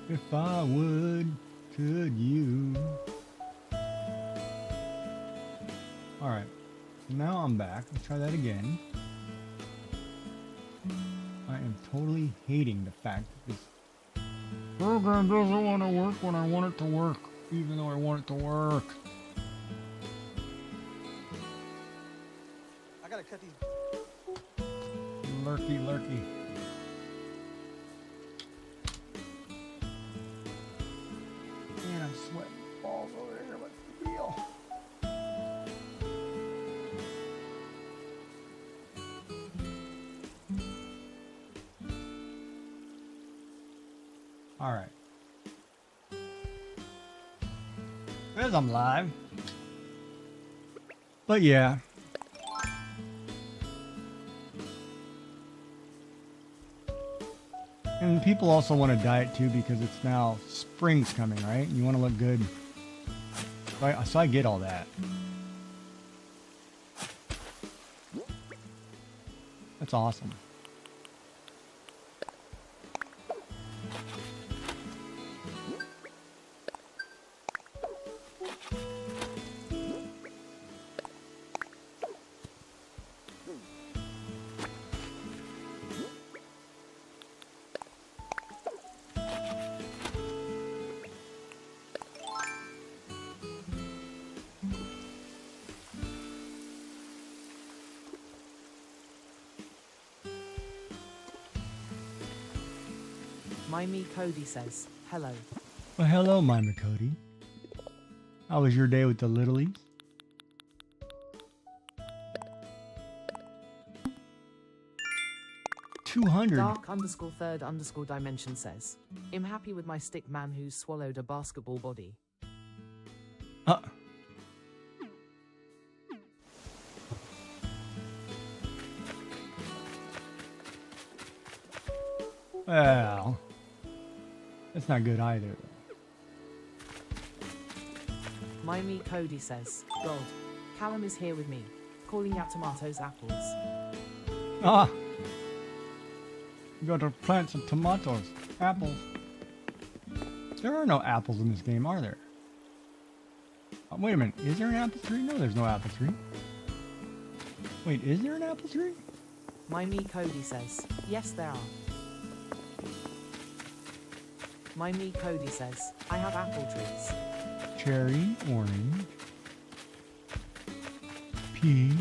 If I would, could you? Alright, now I'm back. Let's try that again. I am totally hating the fact that this program doesn't want to work when I want it to work, even though I want it to work. I gotta cut these. Lurky, lurky. Man, I'm sweating balls over here. What's the deal? All right. As I'm live. But yeah. And people also want to diet too because it's now spring's coming, right? You want to look good. So I get all that. That's awesome. Mimey Cody says, hello. Well, hello, Mima Cody. How was your day with the Littlies? Dark_third_dimension says, I'm happy with my stick man who's swallowed a basketball body. Well, that's not good either. Mimey Cody says, God, Callum is here with me, calling out tomatoes, apples. Ah! You got to plant some tomatoes, apples. There are no apples in this game, are there? Wait a minute, is there an apple tree? No, there's no apple tree. Wait, is there an apple tree? Mimey Cody says, yes there are. Mimey Cody says, I have apple trees. Cherry, orange, peach.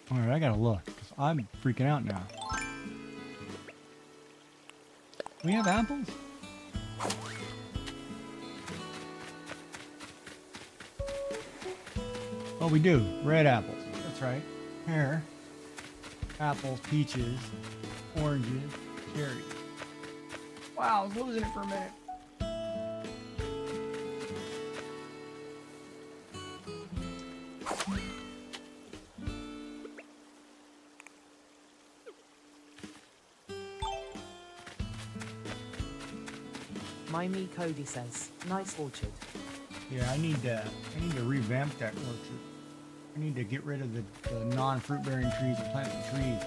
Alright, I gotta look, because I'm freaking out now. We have apples? Oh, we do. Red apples. That's right. Here. Apples, peaches, oranges, cherries. Wow, I was losing it for a minute. Mimey Cody says, nice orchard. Yeah, I need to revamp that orchard. I need to get rid of the non-fruit bearing trees and plant some trees.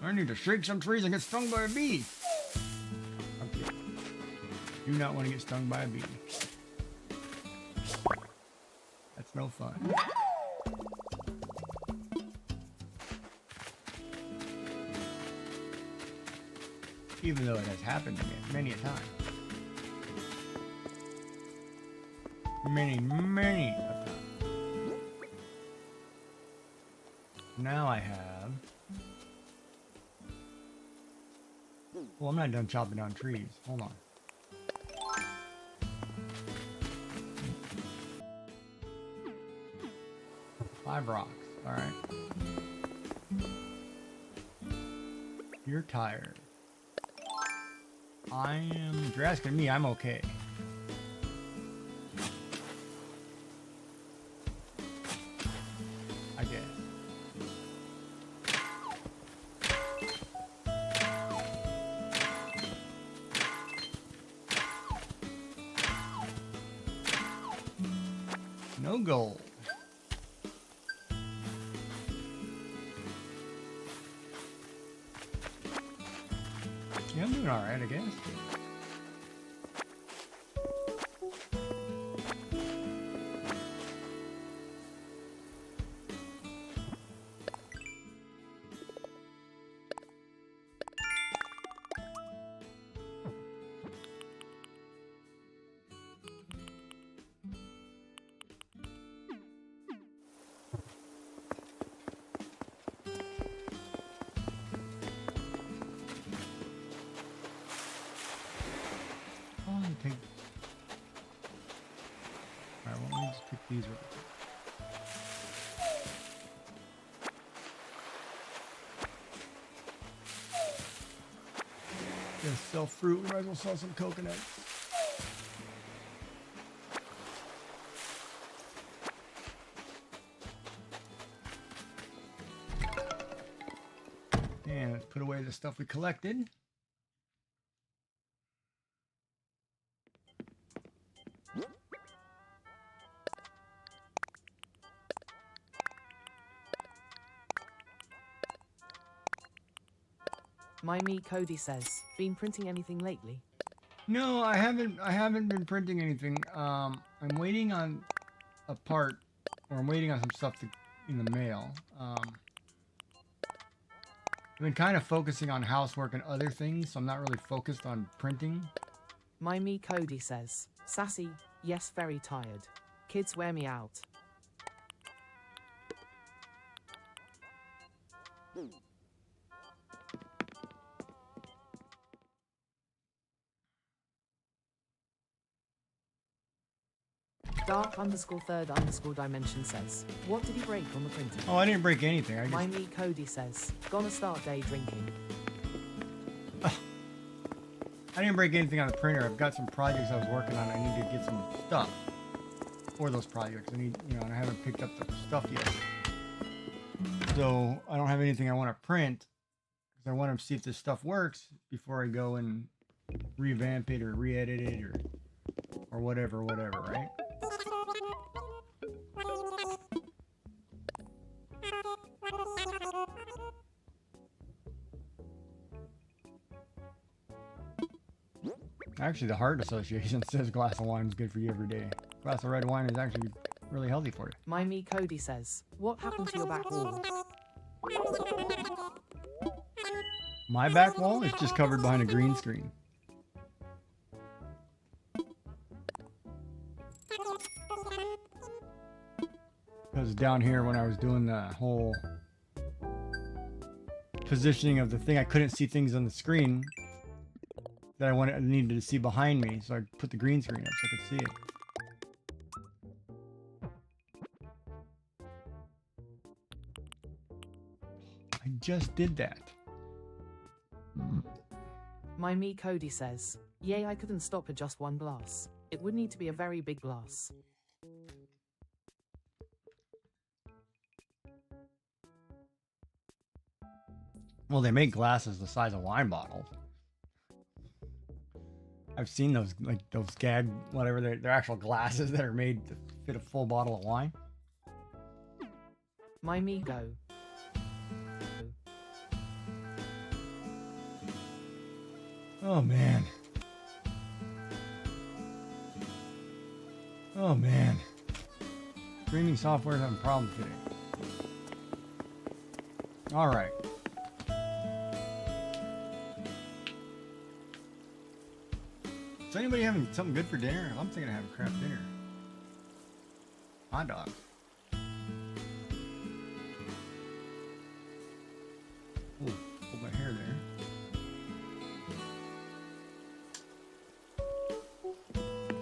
I need to shake some trees and get stung by a bee. Okay. Do not want to get stung by a bee. That's no fun. Even though it has happened to me many a time. Many a time. Now I have... Well, I'm not done chopping down trees. Hold on. Five rocks. Alright. You're tired. If you're asking me, I'm okay. I guess. No gold. I'm doing alright, I guess. Take... Alright, well, let me just pick these real quick. Gonna sell fruit, we might as well sell some coconuts. And let's put away the stuff we collected. My me Cody says, been printing anything lately? No, I haven't been printing anything. I'm waiting on a part, or I'm waiting on some stuff in the mail. I've been kind of focusing on housework and other things, so I'm not really focused on printing. My me Cody says, sassy, yes, very tired. Kids wear me out. Dark_third_dimension says, what did he break on the printer? Oh, I didn't break anything. I just... My me Cody says, gonna start day drinking. I didn't break anything on the printer. I've got some projects I was working on. I need to get some stuff for those projects. I need, and I haven't picked up the stuff yet. So I don't have anything I want to print because I want to see if this stuff works before I go and revamp it or re-edit it or whatever, right? Actually, the Heart Association says a glass of wine is good for you every day. A glass of red wine is actually really healthy for you. My me Cody says, what happened to your back wall? My back wall is just covered behind a green screen. Because down here when I was doing the whole positioning of the thing, I couldn't see things on the screen that I needed to see behind me, so I put the green screen up so I could see it. I just did that. My me Cody says, yay, I couldn't stop at just one glass. It would need to be a very big glass. Well, they make glasses the size of wine bottles. I've seen those, like those gag, whatever, they're actual glasses that are made to fit a full bottle of wine. My me go. Oh man. Oh man. Streaming software is having problems today. Alright. Is anybody having something good for dinner? I'm thinking of having crap dinner. Hot dogs. Ooh, hold my hair there.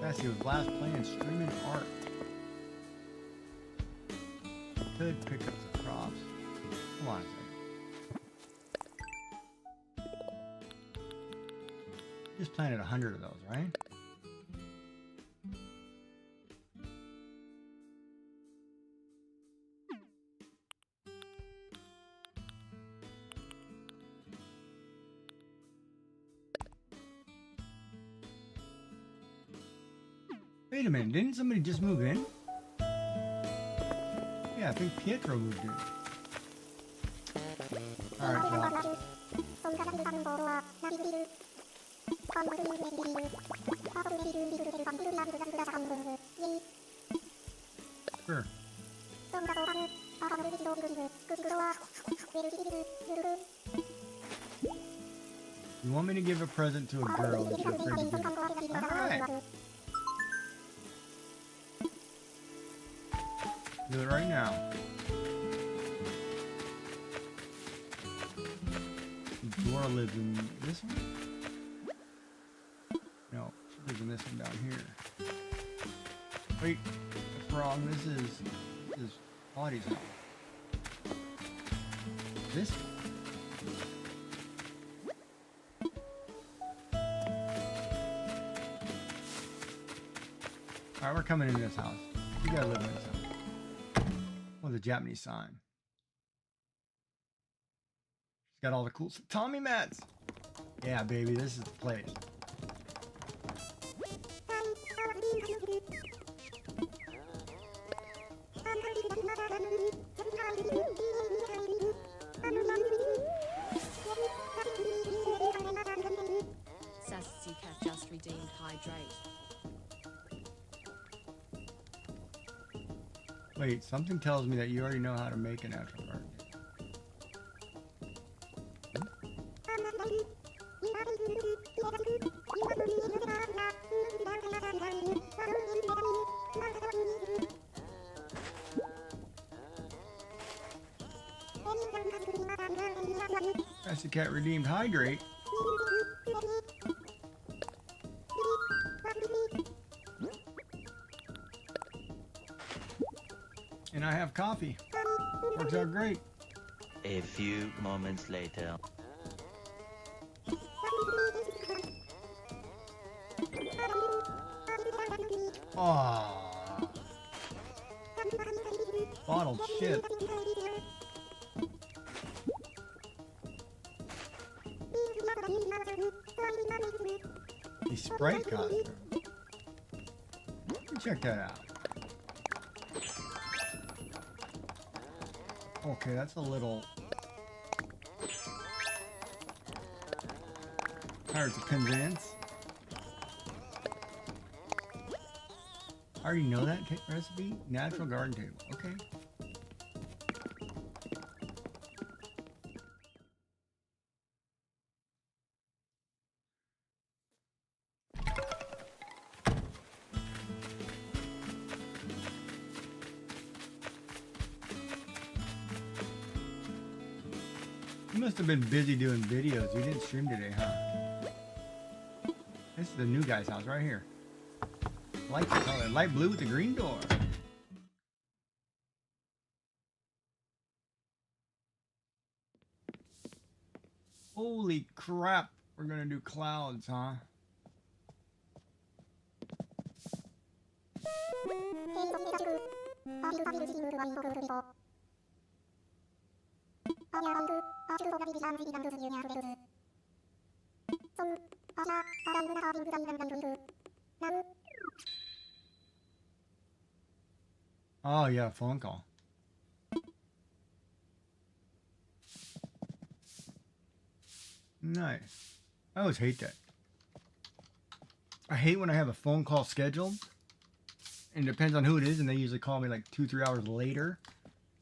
Cassio's last plan, streaming art. Could pick up some crops. Come on a second. Just planted 100 of those, right? Wait a minute, didn't somebody just move in? Yeah, I think Pietro moved in. Alright, Sure. You want me to give a present to a girl that you're afraid to give? Alright. Do it right now. Dora lives in this one? No, she lives in this one down here. Wait, that's wrong. This is Audie's house. This one. Alright, we're coming in this house. You gotta live in this house. With a Japanese sign. She's got all the cool Tommy mats! Yeah, baby, this is the place. Sassy cat just redeemed hydrate. Wait, something tells me that you already know how to make a natural garden. That's the cat redeemed hydrate. And I have coffee. Works out great. A few moments later. Aww. Bottled shit. A Sprite costume. Check that out. Okay, that's a little... Pirates of Penzance. I already know that recipe. Natural garden table. Okay. You must have been busy doing videos. You didn't stream today, huh? This is the new guy's house right here. Like the color. Light blue with the green door. Holy crap. We're gonna do clouds, huh? Oh yeah, phone call. Nice. I always hate that. I hate when I have a phone call scheduled. And it depends on who it is, and they usually call me like 2-3 hours later.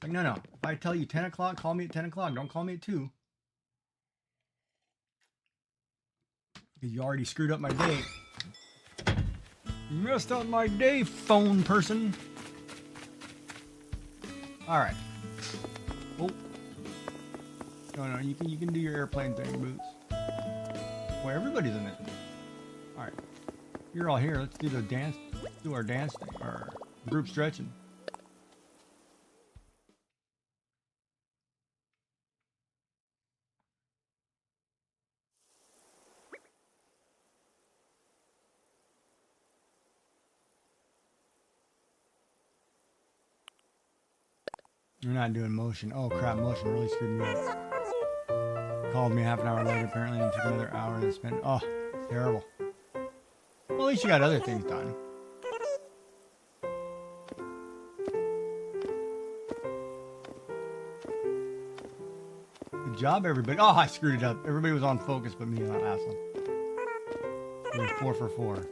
Like, no. If I tell you 10 o'clock, call me at 10 o'clock. Don't call me at 2. Because you already screwed up my day. You messed up my day, phone person. Alright. Oh. No, you can do your airplane thing, Boots. Well, everybody's in it. Alright. You're all here. Let's do the dance. Do our dance thing. Our group stretching. You're not doing motion. Oh crap, motion really screwed me up. Called me half an hour later apparently and took another hour to spend. Oh, terrible. Well, at least you got other things done. Good job, everybody. Oh, I screwed it up. Everybody was on focus but me on that last one. We're 4 for 4.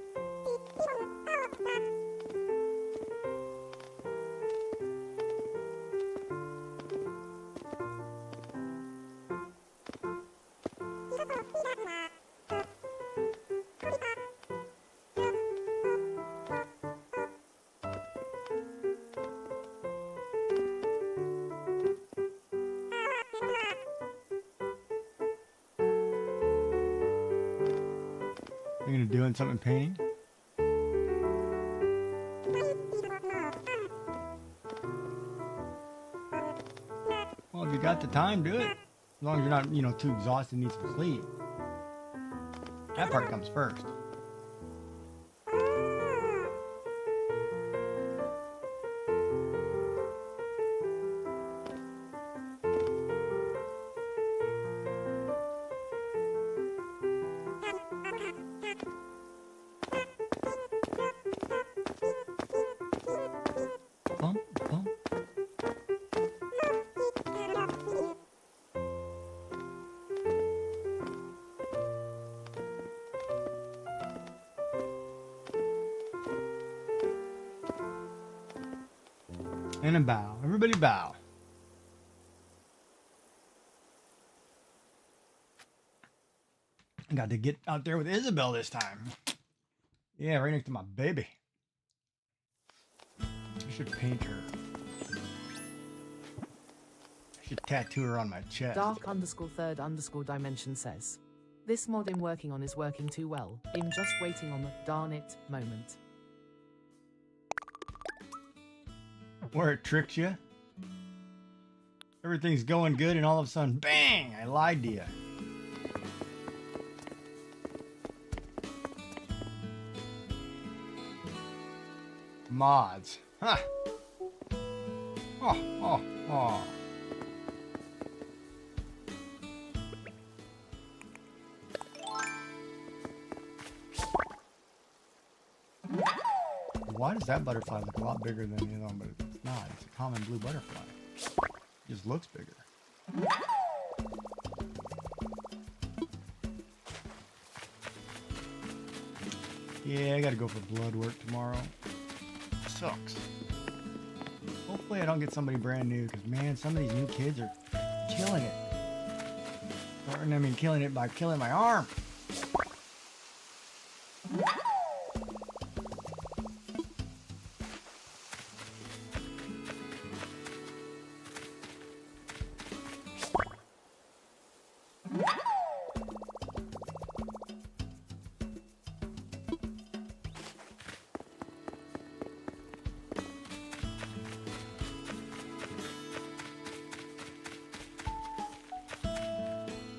You're gonna doing something painting? Well, if you got the time, do it. As long as you're not, too exhausted and need some sleep. That part comes first. Bump, bump. And a bow. Everybody bow. I got to get out there with Isabel this time. Yeah, right next to my baby. I should paint her. I should tattoo her on my chest. Dark_third_dimension says, this mod I'm working on is working too well. I'm just waiting on the darn it moment. Where it tricks you. Everything's going good and all of a sudden, bang! I lied to you. Mods. Huh. Oh. Why does that butterfly look a lot bigger than the other one? But it's not. It's a common blue butterfly. It just looks bigger. Yeah, I gotta go for blood work tomorrow. Sucks. Hopefully I don't get somebody brand new, because man, some of these new kids are killing it. Or, I mean, killing it by killing my arm.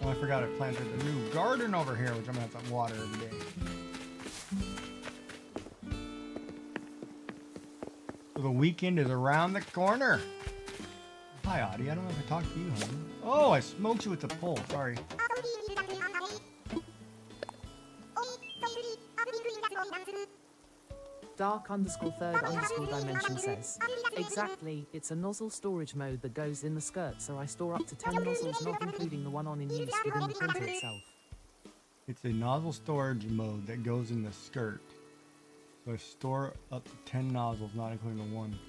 Oh, I forgot I planted a new garden over here, which I'm gonna have to water every day. So the weekend is around the corner. Hi, Audie. I don't know if I talked to you, honey. Oh, I smoked you with the pole. Sorry. Dark_third_dimension says, exactly, it's a nozzle storage mode that goes in the skirt, so I store up to 10 nozzles, not including the one on in use within the printer itself. It's a nozzle storage mode that goes in the skirt. So I store up to 10 nozzles, not including the one.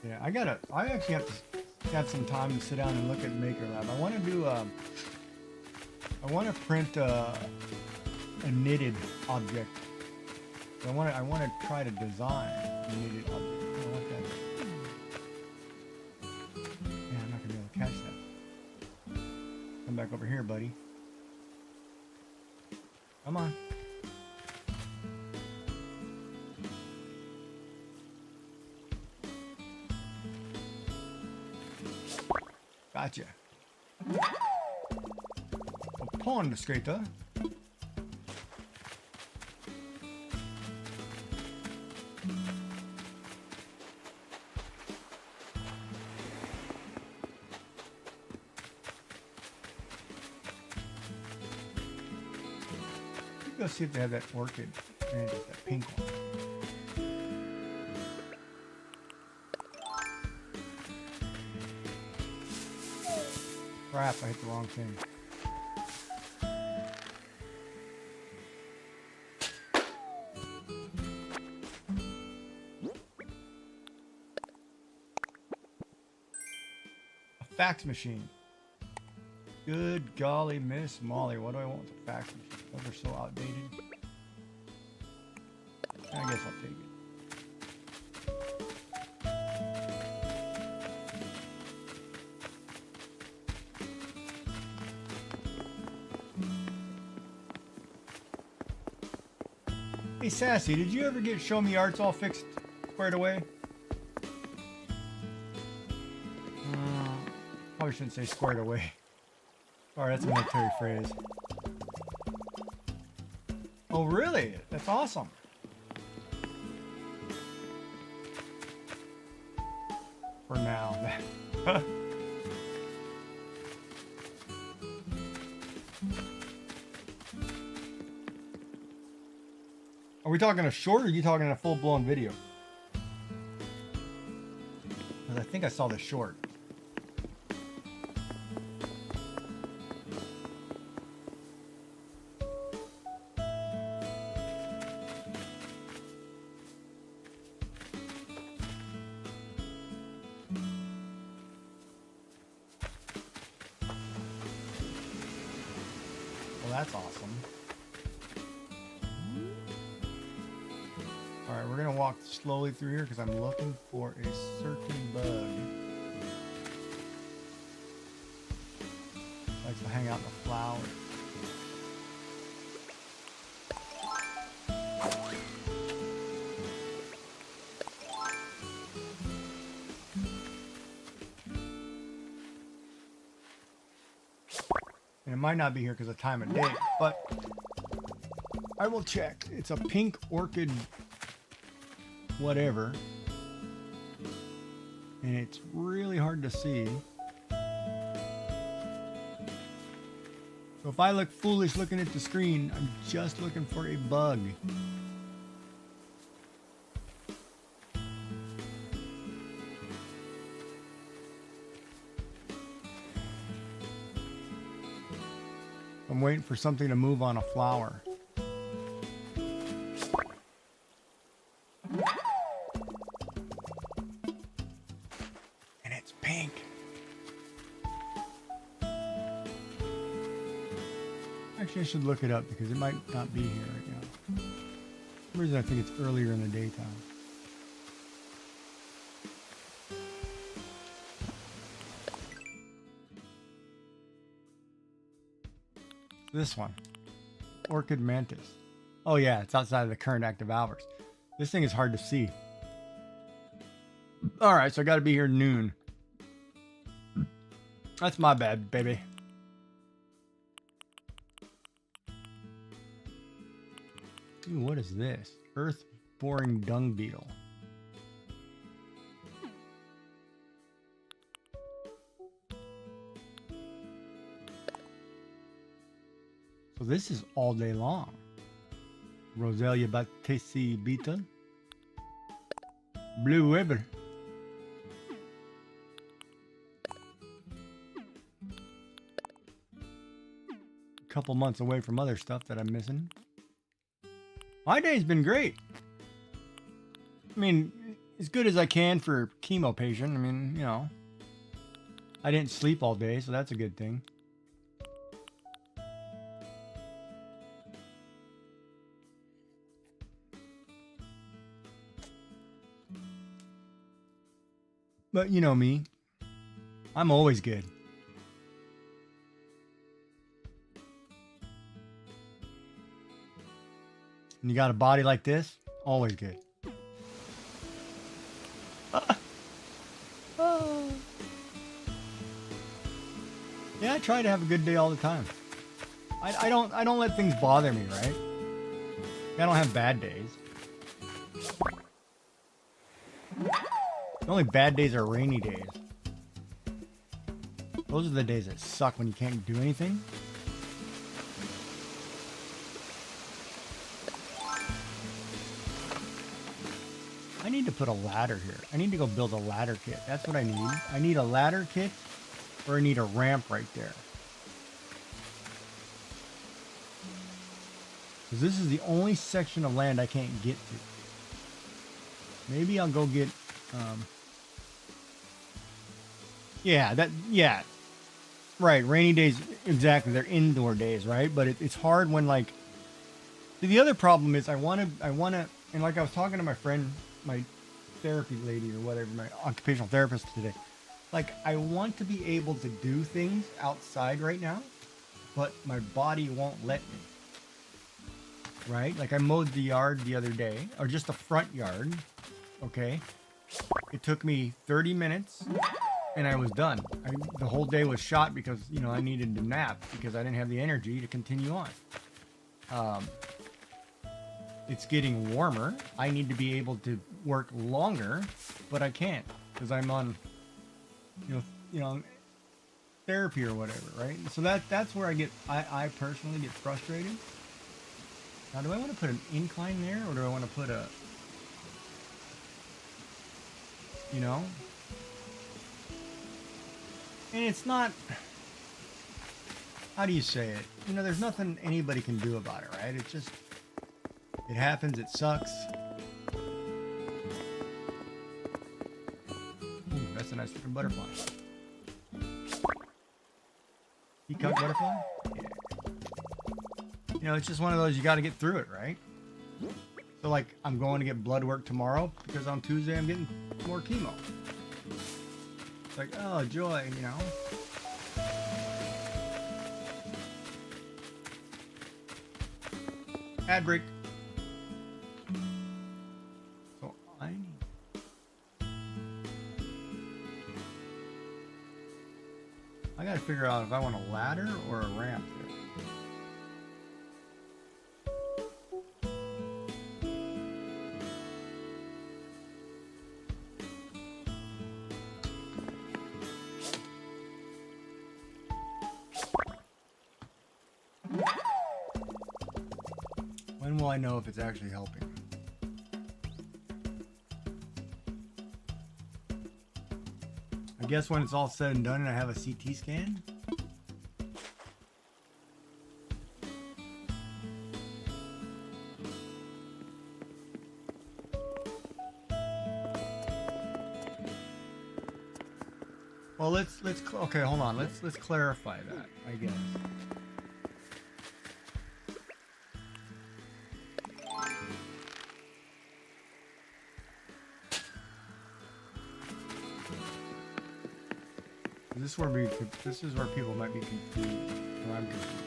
Yeah, I actually have to have some time to sit down and look at Maker Lab. I want to do I want to print a knitted object. I want to try to design a knitted object. I don't know what that is. Yeah, I'm not gonna be able to catch that. Come back over here, buddy. Come on. Gotcha. A pond skater. Go see if they have that orchid. Man, it's that pink one. Crap, I hit the wrong thing. fax machine. Good golly, Miss Molly. What do I want with a fax machine? Those are so outdated. I guess I'll take it. Hey Sassy, did you ever get Show Me Arts all fixed, squared away? Probably shouldn't say squared away. Sorry, that's a military phrase. Oh really? That's awesome. For now. Are we talking a short or are you talking a full-blown video? Because I think I saw the short. Well, that's awesome. Alright, we're gonna walk slowly through here because I'm looking for a certain bug. Likes to hang out in the flowers. And it might not be here because of time of day, but I will check. It's a pink orchid whatever, and it's really hard to see. So if I look foolish looking at the screen, I'm just looking for a bug. I'm waiting for something to move on a flower. Pink. Actually, I should look it up because it might not be here right now. For some reason I think it's earlier in the daytime. This one. Orchid mantis. Oh yeah, it's outside of the current active hours. This thing is hard to see. Alright, so I gotta be here noon. That's my bad, baby. Ooh, what is this? Earth boring dung beetle. So this is all day long. Roselia batesi beetle. Blue ribbon. Couple months away from other stuff that I'm missing. My day's been great. I mean, as good as I can for chemo patient. I mean, you know, I didn't sleep all day, so that's a good thing. But you know me, I'm always good. And you got a body like this, always good. Yeah, I try to have a good day all the time. I don't let things bother me, right? I don't have bad days. The only bad days are rainy days. Those are the days that suck when you can't do anything. I need to put a ladder here. I need to go build a ladder kit. That's what I need. I need a ladder kit, or I need a ramp right there. Because this is the only section of land I can't get to. Maybe I'll go get Yeah. Right, rainy days, exactly. They're indoor days, right? But it's hard when like the other problem is I want to, and like I was talking to my friend, my therapy lady or whatever, my occupational therapist today. Like I want to be able to do things outside right now, but my body won't let me. Right? Like I mowed the yard the other day, or just the front yard. Okay. It took me 30 minutes and I was done. The whole day was shot because, you know, I needed to nap because I didn't have the energy to continue on. It's getting warmer. I need to be able to work longer, but I can't because I'm on, you know, therapy or whatever, right? So that's where I personally get frustrated. Now, do I want to put an incline there, or do I want to put a, you know? And it's not, how do you say it? You know, there's nothing anybody can do about it, right? It's just, it happens, it sucks. Ooh, that's a nice looking butterfly. Peacock butterfly? Yeah. You know, it's just one of those, you got to get through it, right? So, like, I'm going to get blood work tomorrow because on Tuesday I'm getting more chemo. It's like, oh, joy, you know? Ad break. So, I got to figure out if I want a ladder or a ramp there. When will I know if it's actually helping? I guess when it's all said and done and I have a CT scan? Well, okay, hold on. Let's clarify that, I guess. This is where people might be confused, or I'm confused.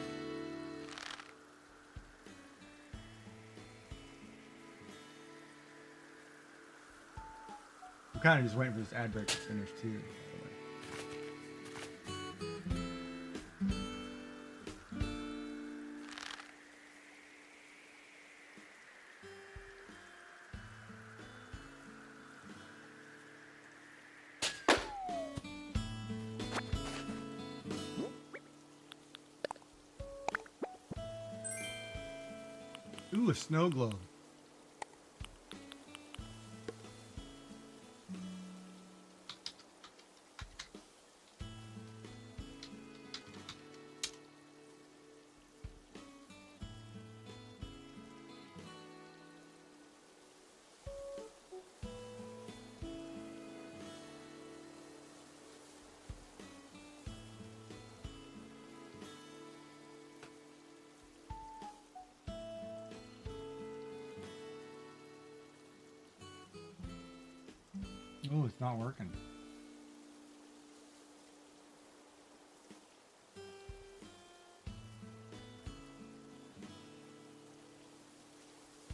I'm kind of just waiting for this ad break to finish too. Ooh, a snow globe. Oh, it's not working.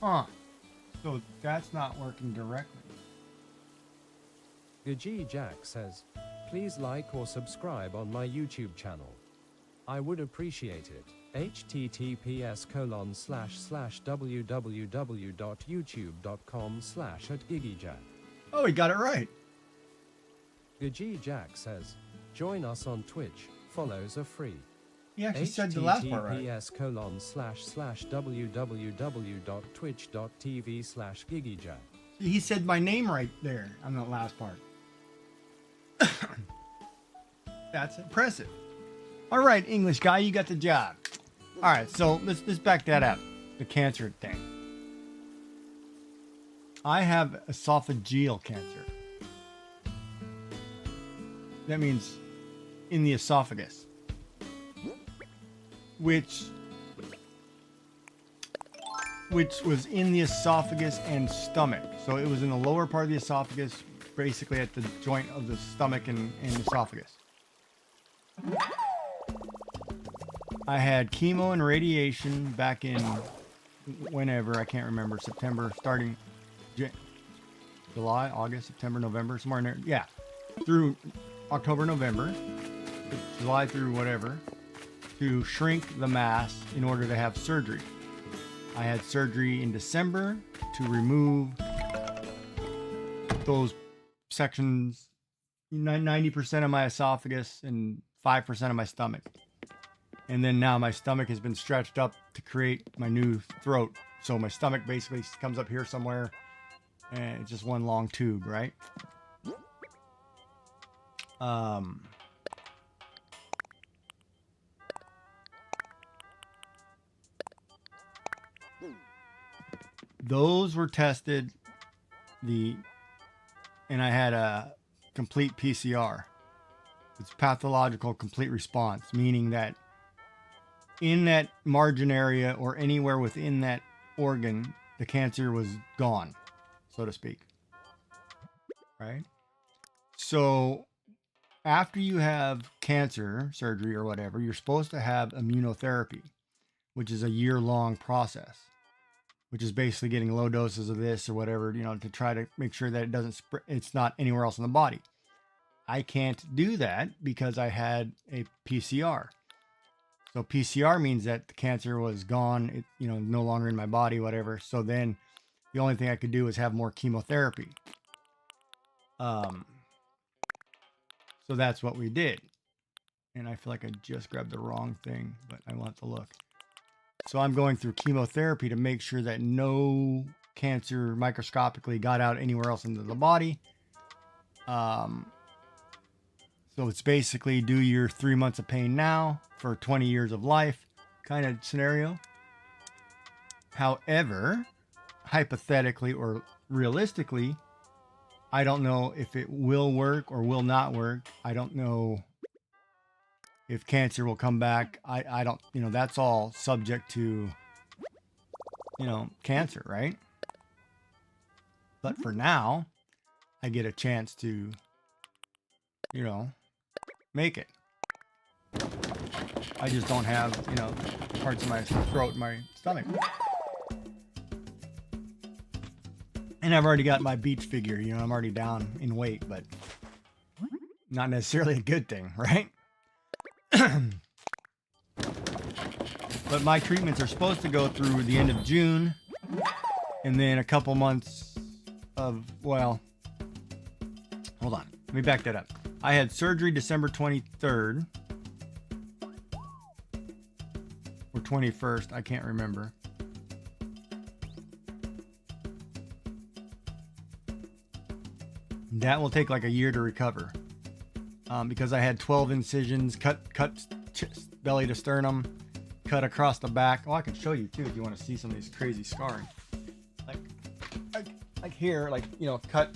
Huh. So that's not working directly. Gaji Jack says, please like or subscribe on my YouTube channel. I would appreciate it. https://www.youtube.com/@gigijack. Oh, he got it right. Gaji Jack says, join us on Twitch. Follows are free. He actually said the last part right. https://www.twitch.tv/gigijack. He said my name right there on the last part. That's impressive. All right, English guy, you got the job. All right, so let's back that up. The cancer thing. I have esophageal cancer. That means in the esophagus, which was in the esophagus and stomach. So it was in the lower part of the esophagus, basically at the joint of the stomach and esophagus. I had chemo and radiation back in whenever, I can't remember, September, starting July, August, September, November, somewhere in there. Yeah, through October, November, July through whatever, to shrink the mass in order to have surgery. I had surgery in December to remove those sections, 90% of my esophagus and 5% of my stomach. And then now my stomach has been stretched up to create my new throat. So my stomach basically comes up here somewhere and it's just one long tube, right? Those were tested, and I had a complete PCR. It's pathological complete response, meaning that in that margin area or anywhere within that organ, the cancer was gone, so to speak. Right? So after you have cancer surgery or whatever, you're supposed to have immunotherapy, which is a year-long process, which is basically getting low doses of this or whatever, to try to make sure that it doesn't it's not anywhere else in the body. I can't do that because I had a PCR. So PCR means that the cancer was gone, no longer in my body, whatever. So then the only thing I could do is have more chemotherapy. So that's what we did. And I feel like I just grabbed the wrong thing, but I want to look. So I'm going through chemotherapy to make sure that no cancer microscopically got out anywhere else into the body. So it's basically do your 3 months of pain now for 20 years of life kind of scenario. However, hypothetically or realistically, I don't know if it will work or will not work. I don't know if cancer will come back. I don't, that's all subject to, cancer, right? But for now, I get a chance to, make it. I just don't have, parts of my throat and my stomach. And I've already got my beach figure, I'm already down in weight, but not necessarily a good thing, right? But my treatments are supposed to go through the end of June and then a couple months of, hold on, let me back that up. I had surgery December 23rd or 21st, I can't remember. That will take like a year to recover, because I had 12 incisions, cut belly to sternum, cut across the back. Oh, I can show you too if you want to see some of these crazy scarring. Like here, cut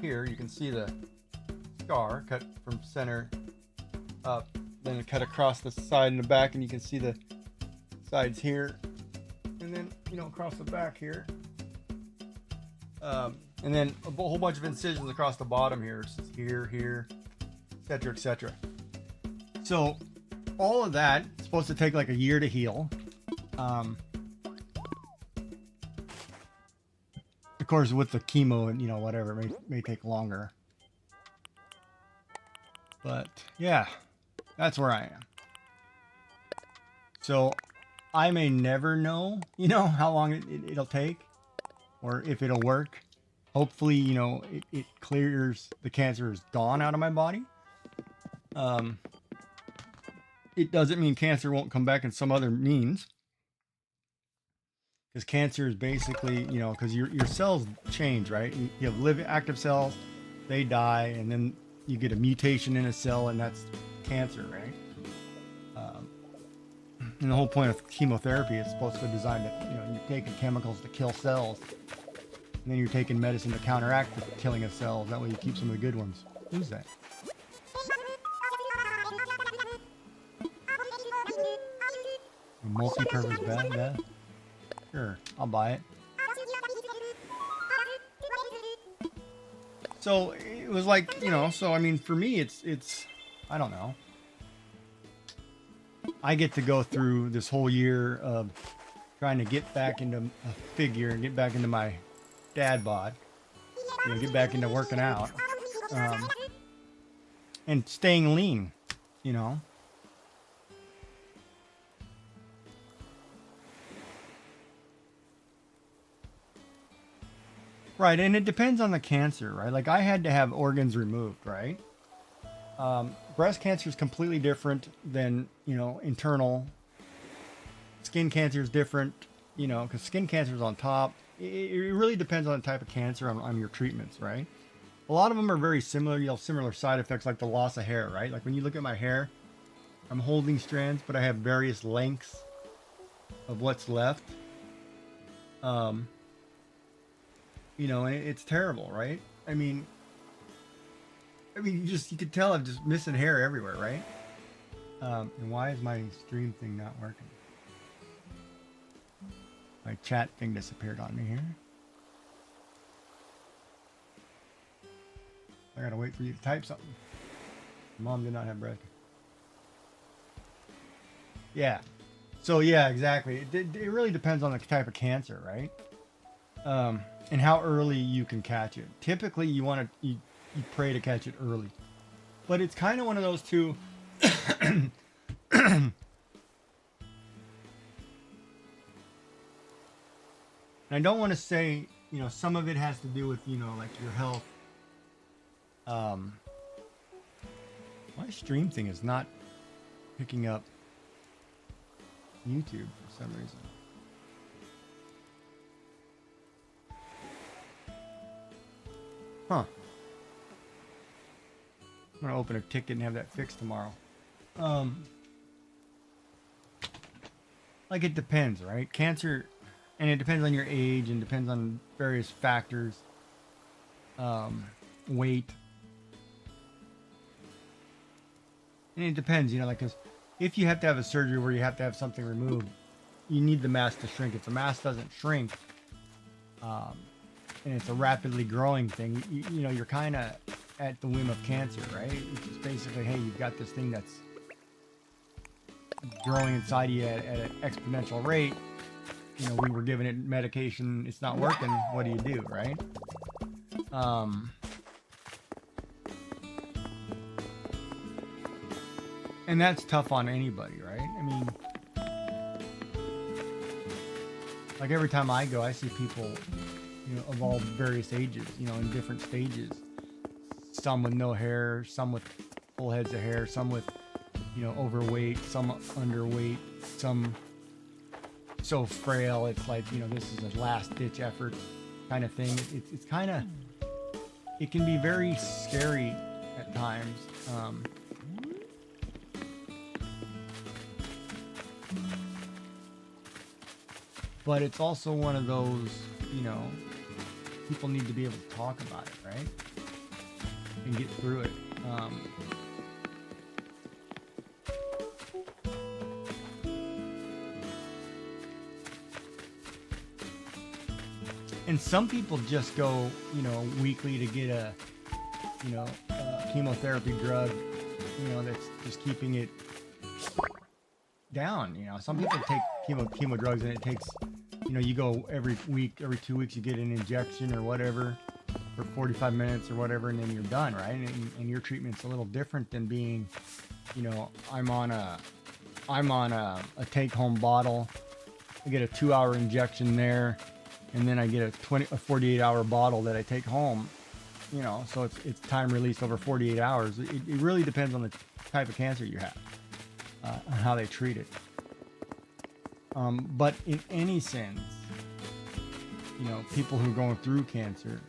here. You can see the scar cut from center up, then cut across the side and the back, and you can see the sides here, and then across the back here. And then a whole bunch of incisions across the bottom here, here, etc., etc. So all of that is supposed to take like a year to heal. Of course, with the chemo and whatever, it may take longer. But yeah, that's where I am. So I may never know, how long it'll take or if it'll work. Hopefully, it clears, the cancer is gone out of my body. It doesn't mean cancer won't come back in some other means. Because cancer is basically, because your cells change, right? You have active cells, they die, and then you get a mutation in a cell, and that's cancer, right? And the whole point of chemotherapy is supposed to be designed that, you're taking chemicals to kill cells. And then you're taking medicine to counteract the killing of cells. That way you keep some of the good ones. Who's that? A multi-purpose bed, yeah. Sure, I'll buy it. So it was like, you know, so I mean, for me, it's, I don't know. I get to go through this whole year of trying to get back into a figure and get back into my dad bod, you know, get back into working out, and staying lean, you know. Right, and it depends on the cancer, right? Like I had to have organs removed, right? Breast cancer is completely different than, you know, internal. Skin cancer is different, you know, because skin cancer is on top. It really depends on the type of cancer on your treatments, right? A lot of them are very similar. You have similar side effects like the loss of hair, right? Like when you look at my hair, I'm holding strands, but I have various lengths of what's left. You know, and it's terrible, right? I mean, you could tell I'm just missing hair everywhere, right? And why is my stream thing not working? My chat thing disappeared on me here. I gotta wait for you to type something. Mom did not have bread. Yeah. So yeah, exactly. It really depends on the type of cancer, right? And how early you can catch it. Typically, you pray to catch it early, but it's kind of one of those two. I don't want to say, you know, some of it has to do with, you know, like your health. My stream thing is not picking up YouTube for some reason. Huh. I'm gonna open a ticket and have that fixed tomorrow. Like it depends, right? Cancer, and it depends on your age and depends on various factors. Weight. And it depends, you know, like, 'cause if you have to have a surgery where you have to have something removed, you need the mass to shrink. If the mass doesn't shrink, and it's a rapidly growing thing, you know, you're kind of at the whim of cancer, right? Which is basically, hey, you've got this thing that's growing inside you at an exponential rate. You know, we were giving it medication, it's not working. What do you do, right? And that's tough on anybody, right? I mean, like every time I go, I see people, you know, of all various ages, you know, in different stages. Some with no hair, some with full heads of hair, some with, you know, overweight, some underweight, some so frail it's like, you know, this is a last ditch effort kind of thing. It's kind of, it can be very scary at times. But it's also one of those, you know, people need to be able to talk about it, right? And get through it. And some people just go, you know, weekly to get a, you know, chemotherapy drug, you know, that's just keeping it down. You know, some people take chemo drugs and it takes, you know, you go every week, every 2 weeks, you get an injection or whatever for 45 minutes or whatever, and then you're done, right? And your treatment's a little different than being, you know, I'm on a take-home bottle. I get a 2-hour injection there, and then I get a 48-hour bottle that I take home. You know, so it's time released over 48 hours. It really depends on the type of cancer you have, on how they treat it. But in any sense, you know, people who are going through cancer,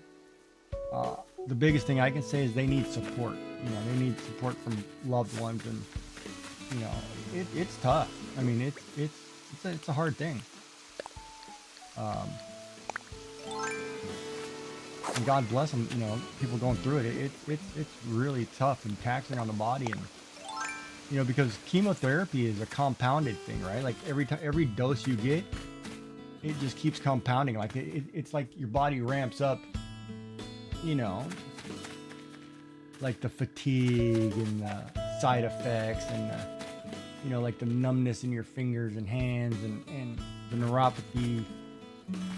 the biggest thing I can say is they need support. You know, they need support from loved ones, and you know, it's tough. I mean, it's a hard thing. And God bless them. You know, people going through it. It's really tough and taxing on the body, and You know, because chemotherapy is a compounded thing, right? Like every dose you get, it just keeps compounding. Like it's like your body ramps up, you know, like the fatigue and the side effects and the, you know, like the numbness in your fingers and hands and the neuropathy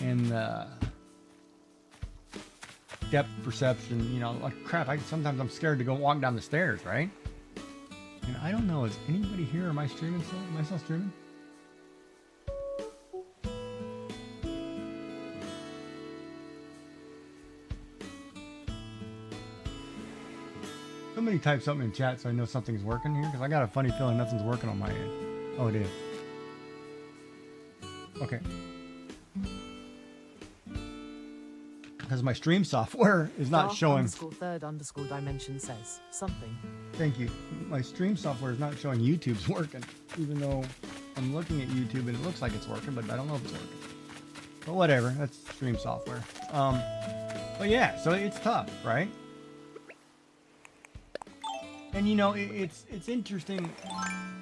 and the depth perception, you know, like crap. Sometimes I'm scared to go walk down the stairs, right? And I don't know, is anybody here? Am I streaming still? Am I still streaming? Somebody type something in chat so I know something's working here, because I got a funny feeling nothing's working on my end. Oh, it is. Okay. Because my stream software is not showing. Third dimension says something. Thank you. My stream software is not showing YouTube's working, even though I'm looking at YouTube and it looks like it's working, but I don't know if it's working. But whatever, that's stream software. But yeah, so it's tough, right? And you know, it's interesting.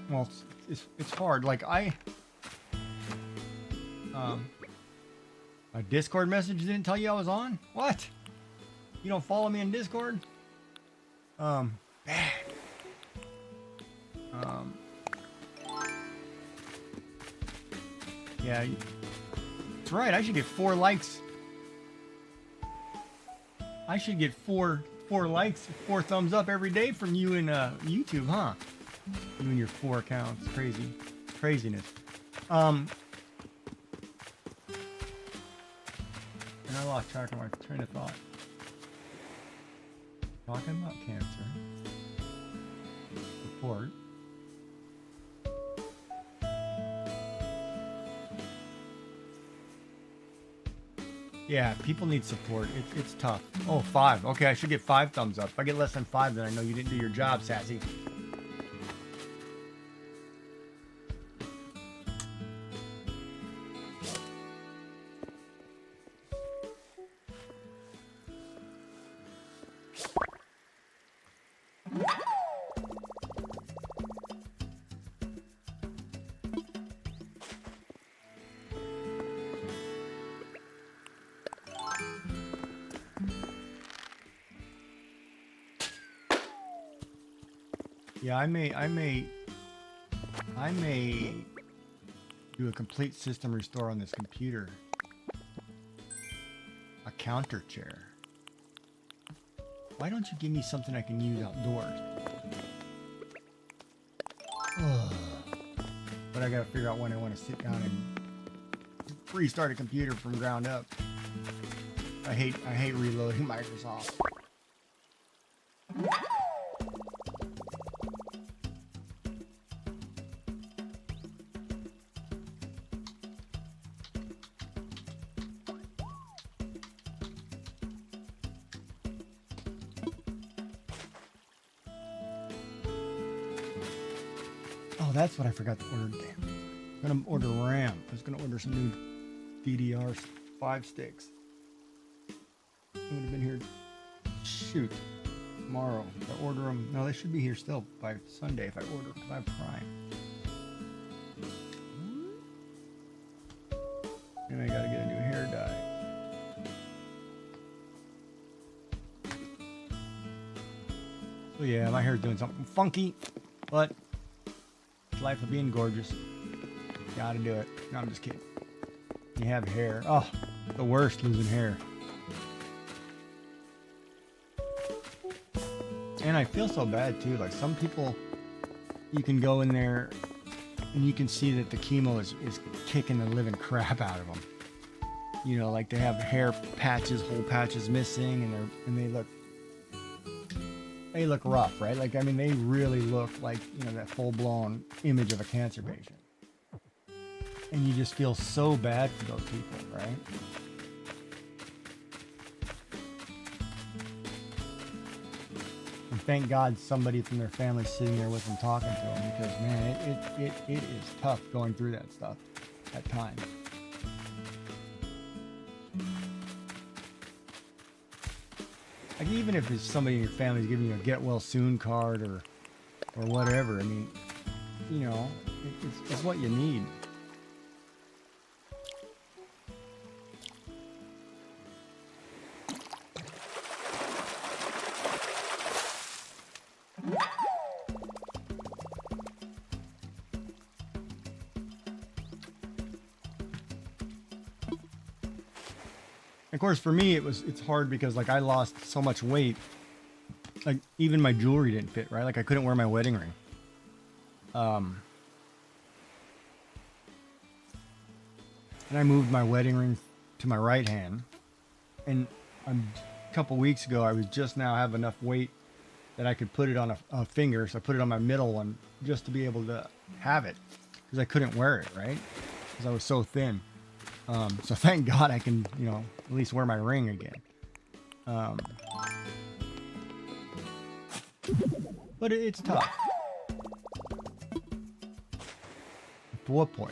Well, it's hard. Like a Discord message didn't tell you I was on? What? You don't follow me in Discord? Bad. Yeah, that's right. I should get 4 likes. I should get four likes, 4 thumbs up every day from you in YouTube, huh? You and your 4 accounts. Crazy. Craziness. And I lost track of my train of thought. Talking about cancer. Support. Yeah, people need support. It's tough. Oh, 5. Okay, I should get 5 thumbs up. If I get less than 5, then I know you didn't do your job, Sassy. Yeah, I may do a complete system restore on this computer. A counter chair. Why don't you give me something I can use outdoors? But I gotta figure out when I want to sit down and restart a computer from ground up. I hate reloading Microsoft. That's what I forgot to order. Damn. I'm gonna order RAM. I was gonna order some new DDR 5 sticks. It would have been here. Shoot. Tomorrow. If I order them. No, they should be here still by Sunday if I order them because I have Prime. And I gotta get a new hair dye. So yeah, my hair's doing something funky, but life of being gorgeous. Gotta do it. No, I'm just kidding. You have hair. Oh, the worst, losing hair. And I feel so bad too. Like some people, you can go in there and you can see that the chemo is kicking the living crap out of them. You know, like they have hair patches, whole patches missing, and they look rough, right? Like, I mean, they really look like, you know, that full-blown image of a cancer patient. And you just feel so bad for those people, right? And thank God somebody from their family sitting there with them talking to them, because, man, it is tough going through that stuff at times. Like even if it's somebody in your family is giving you a get well soon card or or whatever. I mean, you know, it's what you need. Of course, for me, it's hard because like I lost so much weight. Like even my jewelry didn't fit, right? Like I couldn't wear my wedding ring. And I moved my wedding ring to my right hand. And a couple weeks ago, I was just now have enough weight that I could put it on a finger. So I put it on my middle one just to be able to have it because I couldn't wear it, right? Because I was so thin. So thank God I can, you know, at least wear my ring again. But it's tough. To what point?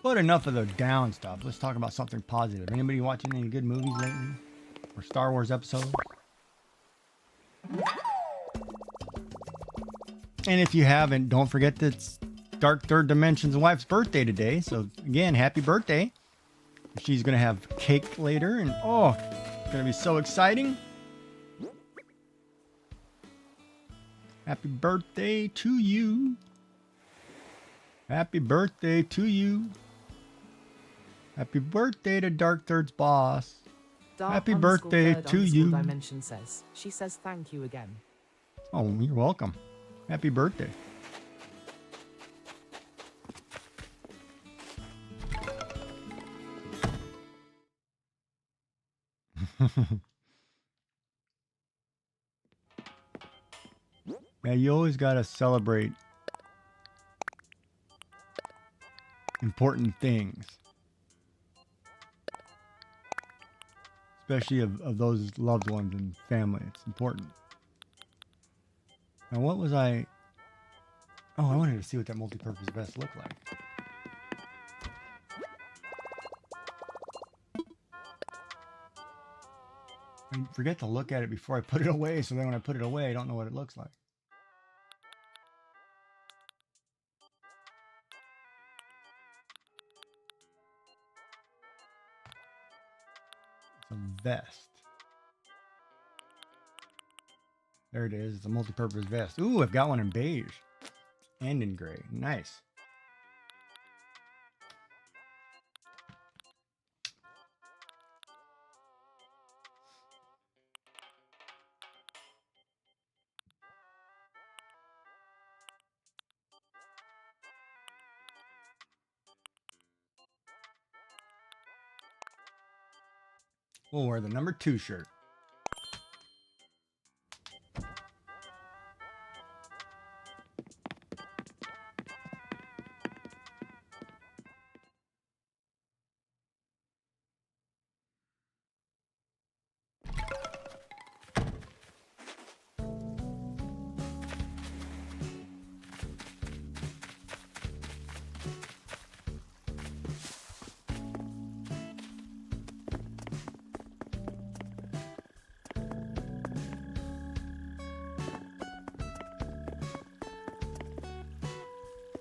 But enough of the down stuff. Let's talk about something positive. Anybody watching any good movies lately? Or Star Wars episodes? And if you haven't, don't forget that it's Dark Third Dimension's wife's birthday today. So again, happy birthday. She's going to have cake later. And oh, it's going to be so exciting. Happy birthday to you. Happy birthday to you. Happy birthday to Dark Third's boss. Happy birthday to you. Dimension says. She says thank you again. Oh, you're welcome. Happy birthday. Yeah, you always got to celebrate important things. Especially of those loved ones and family. It's important. Now, what was I... Oh, I wanted to see what that multi-purpose vest looked like. I forget to look at it before I put it away, so then when I put it away, I don't know what it looks like. It's a vest. There it is. It's a multi-purpose vest. Ooh, I've got one in beige and in gray. Nice. We'll wear the number 2 shirt.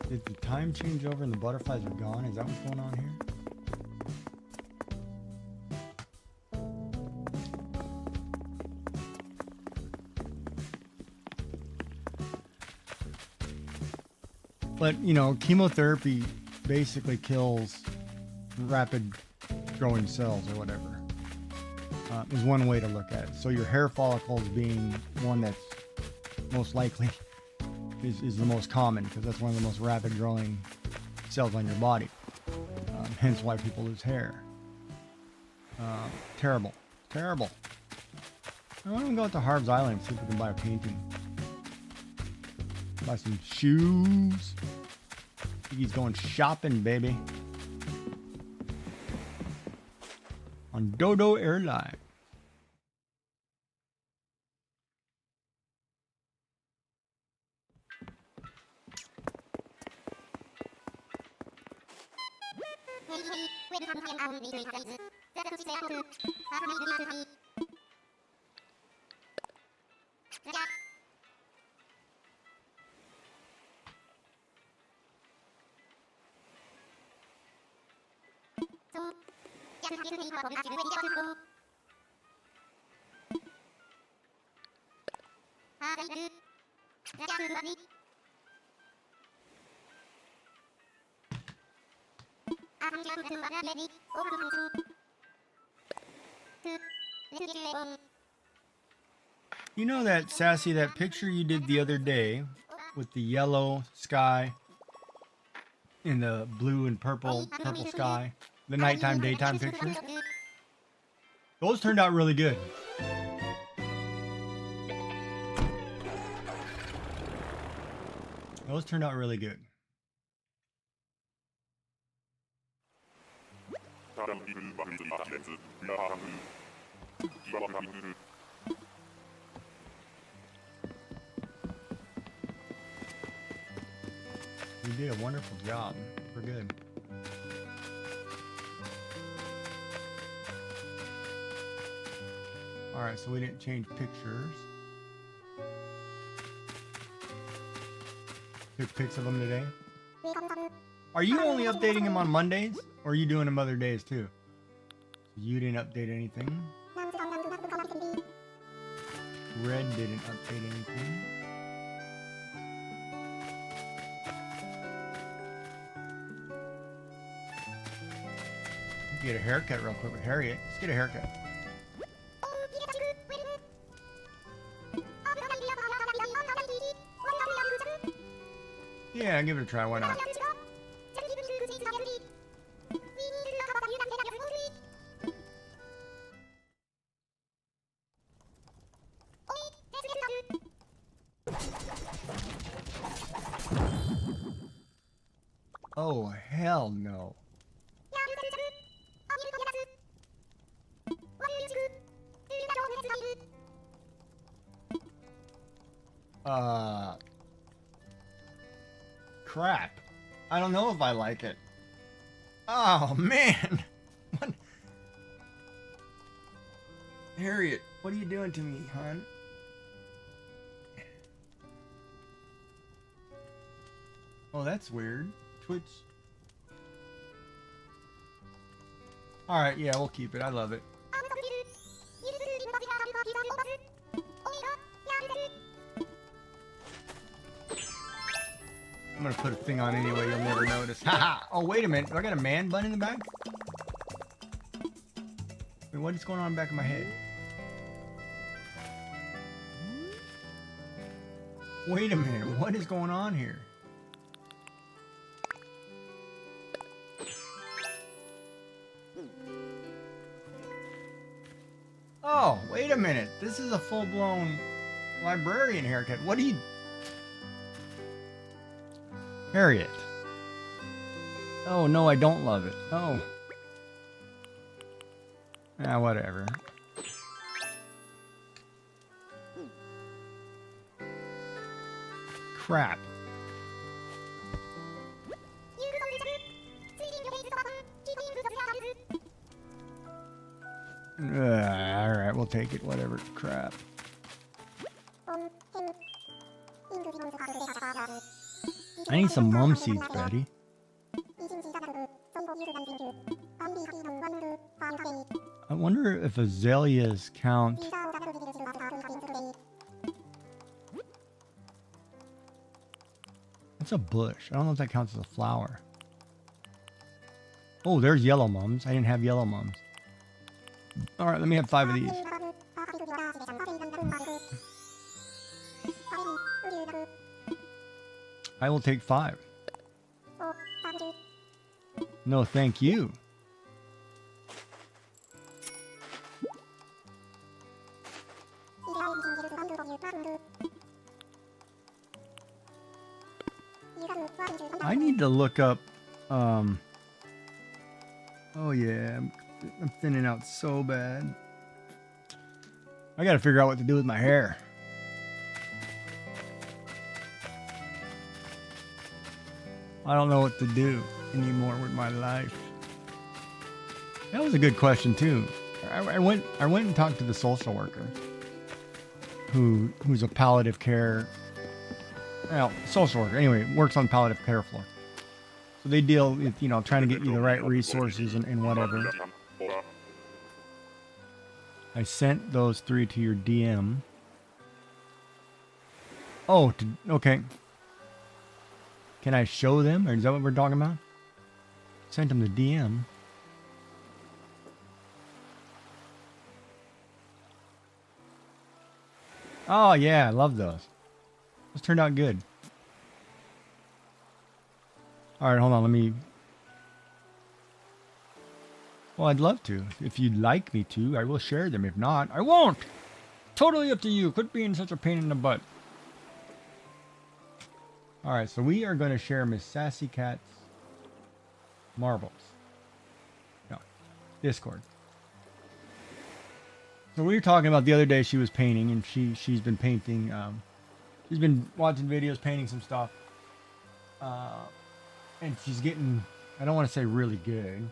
Did the time change over and the butterflies are gone? Is that what's going on here? But, you know, chemotherapy basically kills rapid growing cells or whatever. Is one way to look at it. So your hair follicles being one that's most likely is the most common because that's one of the most rapid growing cells on your body. Hence why people lose hair. Terrible. Terrible. I want to go out to Harb's Island and see if we can buy a painting. Buy some shoes. He's going shopping, baby. On Dodo Airline. You know that, Sassy, that picture you did the other day with the yellow sky and the blue and purple sky, the nighttime, daytime pictures? Those turned out really good. Those turned out really good. You did a wonderful job. We're good. Alright, so we didn't change pictures. Took pics of them today. Are you only updating them on Mondays? Or are you doing them other days too? You didn't update anything. Red didn't update anything. Get a haircut real quick with Harriet. Let's get a haircut. Yeah, give it a try. Why not? Oh, hell no. Crap. I don't know if I like it. Oh, man. What? Harriet, what are you doing to me, hon? Oh, that's weird. Twitch. Alright, yeah, we'll keep it. I love it. I'm gonna put a thing on anyway, you'll never notice. Haha! Oh, wait a minute. Do I got a man bun in the back? Wait, what is going on in the back of my head? Wait a minute. What is going on here? Oh, wait a minute. This is a full-blown librarian haircut. What do you... Harriet. Oh, no, I don't love it. Oh. Ah, whatever. Crap. Alright, we'll take it. Whatever. Crap. I need some mum seeds, Betty. I wonder if azaleas count. It's a bush. I don't know if that counts as a flower. Oh, there's yellow mums. I didn't have yellow mums. Alright, let me have 5 of these. I will take 5. No, thank you. I need to look up, oh yeah, I'm thinning out so bad. I gotta figure out what to do with my hair. I don't know what to do anymore with my life. That was a good question too. I went and talked to the social worker who's a palliative care, well, social worker anyway, works on palliative care floor. So they deal with, you know, trying to get you the right resources and whatever. I sent those 3 to your DM. Oh, okay. Can I show them, or is that what we're talking about? Sent them to DM. Oh yeah, I love those. Those turned out good. All right, hold on. Let me. Well, I'd love to. If you'd like me to, I will share them. If not, I won't. Totally up to you. Quit being such a pain in the butt. All right, so we are going to share Miss Sassy Cat's marbles. No, Discord. So we were talking about the other day. She was painting, and she's been painting. She's been watching videos, painting some stuff. And she's getting, I don't want to say really good.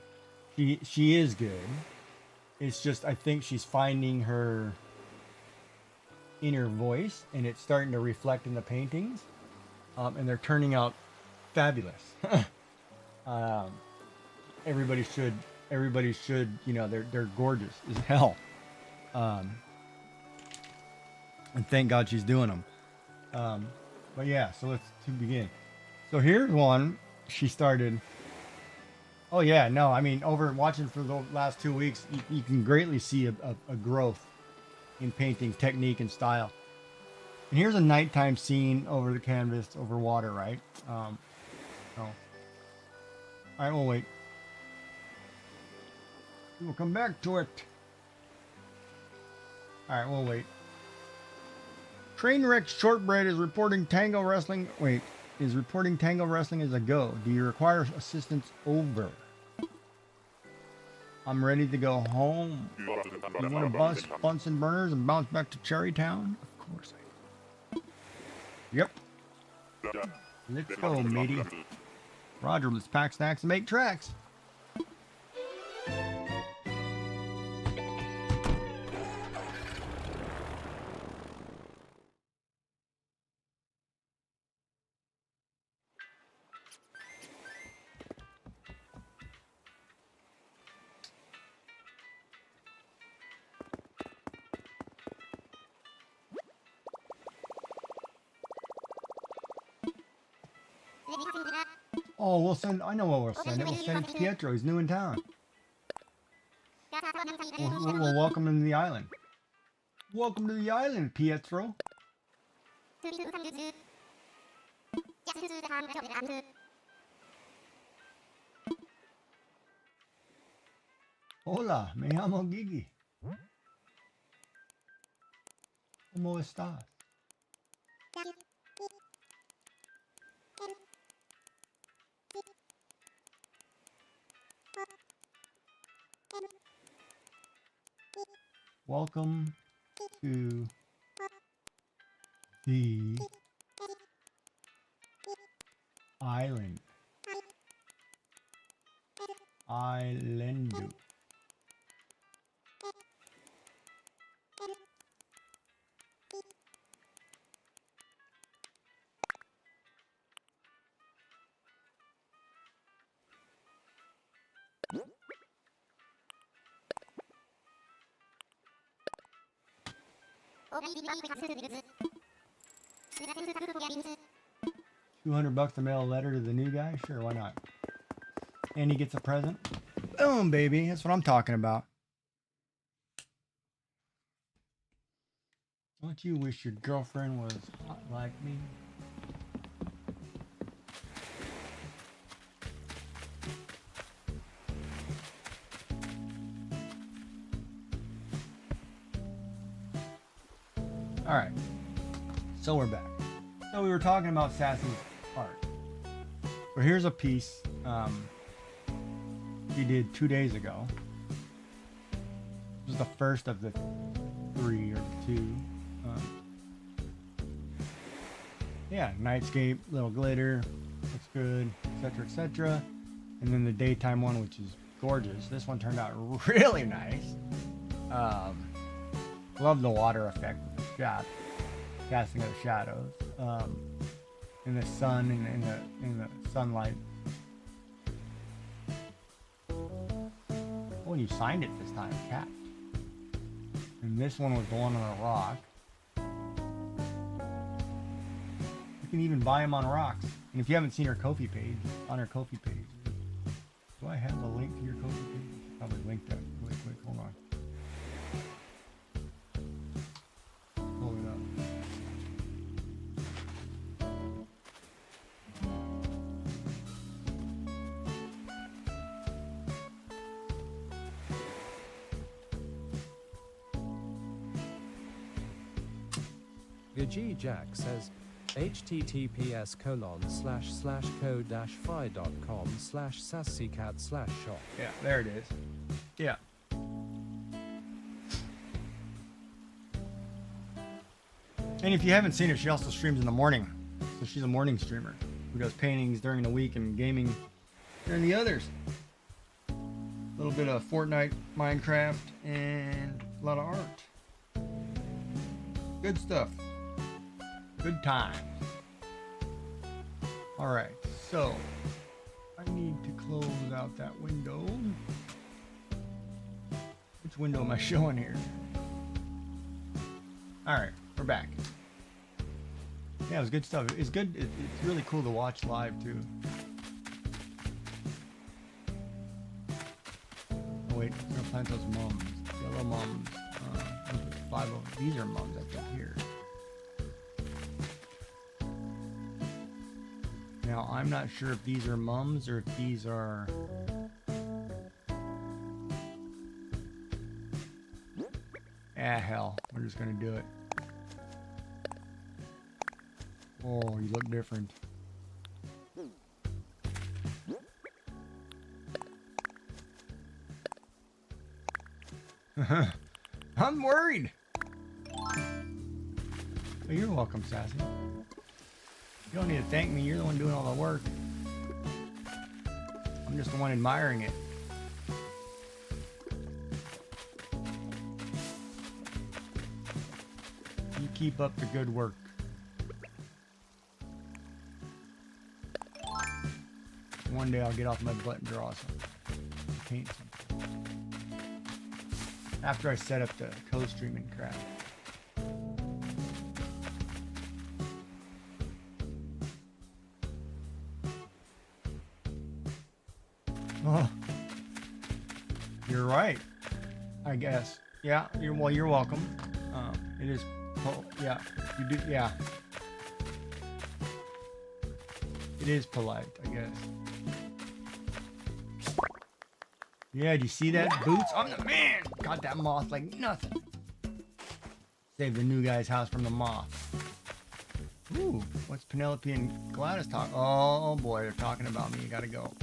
She is good. It's just, I think she's finding her inner voice, and it's starting to reflect in the paintings. And they're turning out fabulous. Everybody should, you know, they're gorgeous as hell. And thank God she's doing them. But yeah, so let's begin. So here's one. She started. Oh yeah, no, I mean, over watching for the last 2 weeks, you can greatly see a growth in painting technique and style. And here's a nighttime scene over the canvas, over water, right? All right, we'll wait. We'll come back to it. All right, we'll wait. Trainwreck Shortbread is reporting Tango Wrestling. Wait. Is reporting Tango Wrestling as a go. Do you require assistance? Over. I'm ready to go home. You want to bust Bunsen burners and bounce back to Cherrytown? Of course I do. Yep. Let's go, matey. Roger, let's pack snacks and make tracks. Oh, we'll send. I know what we'll send. We'll send it to Pietro. He's new in town. We'll welcome him to the island. Welcome to the island, Pietro. Hola, me llamo Gigi. ¿Cómo estás? Welcome to the island. Islandu. $200 to mail a letter to the new guy? Sure, why not? And he gets a present. Boom, baby. That's what I'm talking about. Don't you wish your girlfriend was hot like me? All right, so we're back. So we were talking about Sassy's art. So here's a piece she did 2 days ago. This is the first of the 3 or 2. Yeah, nightscape, little glitter, looks good, etc., etc. And then the daytime one, which is gorgeous. This one turned out really nice. Love the water effect with the shot, casting of the shadows in the sun and in the sunlight. Oh, and you signed it this time, Cat. And this one was the one on the rock. You can even buy them on rocks. And if you haven't seen her Ko-fi page, on her Ko-fi page, do I have a link to your Ko-fi page? Probably link that really quick. Hold on. Pull it up. Gaji Jack says, https://co-fi.com/sassycat/shop. Yeah, there it is. Yeah. And if you haven't seen her, she also streams in the morning. So she's a morning streamer who does paintings during the week and gaming during the others. A little bit of Fortnite, Minecraft, and a lot of art. Good stuff. Good times. Alright, so I need to close out that window. Which window am I showing here? Alright, we're back. Yeah, it was good stuff. It's good. It's really cool to watch live too. Oh wait, we're gonna plant those mums. Yellow mums. Those are 5 of them. These are mums, I think, here. Now, I'm not sure if these are mums or if these are... Ah, hell. We're just gonna do it. Oh, you look different. I'm worried. Oh, you're welcome, Sassy. You don't need to thank me. You're the one doing all the work. I'm just the one admiring it. You keep up the good work. One day I'll get off my butt and draw some. Paint some. After I set up the co-streaming crap. Oh, you're right. I guess. Yeah. You're welcome. It is. Yeah. You do. Yeah. It is polite, I guess. Yeah. Do you see that? Boots. I'm the man. Got that moth like nothing. Save the new guy's house from the moth. Ooh. What's Penelope and Gladys talking? Oh boy, they're talking about me. You gotta go.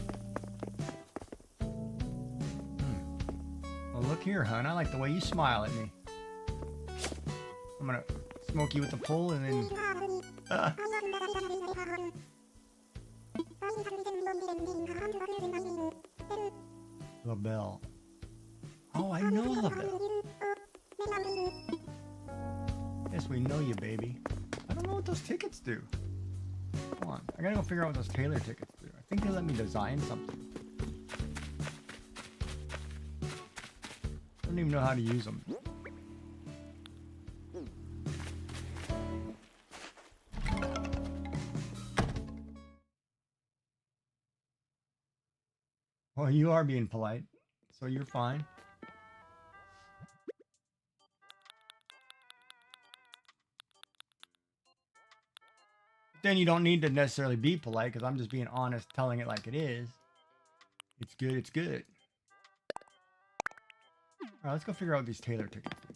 Well, look here, hon. I like the way you smile at me. I'm gonna smoke you with the pole and then... LaBelle. Oh, I know LaBelle. Yes, we know you, baby. I don't know what those tickets do. Come on. I gotta go figure out what those Taylor tickets do. I think they let me design something. I don't even know how to use them. Well, you are being polite, so you're fine. Then you don't need to necessarily be polite because I'm just being honest, telling it like it is. It's good, it's good. Alright, let's go figure out what these Taylor tickets do.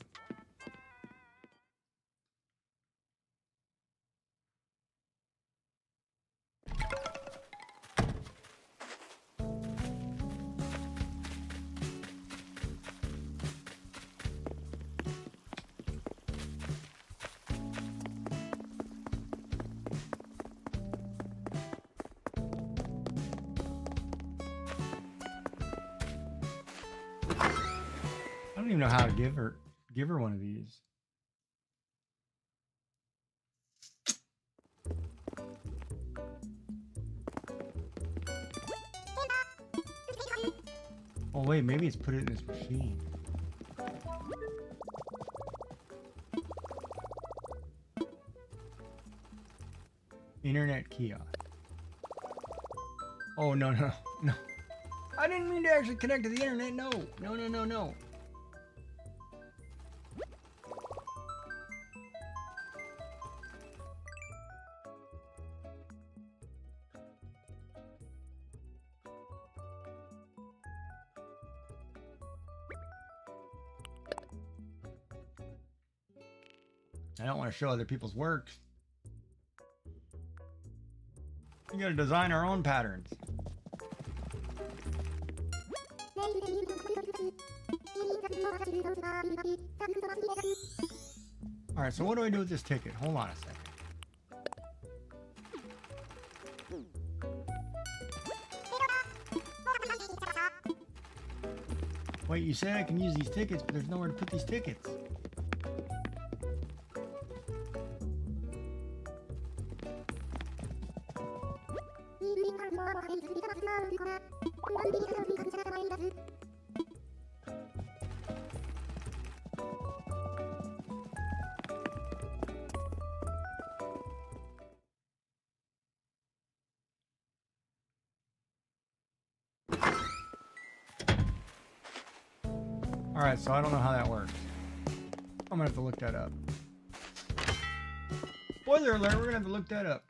even know how to give her one of these. Oh wait, maybe it's put it in this machine. Internet kiosk. Oh no. I didn't mean to actually connect to the internet. No. I don't want to show other people's work. We gotta design our own patterns. Alright, so what do I do with this ticket? Hold on a second. Wait, you said I can use these tickets, but there's nowhere to put these tickets. Alright, so I don't know how that works. I'm gonna have to look that up. Spoiler alert, we're gonna have to look that up.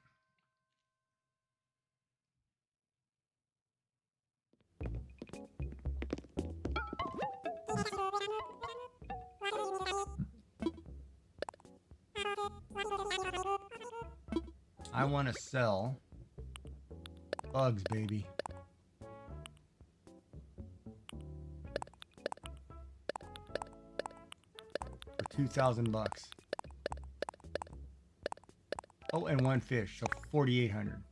I want to sell bugs, baby. For 2,000 bucks. Oh, and one fish, so 4,800.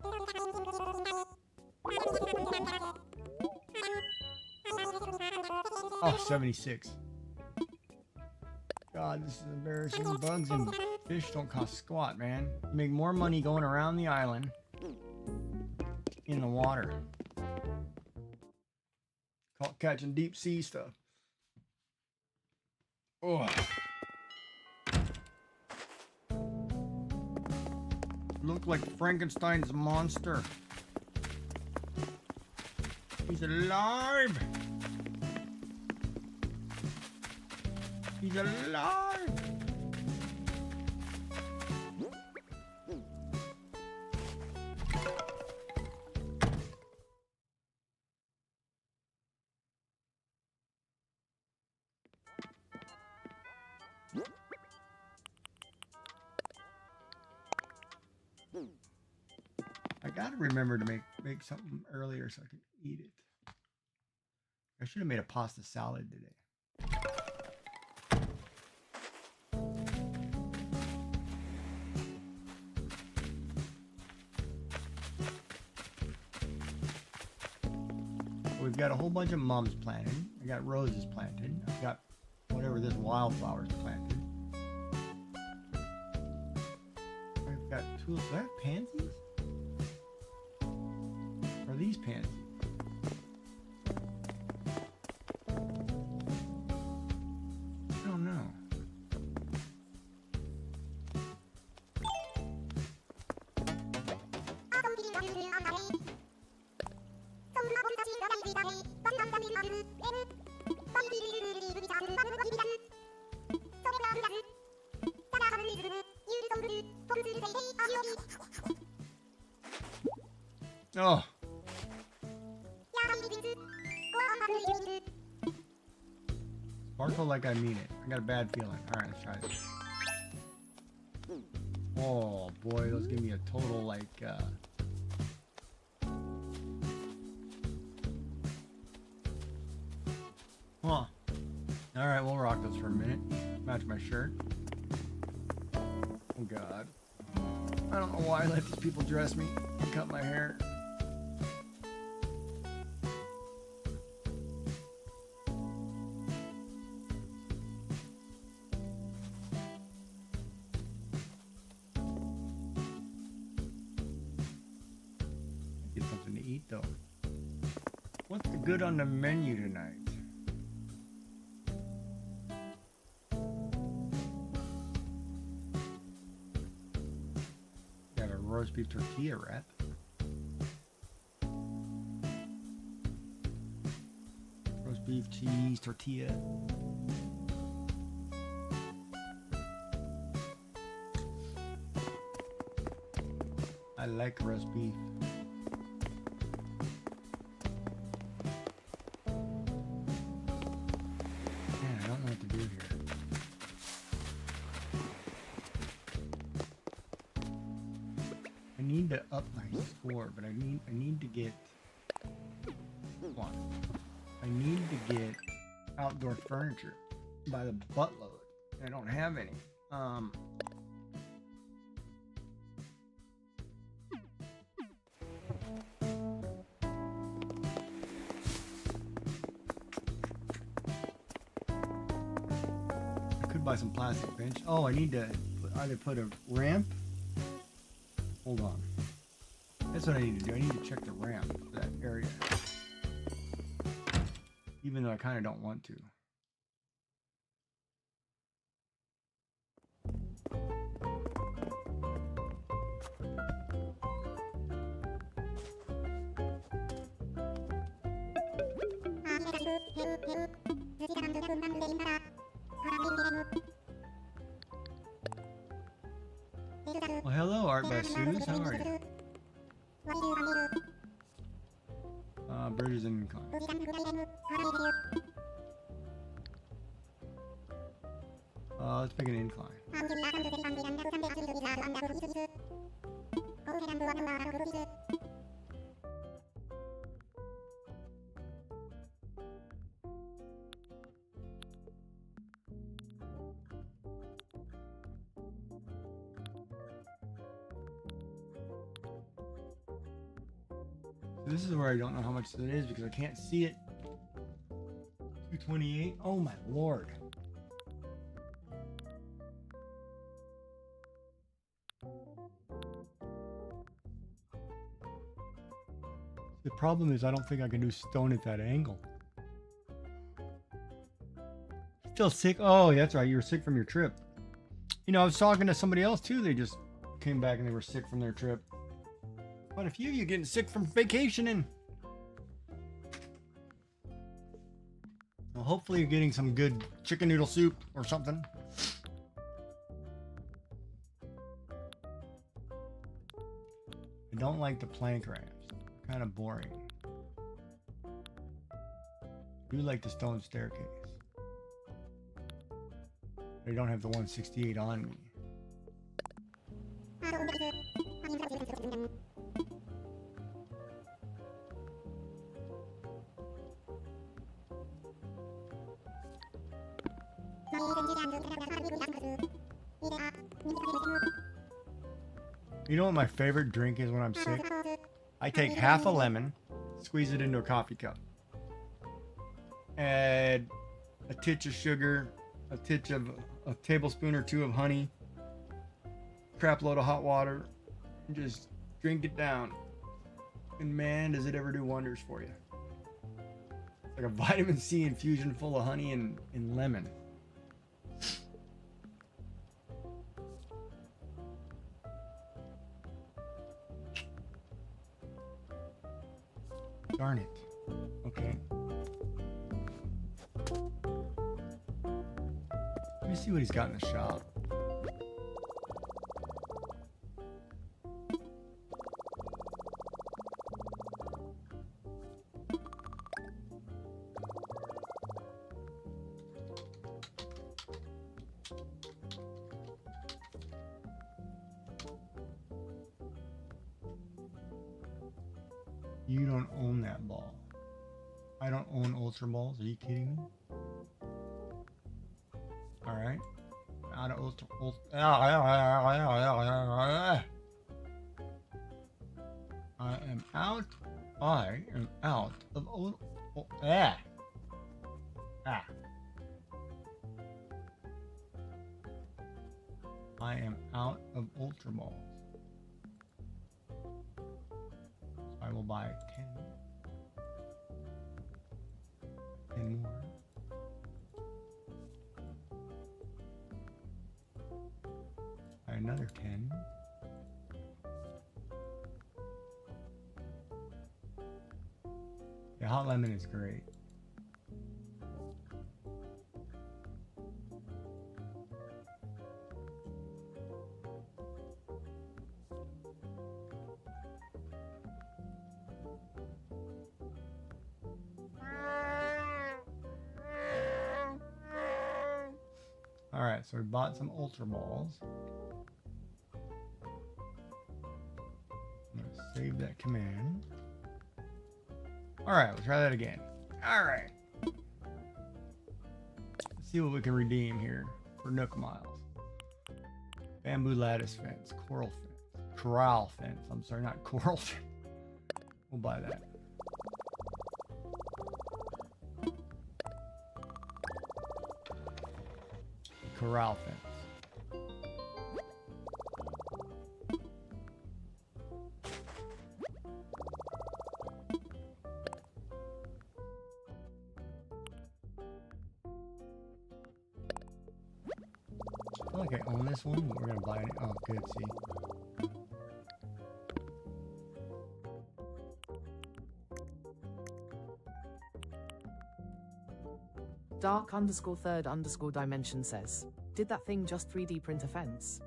Oh, 76. God, this is embarrassing. Bugs and fish don't cost squat, man. You make more money going around the island in the water. Caught catching deep sea stuff. Oh. Look like Frankenstein's monster. He's alive. He's alive. I gotta remember to make something earlier so I can eat it. I should have made a pasta salad today. We've got a whole bunch of mums planted. I got roses planted. I've got whatever this wildflowers planted. I've got tulips. Do I have pansies? Or are these pansies? I don't know. Oh. Sparkle like I mean it. I got a bad feeling. Alright, let's try this. Oh boy, those give me a total like Huh. Alright, we'll rock those for a minute. Match my shirt. Oh god. I don't know why I let these people dress me and cut my hair. though. What's the good on the menu tonight? We have a roast beef tortilla wrap. Roast beef, cheese, tortilla. I like roast beef. Man, I don't know what to do here. I need to up my score, but I need to get one. I need to get outdoor furniture by the buttload. I don't have any. Buy some plastic bench. Oh, I need to either put a ramp. Hold on. That's what I need to do. I need to check the ramp for that area. Even though I kind of don't want to. Well, hello, Art by Suze. How are you? Bridges and incline. Let's make an incline. This is where I don't know how much it is because I can't see it. 228. Oh my lord. The problem is I don't think I can do stone at that angle. Still sick? Oh, that's right. You were sick from your trip. You know, I was talking to somebody else too. They just came back and they were sick from their trip. Quite a few of you getting sick from vacationing. Well, hopefully you're getting some good chicken noodle soup or something. I don't like the plank ramps. Kind of boring. I do like the stone staircase. I don't have the 168 on me. You know what my favorite drink is when I'm sick? I take half a lemon, squeeze it into a coffee cup, add a titch of sugar, a tablespoon or two of honey, crap load of hot water, and just drink it down. And man, does it ever do wonders for you. It's like a vitamin C infusion full of honey and lemon. Darn it. Okay. Let me see what he's got in the shop. You don't own that ball. I don't own Ultra Balls. Are you kidding me? Alright. Out of Ultra. I am out. I am out of I am out of Ultra Balls. I will buy 10. another 10. Yeah, hot lemon is great. Alright, so we bought some Ultra Balls. I'm gonna save that command. Alright, we'll try that again. Alright. Let's see what we can redeem here for Nook Miles. Bamboo lattice fence, corral fence. I'm sorry, not coral fence. We'll buy that. Corral fence. I feel like I own this one, but we're gonna buy it. Oh, good. See. Dark_third_dimension says, did that thing just 3D print a fence?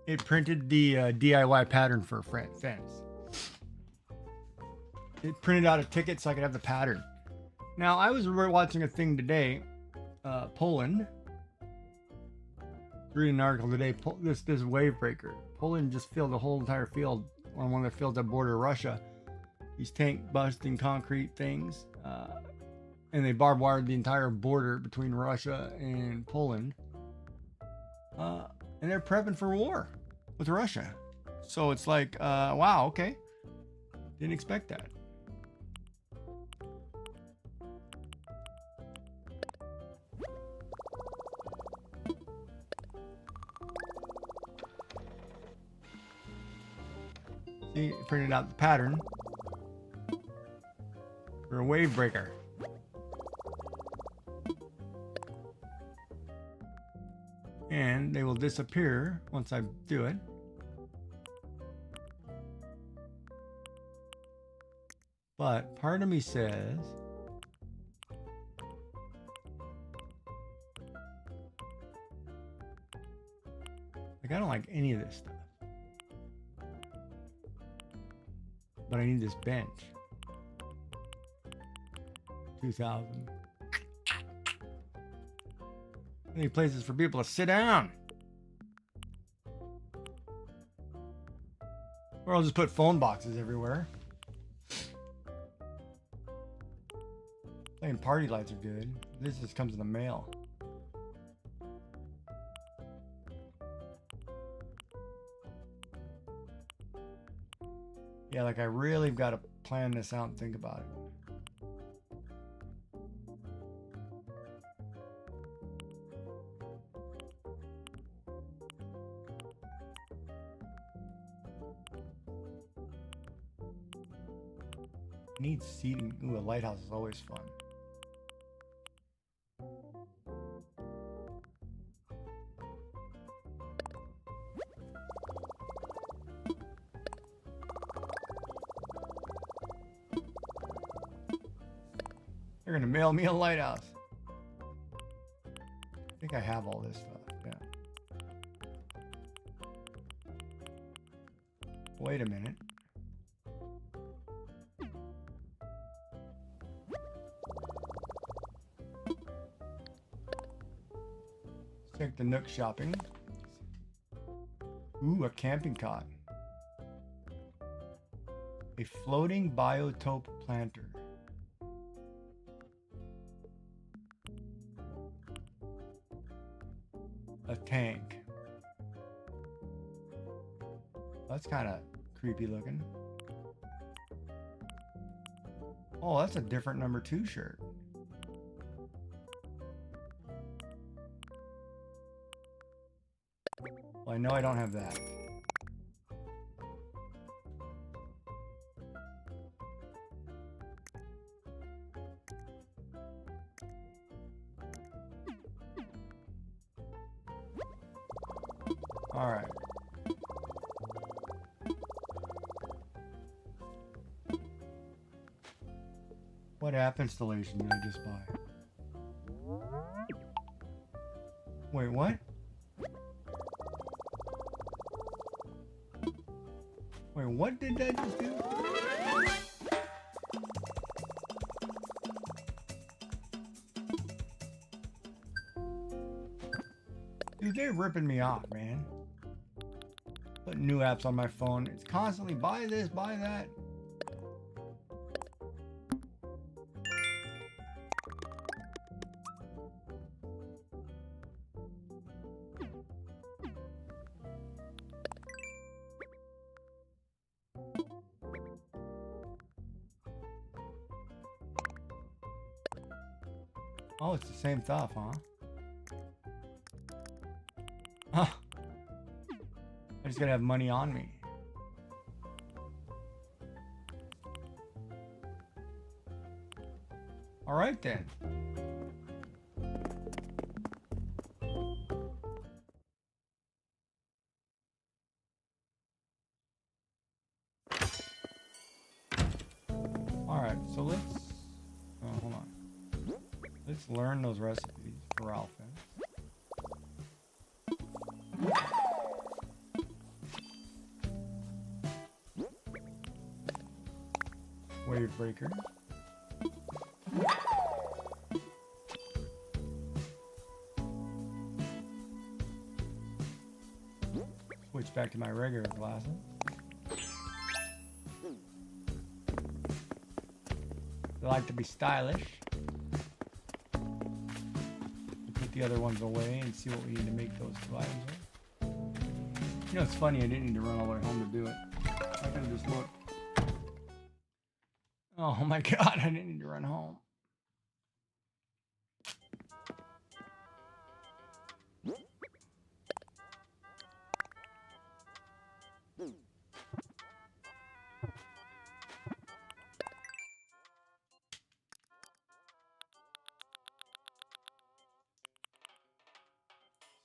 It printed the DIY pattern for a fence. It printed out a ticket so I could have the pattern. Now, I was watching a thing today, Poland. Reading an article today, this wave breaker. Poland just filled the whole entire field on one of the fields that border Russia. These tank busting concrete things. And they barbed wired the entire border between Russia and Poland. And they're prepping for war with Russia. So it's like, wow, okay. Didn't expect that. See, it printed out the pattern for a wave breaker. And they will disappear once I do it. But part of me says like I don't like any of this stuff. But I need this bench. 2,000. I need places for people to sit down. Or I'll just put phone boxes everywhere. Playing party lights are good. This just comes in the mail. Yeah, like I really got to plan this out and think about it. Needs seating. Ooh, a lighthouse is always fun. They're gonna mail me a lighthouse. I think I have all this stuff. Yeah. Wait a minute. Check the Nook shopping. Ooh, a camping cot. A floating biotope planter. A tank. That's kind of creepy looking. Oh, that's a different number 2 shirt. Well, I know I don't have that. All right. What app installation did I just buy? Wait, what? Wait, what did that just do? Dude, they're ripping me off, man. Putting new apps on my phone. It's constantly buy this, buy that. Oh, it's the same stuff, huh? Huh. I just gotta have money on me. All right then. All right, so let's. Oh, hold on. Let's learn those recipes for Alpha. Wave breaker. Switch back to my regular glasses. I like to be stylish. Put the other ones away and see what we need to make those two items with. You know, it's funny, I didn't need to run all the way home to do it. I could have just looked. Oh my god, I didn't need to run home.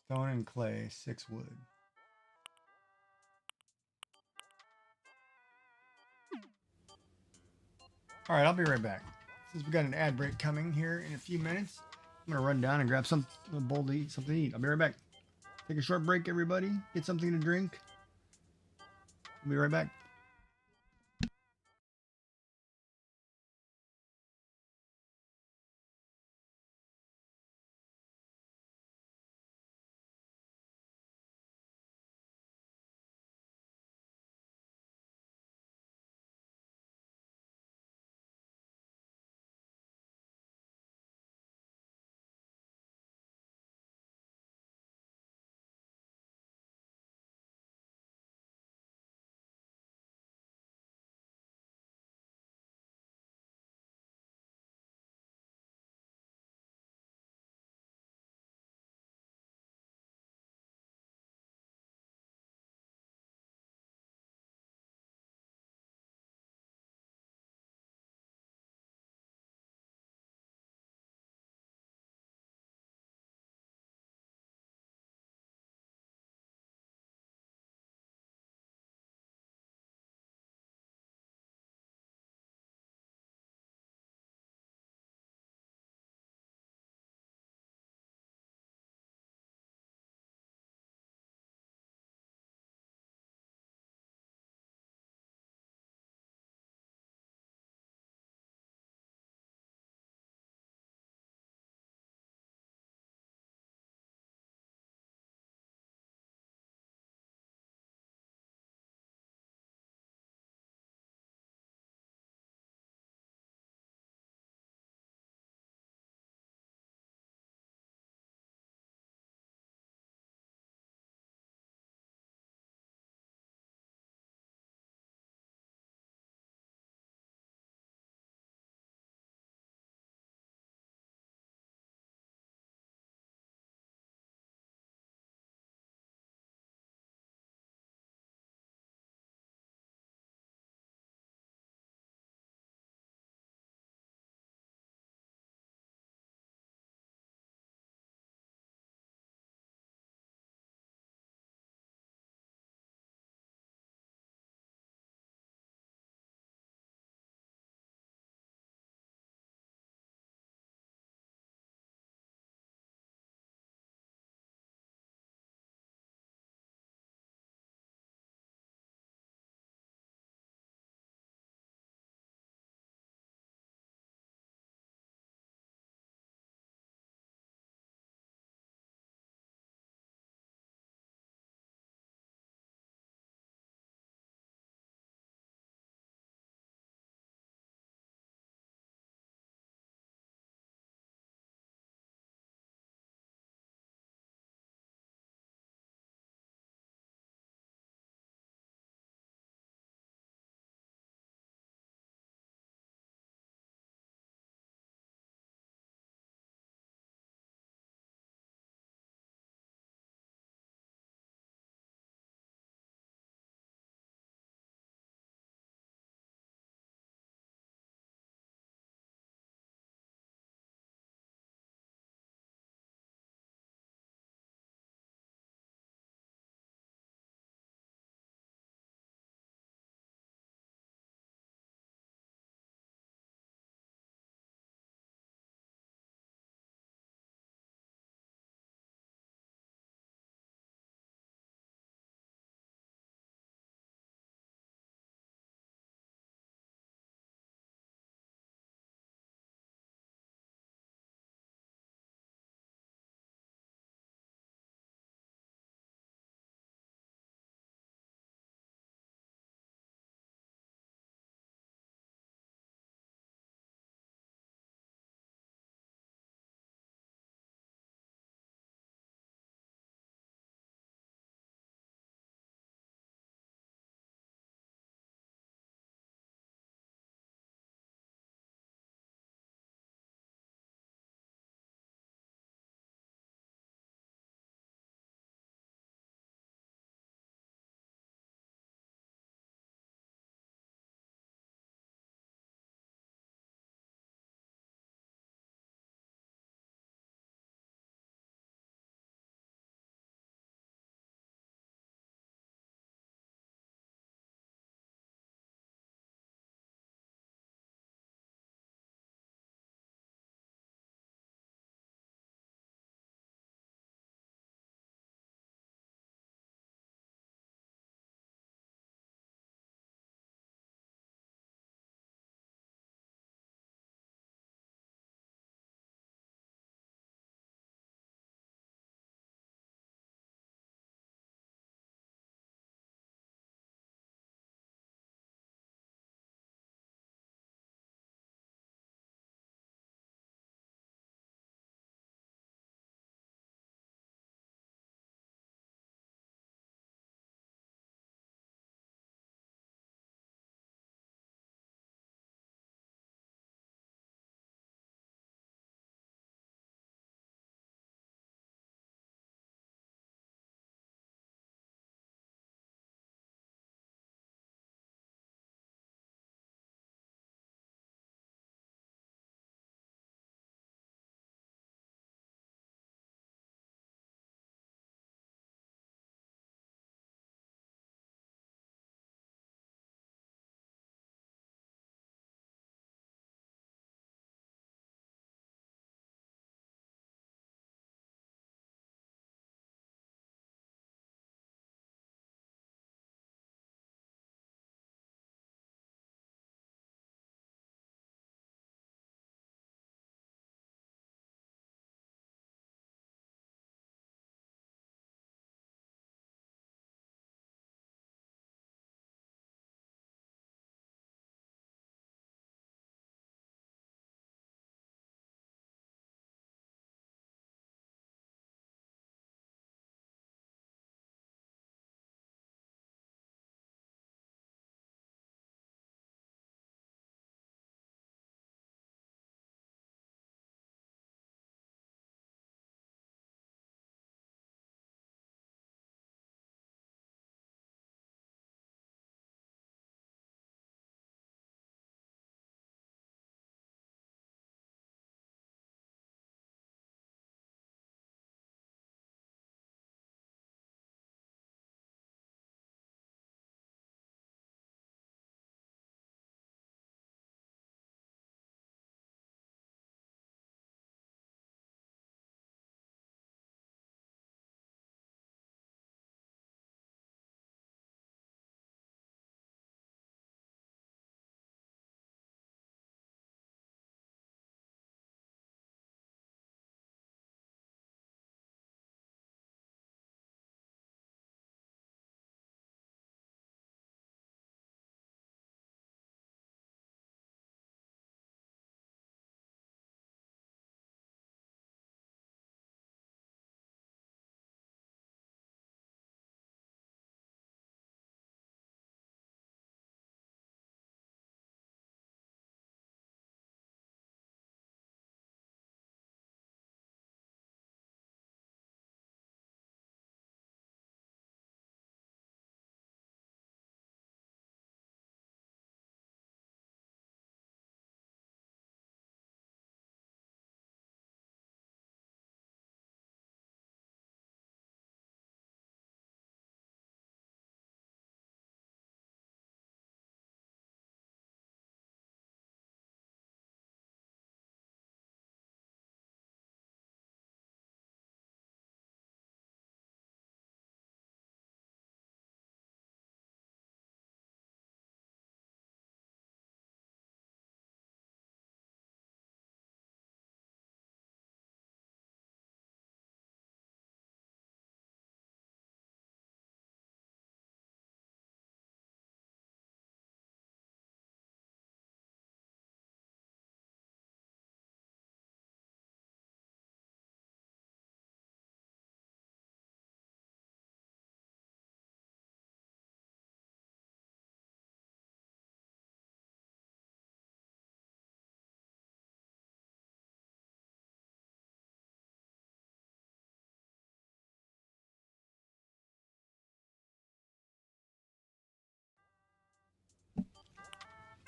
Stone and clay, 6 wood. All right, I'll be right back. Since we got an ad break coming here in a few minutes, I'm gonna run down and grab something bowl to eat, something to eat. I'll be right back. Take a short break, everybody. Get something to drink. I'll be right back.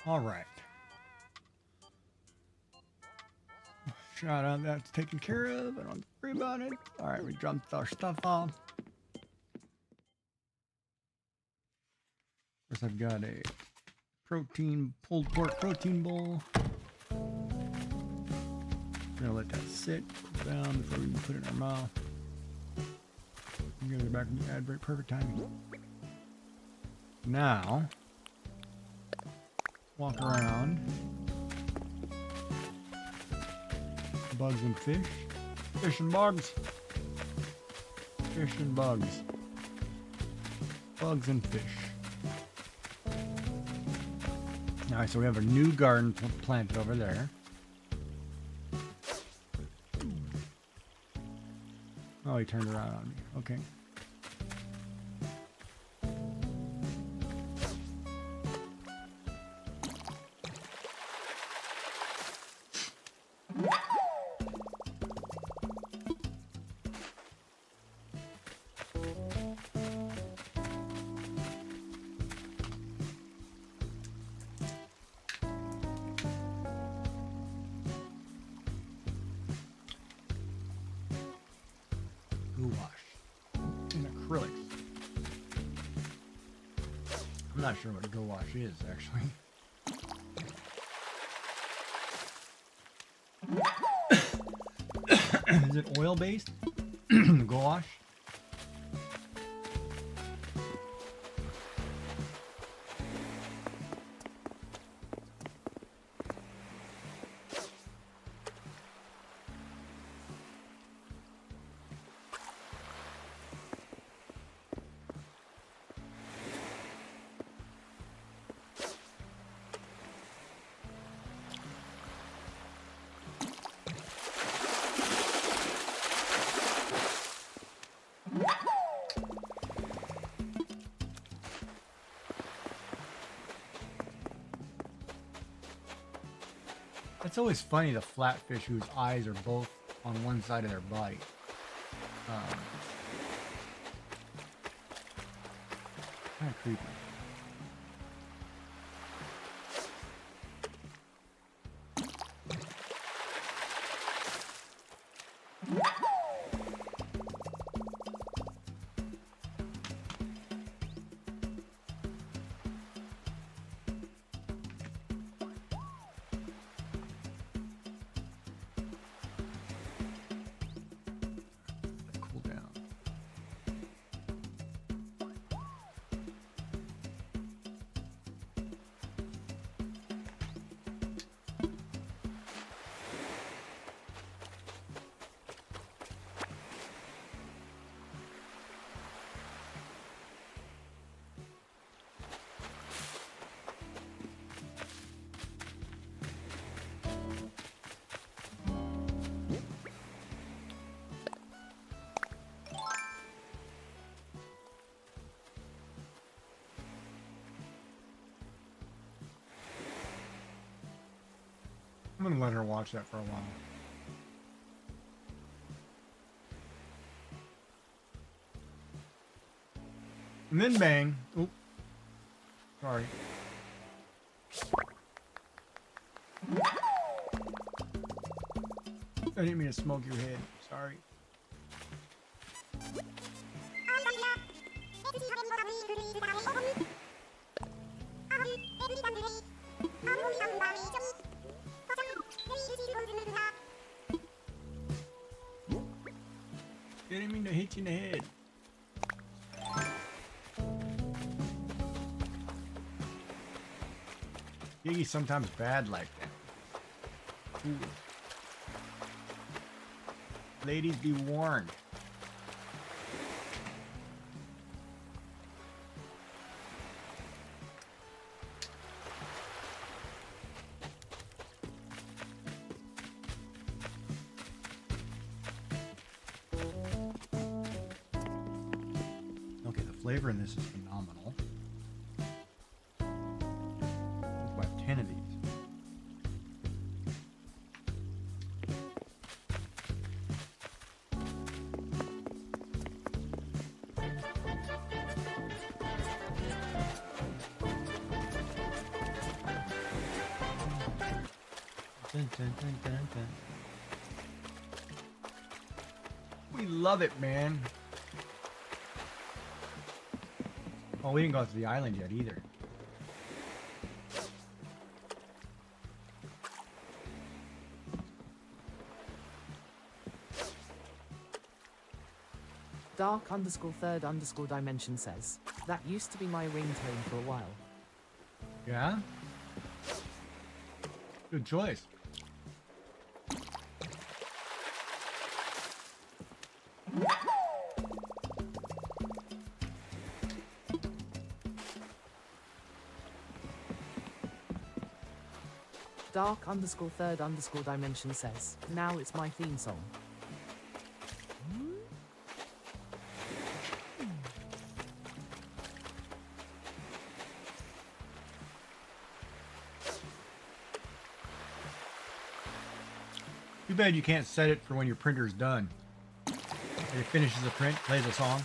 All right. Shout out, that's taken care of. I don't worry about it. All right, we dumped our stuff off. First, I've got a pulled pork protein bowl. We're gonna let that sit, cool down before we put it in our mouth. You guys are back from the ad break, perfect timing. Now, walk around. Bugs and fish. Fish and bugs. Fish and bugs. Bugs and fish. Alright, so we have a new garden planted over there. Oh, he turned around on me. Okay. I'm not sure what a gouache is, actually. Is it oil-based? Gouache? It's always funny, the flatfish whose eyes are both on one side of their body. Kind of creepy. I'm gonna let her watch that for a while. And then bang. Oop. Sorry. I didn't mean to smoke your head. Sorry. Didn't mean to hit you in the head. Giggy's sometimes bad like that. Ooh. Ladies, be warned. Okay, the flavor in this is phenomenal. Let's buy 10 of these. Dun, dun, dun, dun, dun. We love it, man. Oh, we didn't go out to the island yet either. Dark_third_dimension says, that used to be my ringtone for a while. Yeah? Good choice. Dark_third_dimension says, now it's my theme song. Too bad you can't set it for when your printer's done. When it finishes the print, plays a song.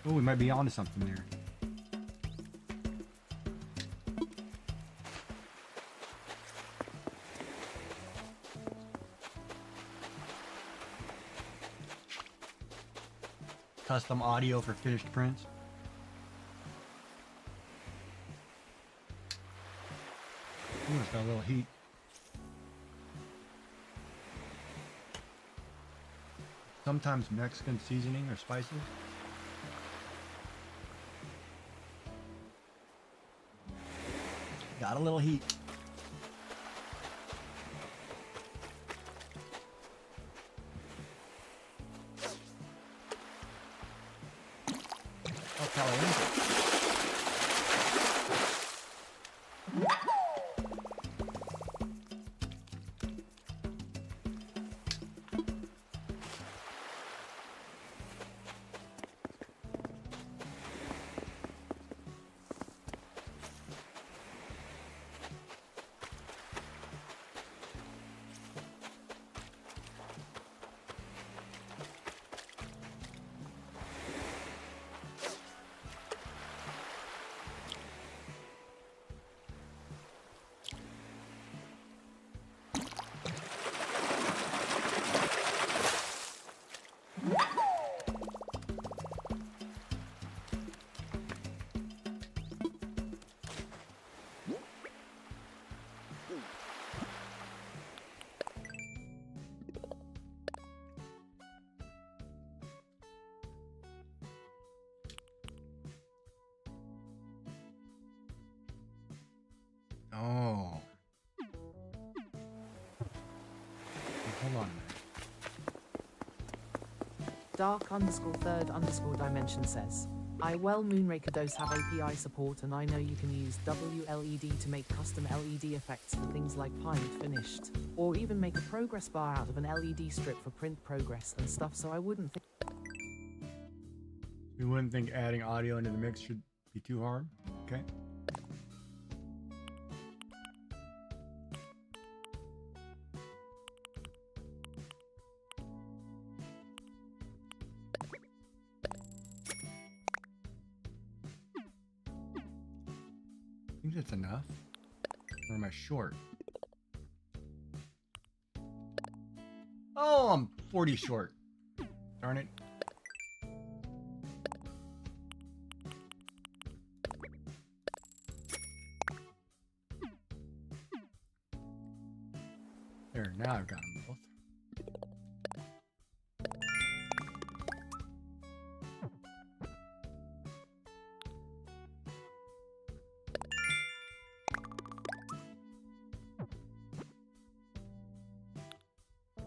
Oh, we might be onto something there. Custom audio for finished prints. Ooh, it's got a little heat. Sometimes Mexican seasoning or spices. Got a little heat. Oh, caliente. Oh. Hold on a minute. Dark_third_dimension says, Moonraker does have API support and I know you can use WLED to make custom LED effects for things like paint finished, or even make a progress bar out of an LED strip for print progress and stuff, so I wouldn't think... You wouldn't think adding audio into the mix should be too hard? Okay. I think that's enough. Or am I short? Oh, I'm 40 short. Darn it. There, now I've got them both.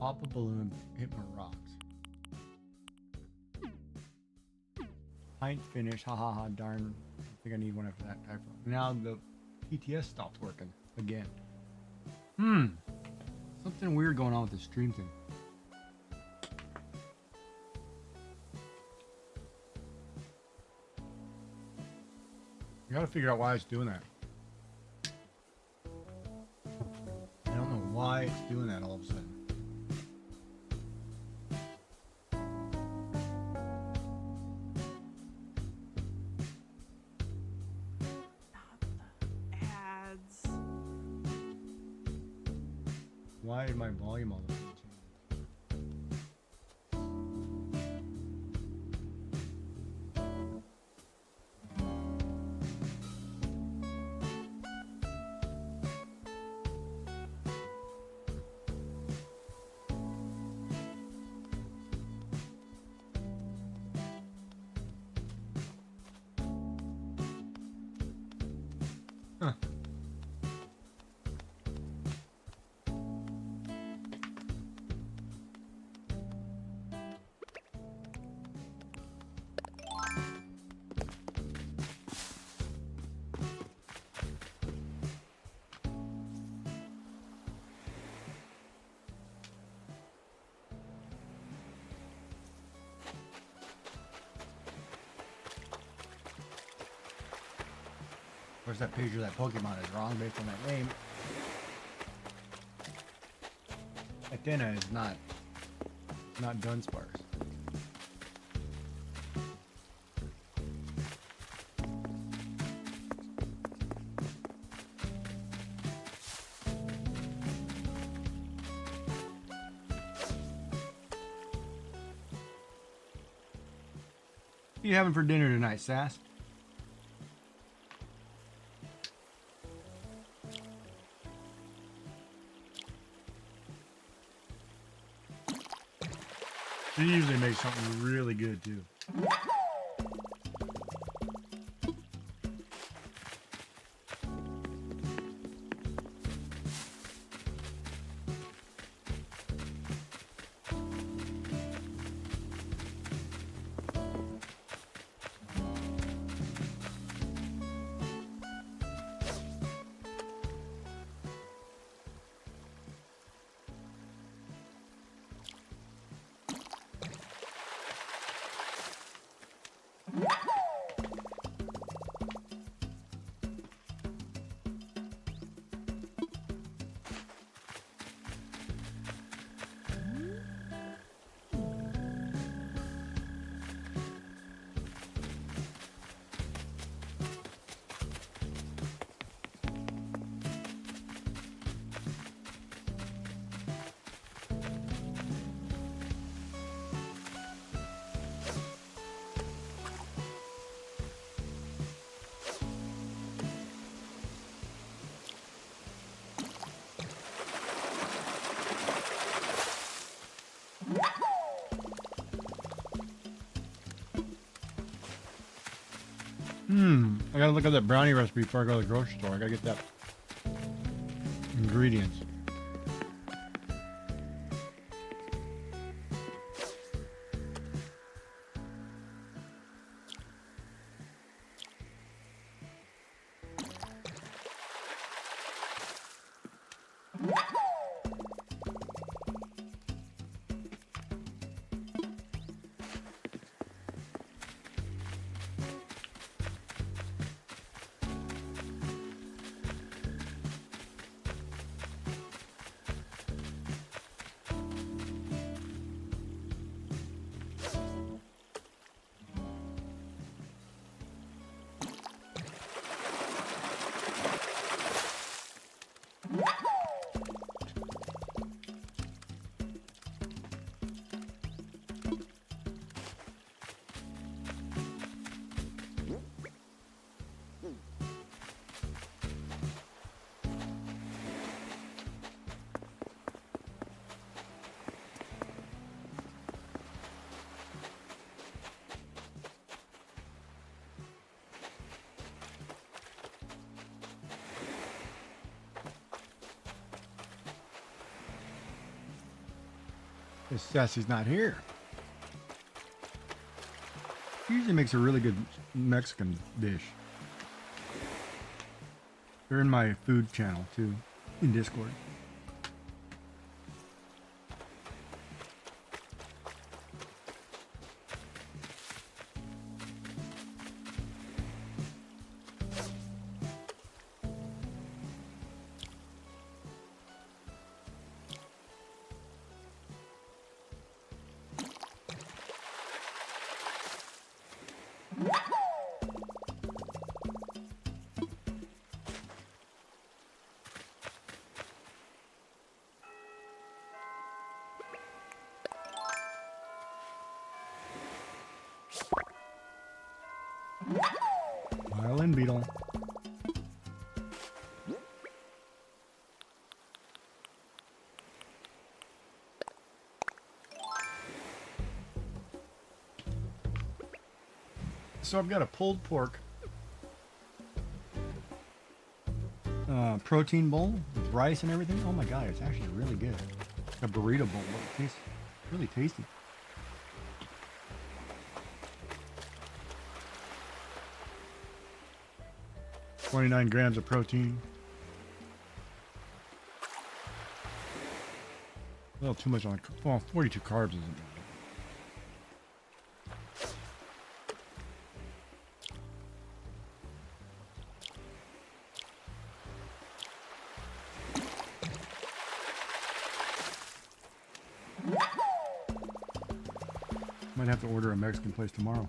Pop a balloon, hit more rocks. Pint finish, ha ha ha, darn. I think I need one after that typo. Now the PTS stopped working again. Something weird going on with the stream thing. I gotta figure out why it's doing that. I don't know why it's doing that all of a sudden. Why is my volume all the way changed? Huh. Of course, that picture of that Pokemon is wrong based on that name. Athena is not Dunsparce. What are you having for dinner tonight, Sass? She usually makes something really good too. I gotta look at that brownie recipe before I go to the grocery store. I gotta get that ingredients. This Sassy's not here. He usually makes a really good Mexican dish. They're in my food channel too, in Discord. So I've got a pulled pork protein bowl with rice and everything. Oh my god, it's actually really good. A burrito bowl. It tastes really tasty. .29 grams of protein. A little too much on, well, 42 carbs isn't bad. Might have to order a Mexican place tomorrow.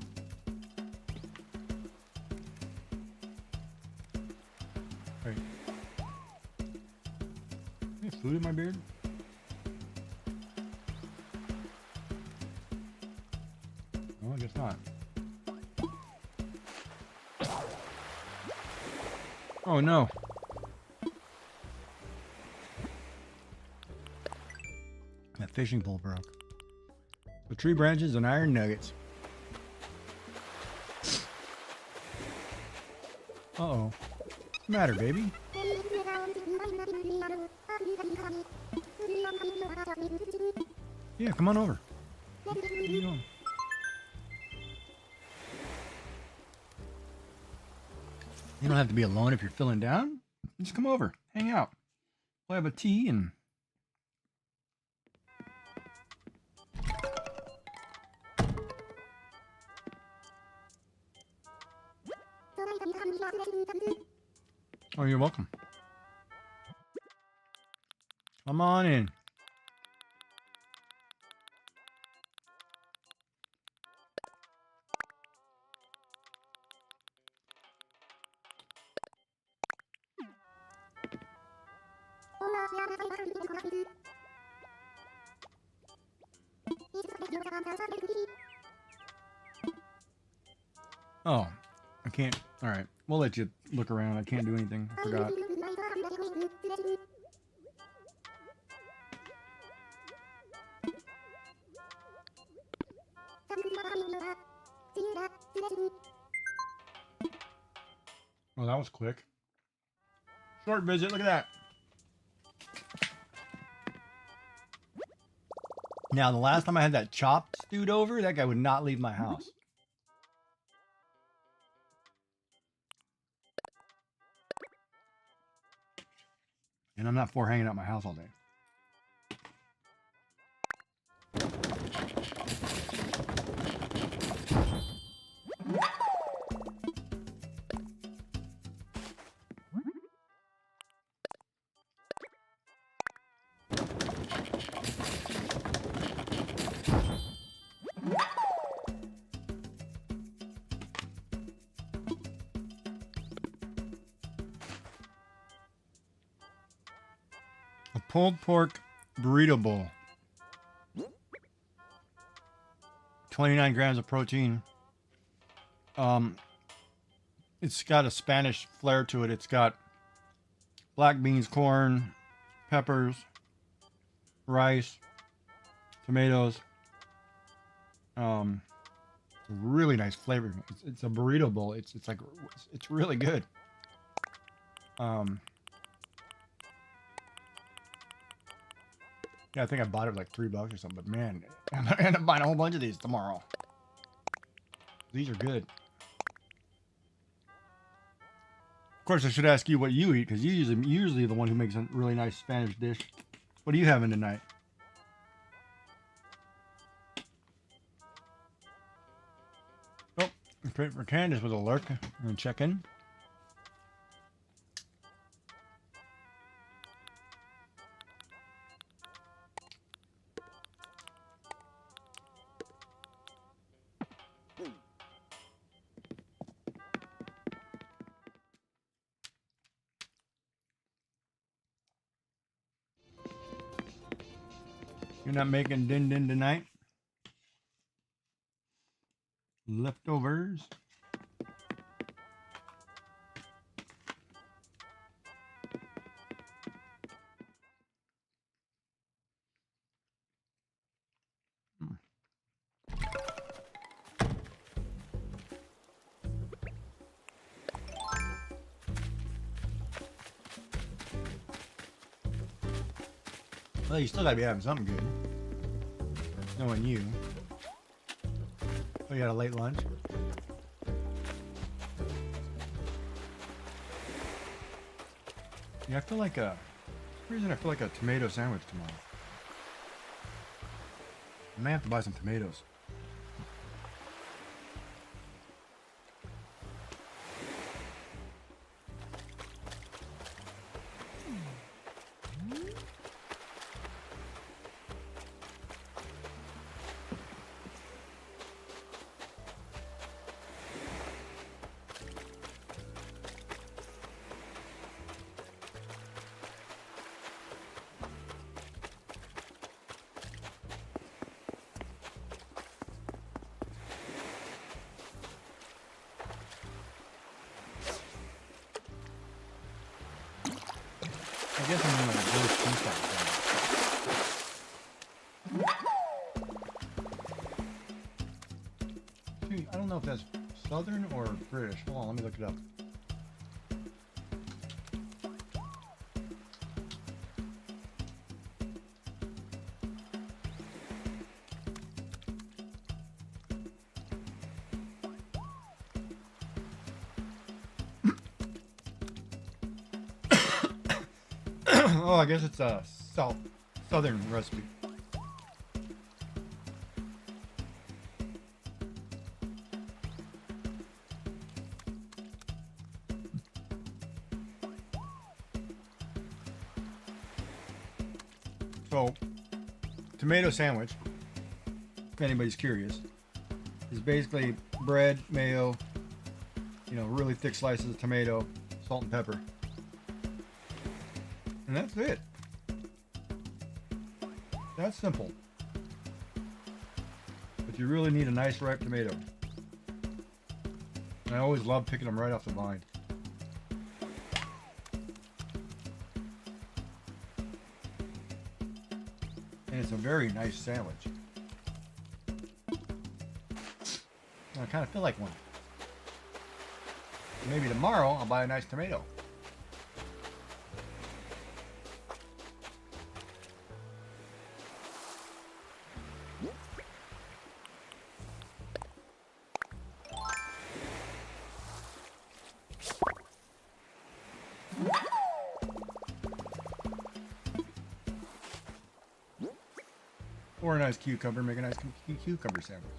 Hey. Any food in my beard? Well, I guess not. Oh no. That fishing pole broke. The tree branches and iron nuggets. Uh-oh. What's the matter, baby? Yeah, come on over. Where are you going? You don't have to be alone if you're feeling down. Just come over, hang out. We'll have a tea and... Oh, you're welcome. Come on in. Oh, I can't. All right, we'll let you look around. I can't do anything. I forgot. Oh, that was quick. Short visit. Look at that. Now, the last time I had that chopped stewed over, that guy would not leave my house. And I'm not for hanging out my house all day. A pulled pork burrito bowl. 29 grams of protein. It's got a Spanish flair to it. It's got black beans, corn, peppers, rice, tomatoes. Really nice flavor. It's a burrito bowl. It's like it's really good. Yeah, I think I bought it for like $3 or something. But man, I'm gonna end up buying a whole bunch of these tomorrow. These are good. Of course, I should ask you what you eat because you're usually the one who makes a really nice Spanish dish. What are you having tonight? Oh, for Candace with a lurker. I'm gonna check in. You're not making din din tonight? Leftovers. Well, you still gotta be having something good. Knowing you. Oh, you got a late lunch? Yeah, I feel like for some reason I feel like a tomato sandwich tomorrow. I may have to buy some tomatoes. I guess I'm gonna go cheese that. See, I don't know if that's Southern or British. Hold on, let me look it up. Oh, I guess it's a southern recipe. So, tomato sandwich, if anybody's curious, is basically bread, mayo, really thick slices of tomato, salt and pepper. And that's it. That's simple. But you really need a nice ripe tomato. And I always love picking them right off the vine. And it's a very nice sandwich. I kind of feel like one. Maybe tomorrow I'll buy a nice tomato. Or a nice cucumber, make a nice cucumber sandwich.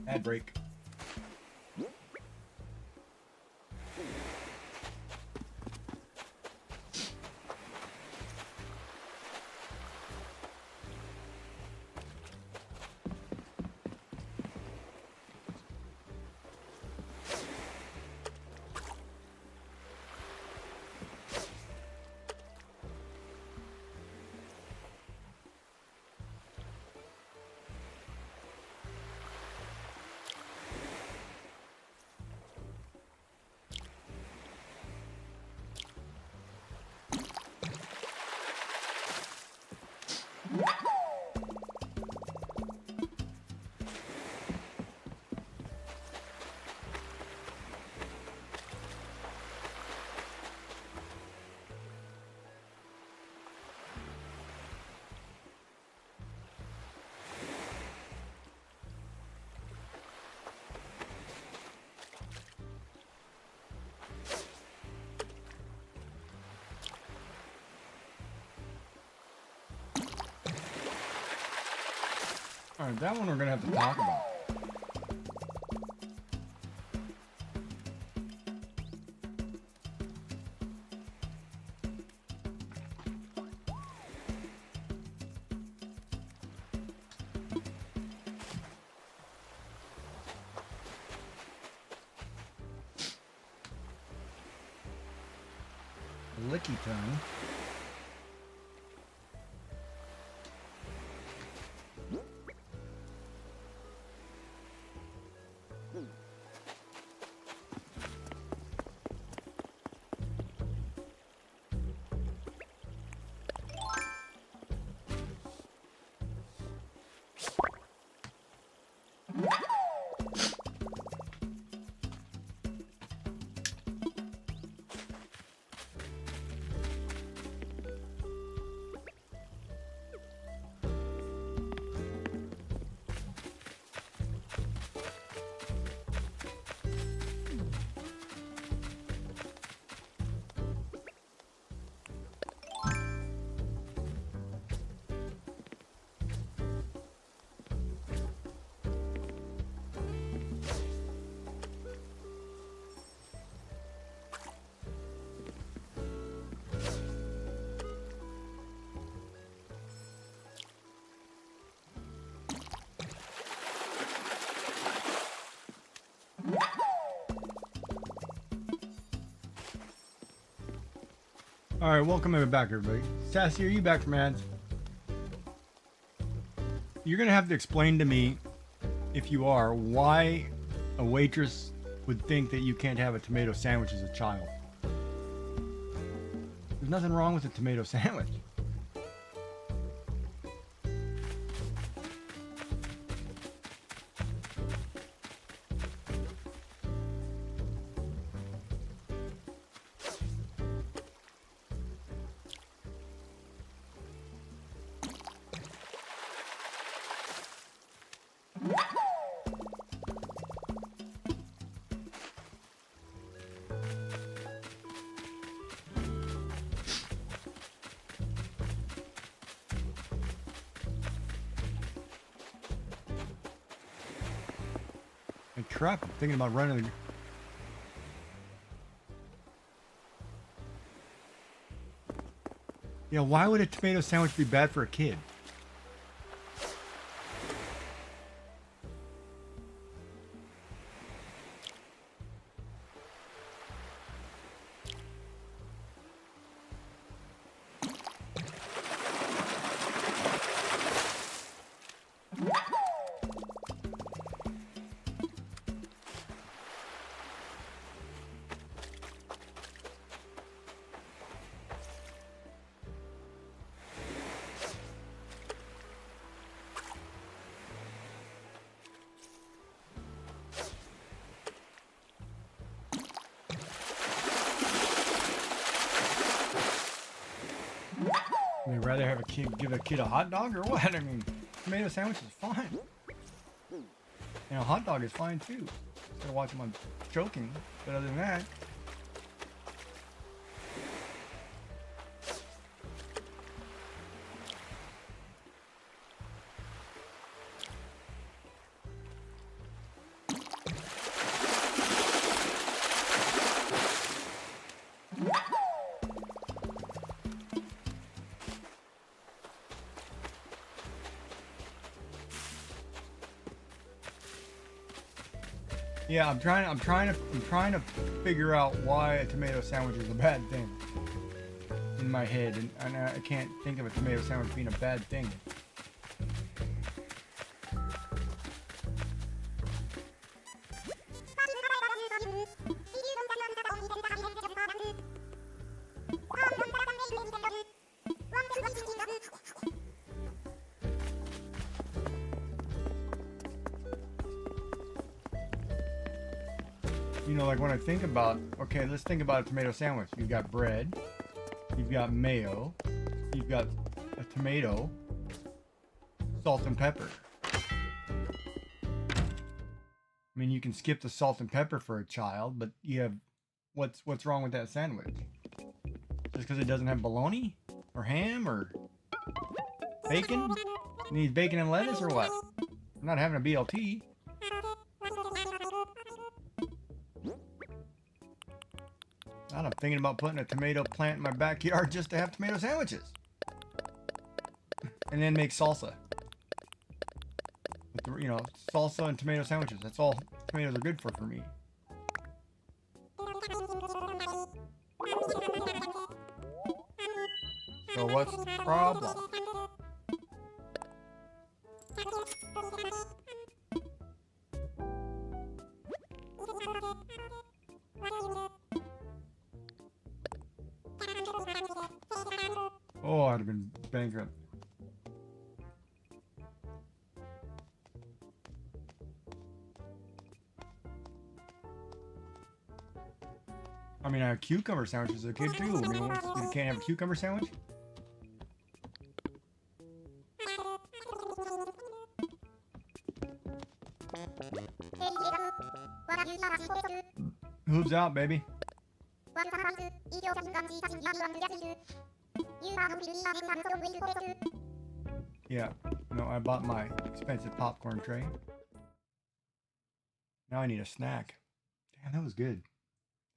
Ad break. Alright, that one we're gonna have to talk about. Licky tongue. All right, welcome back, everybody. Sassy, are you back from ads? You're gonna have to explain to me, if you are, why a waitress would think that you can't have a tomato sandwich as a child. There's nothing wrong with a tomato sandwich. Crap, I'm thinking about running the... Yeah, why would a tomato sandwich be bad for a kid? They'd rather have a kid give a kid a hot dog or what? I mean, tomato sandwich is fine. And a hot dog is fine too. Instead of watching them choking. But other than that, yeah, I'm trying to figure out why a tomato sandwich is a bad thing in my head, and I can't think of a tomato sandwich being a bad thing. You know, like when I think about, okay, let's think about a tomato sandwich. You've got bread, you've got mayo, you've got a tomato, salt and pepper. I mean, you can skip the salt and pepper for a child, but you have, what's wrong with that sandwich? Just because it doesn't have bologna or ham or bacon? It needs bacon and lettuce or what? I'm not having a BLT. I'm thinking about putting a tomato plant in my backyard just to have tomato sandwiches. And then make salsa. With the, you know, salsa and tomato sandwiches. That's all tomatoes are good for me. So what's the problem? Oh, I'd have been bankrupt. I mean, a cucumber sandwich is okay too. I mean, you can't have a cucumber sandwich? Hooves out, baby. Yeah, no, I bought my expensive popcorn tray. Now I need a snack. Damn, that was good.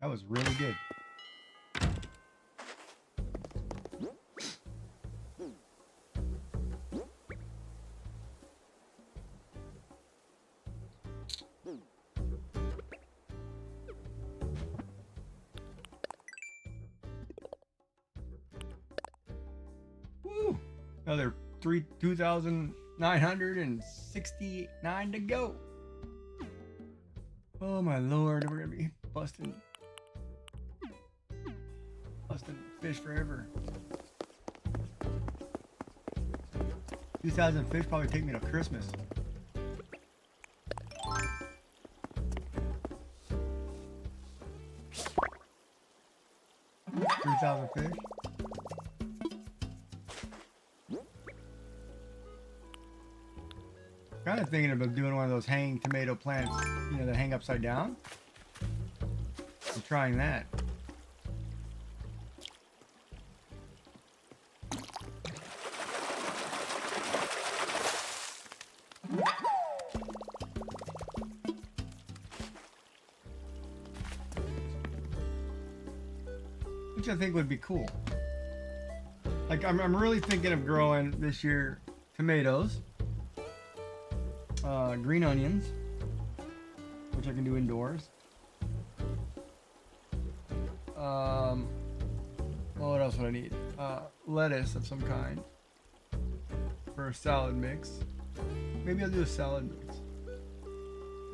That was really good. Woo! Another 2,969 to go. Oh my lord, we're gonna be busting fish forever. 2,000 fish probably take me to Christmas. $3,000 fish. Kind of thinking about doing one of those hanging tomato plants, you know, that hang upside down. I'm trying that. Which I think would be cool. Like I'm really thinking of growing this year tomatoes. Green onions, which I can do indoors. Well, what else would I need? Lettuce of some kind for a salad mix. Maybe I'll do a salad mix.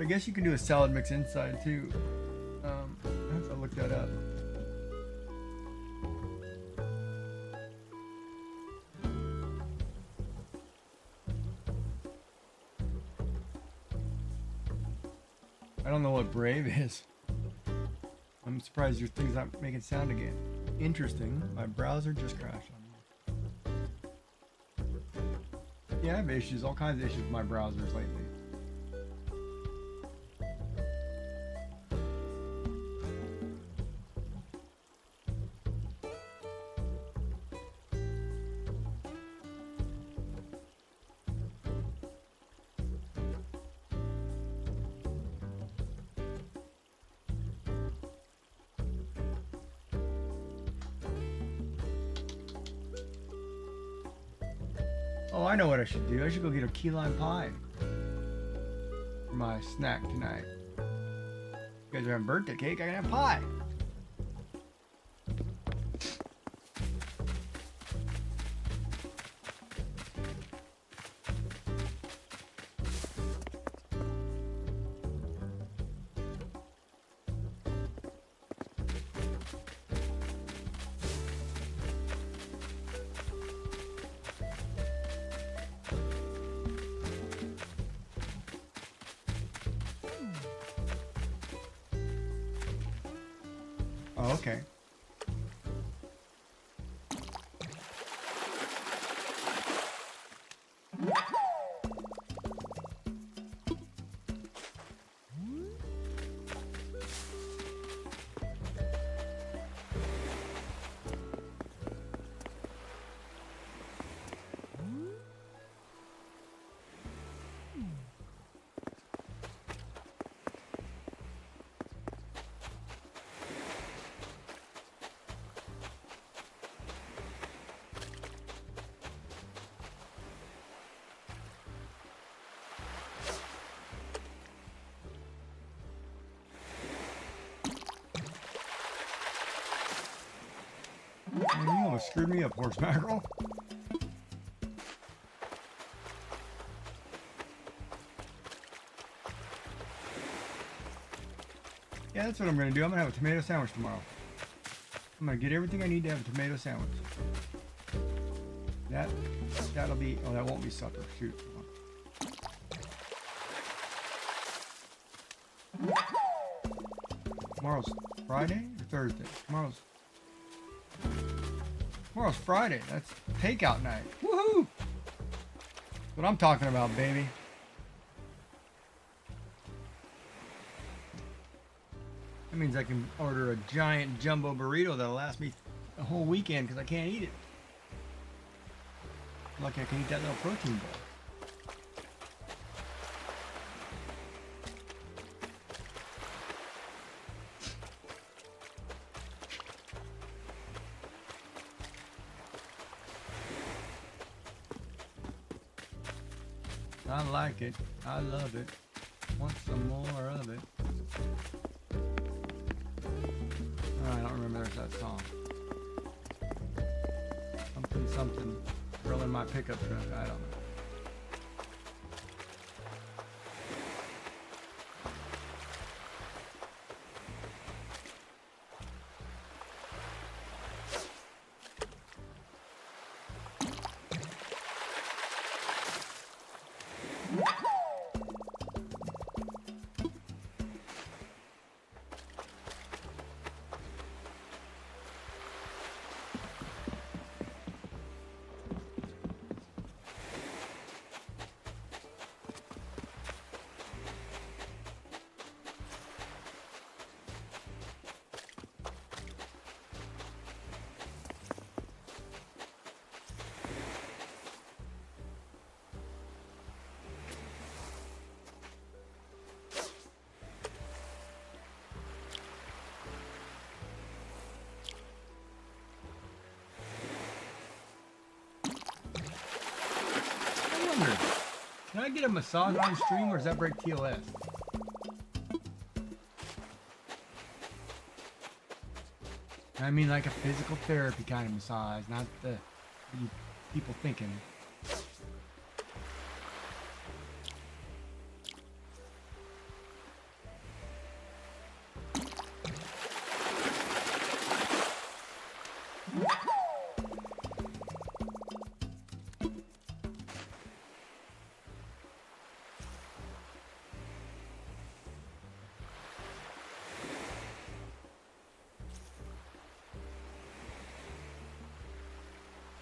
I guess you can do a salad mix inside too. I have to look that up. I don't know what Brave is. I'm surprised your thing's not making sound again. Interesting. My browser just crashed on me. Yeah, I have issues, all kinds of issues with my browsers lately. Oh, I know what I should do. I should go get a key lime pie for my snack tonight. You guys are having birthday cake, I can have pie. Oh, okay. what screwed me up, horse mackerel. Yeah, that's what I'm gonna do. I'm gonna have a tomato sandwich tomorrow. I'm gonna get everything I need to have a tomato sandwich. That'll be, oh, that won't be supper. Shoot. Tomorrow's Friday or Thursday? Tomorrow's Friday. That's takeout night. Woohoo! That's what I'm talking about, baby. That means I can order a giant jumbo burrito that'll last me a whole weekend because I can't eat it. Lucky I can eat that little protein bowl. I like it. I love it. Want some more of it. Oh, I don't remember that song. Something. Girl in my pickup truck. I don't know. Can I get a massage on stream or does that break TOS? I mean like a physical therapy kind of massage, not the people thinking.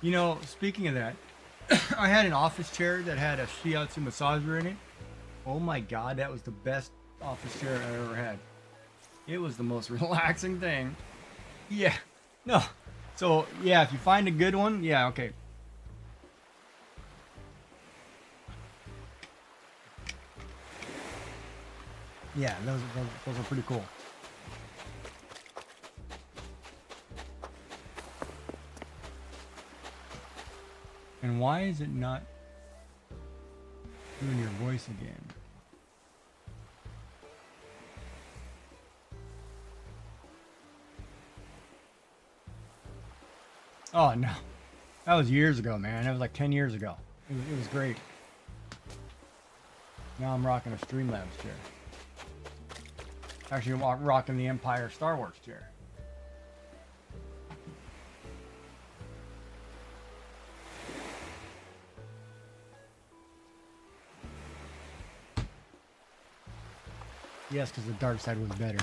You know, speaking of that, I had an office chair that had a shiatsu massager in it. Oh my god, that was the best office chair I ever had. It was the most relaxing thing. Yeah, no. So, yeah, if you find a good one, yeah, okay. Yeah, those are pretty cool. And why is it not doing your voice again? Oh no, that was years ago, man. That was like 10 years ago. It was great. Now I'm rocking a Streamlabs chair. Actually, I'm rocking the Empire Star Wars chair. Yes, because the dark side was better.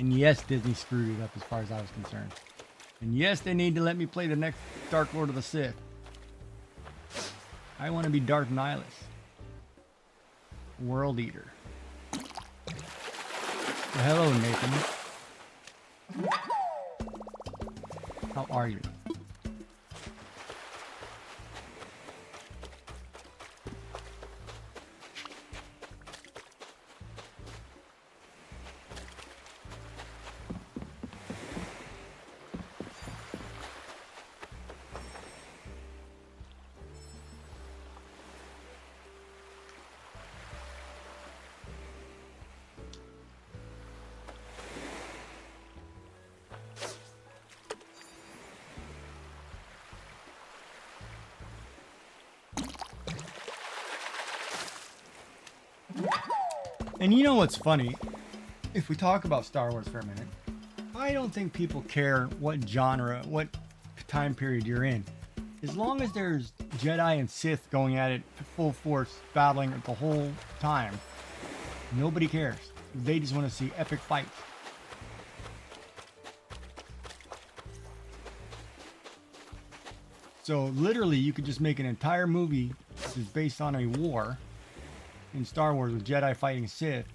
And yes, Disney screwed it up as far as I was concerned. And yes, they need to let me play the next Dark Lord of the Sith. I want to be Darth Nihilus. World Eater. Well, hello, Nathan. How are you? And you know what's funny? If we talk about Star Wars for a minute, I don't think people care what genre, what time period you're in. As long as there's Jedi and Sith going at it full force, battling it the whole time, nobody cares. They just want to see epic fights. So literally, you could just make an entire movie that is based on a war in Star Wars with Jedi fighting Sith,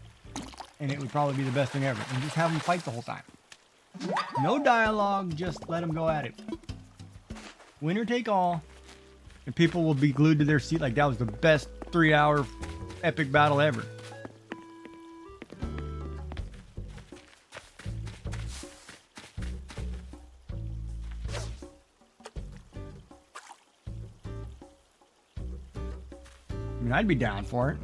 and it would probably be the best thing ever. And just have them fight the whole time. No dialogue, just let them go at it. Winner take all, and people will be glued to their seat like that was the best 3-hour epic battle ever. I mean, I'd be down for it.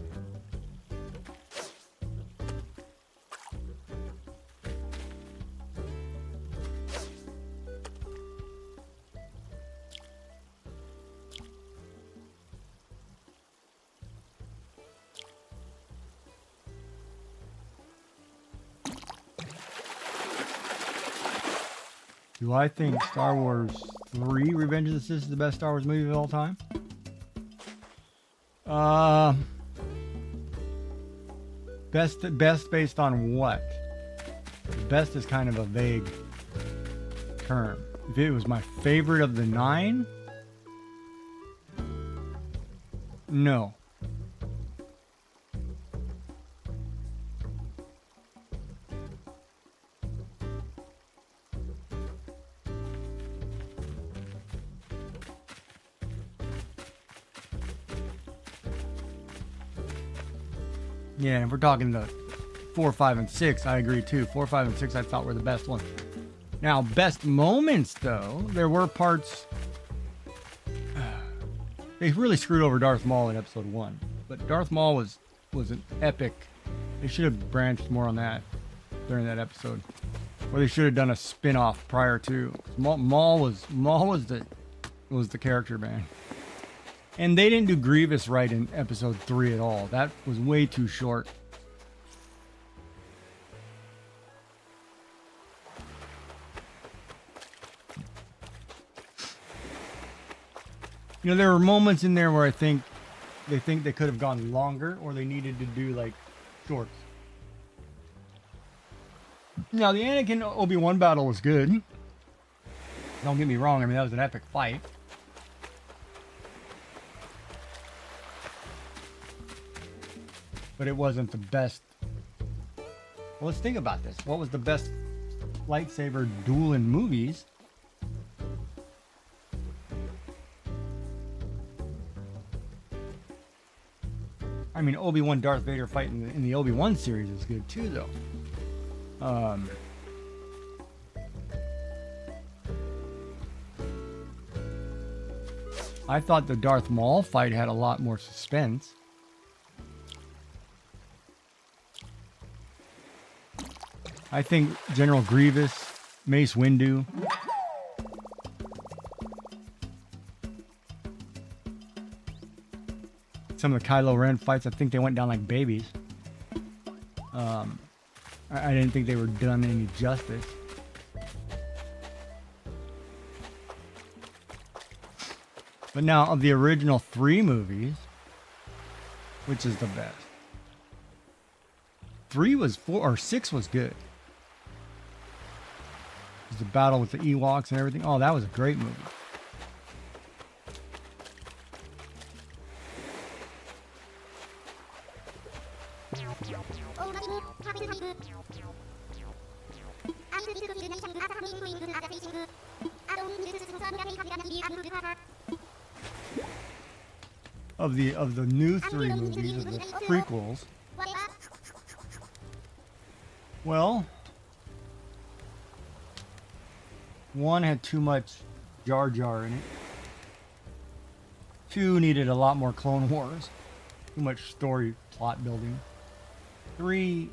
Do I think Star Wars 3 Revenge of the Sith is the best Star Wars movie of all time? Best based on what? Best is kind of a vague term. If it was my favorite of the 9, no. Yeah, and if we're talking the 4, 5, and 6, I agree too. 4, 5, and 6 I thought were the best ones. Now, best moments though, there were parts. They really screwed over Darth Maul in episode 1. But Darth Maul was an epic. They should have branched more on that during that episode. Or they should have done a spin-off prior to. Maul was the character, man. And they didn't do Grievous right in episode 3 at all. That was way too short. You know, there were moments in there where I think they could have gone longer, or they needed to do like shorts. Now, the Anakin Obi-Wan battle was good. Don't get me wrong. I mean, that was an epic fight. But it wasn't the best. Well, let's think about this. What was the best lightsaber duel in movies? I mean, Obi-Wan Darth Vader fight in the Obi-Wan series is good too, though. I thought the Darth Maul fight had a lot more suspense. I think General Grievous, Mace Windu, some of the Kylo Ren fights, I think they went down like babies. I didn't think they were done any justice. But now, of the original 3 movies, which is the best? 3 was 4 or 6 was good. The battle with the Ewoks and everything. Oh, that was a great movie. Of the new 3 movies, of the prequels. Well, 1 had too much Jar Jar in it. 2 needed a lot more Clone Wars. Too much story plot building. 3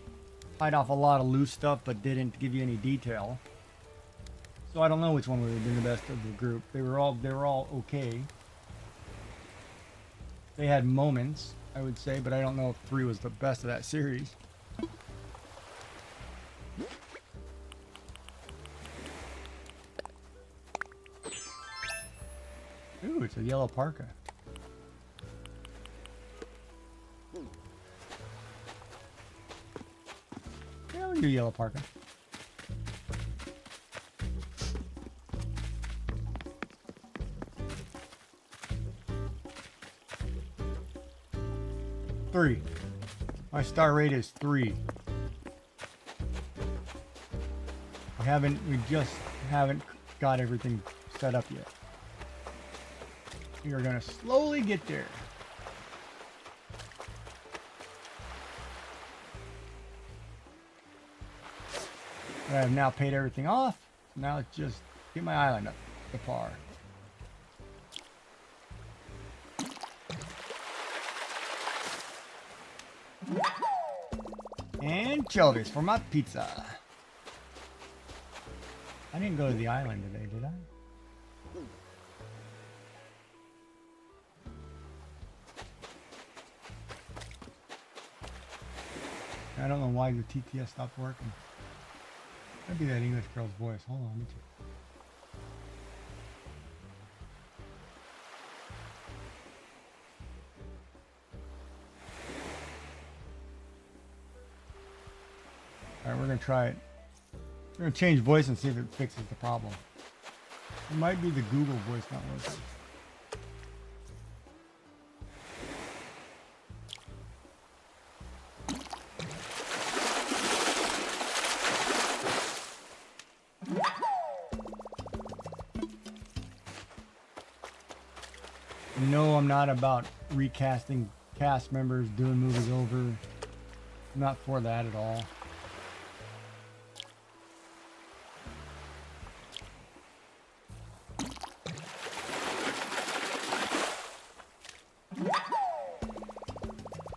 tied off a lot of loose stuff but didn't give you any detail. So I don't know which one would have been the best of the group. They were all okay. They had moments, I would say, but I don't know if 3 was the best of that series. Ooh, it's a yellow parka. Yeah, we can do yellow parka. Three. My star rate is 3. We just haven't got everything set up yet. We are gonna slowly get there. I have now paid everything off. Now it's just get my island up to par. Anchovies for my pizza. I didn't go to the island today, did I? I don't know why the TTS stopped working. That'd be that English girl's voice. Hold on, let me check. Alright, we're gonna try it. We're gonna change voice and see if it fixes the problem. It might be the Google voice not working. No, I'm not about recasting cast members, doing movies over. I'm not for that at all.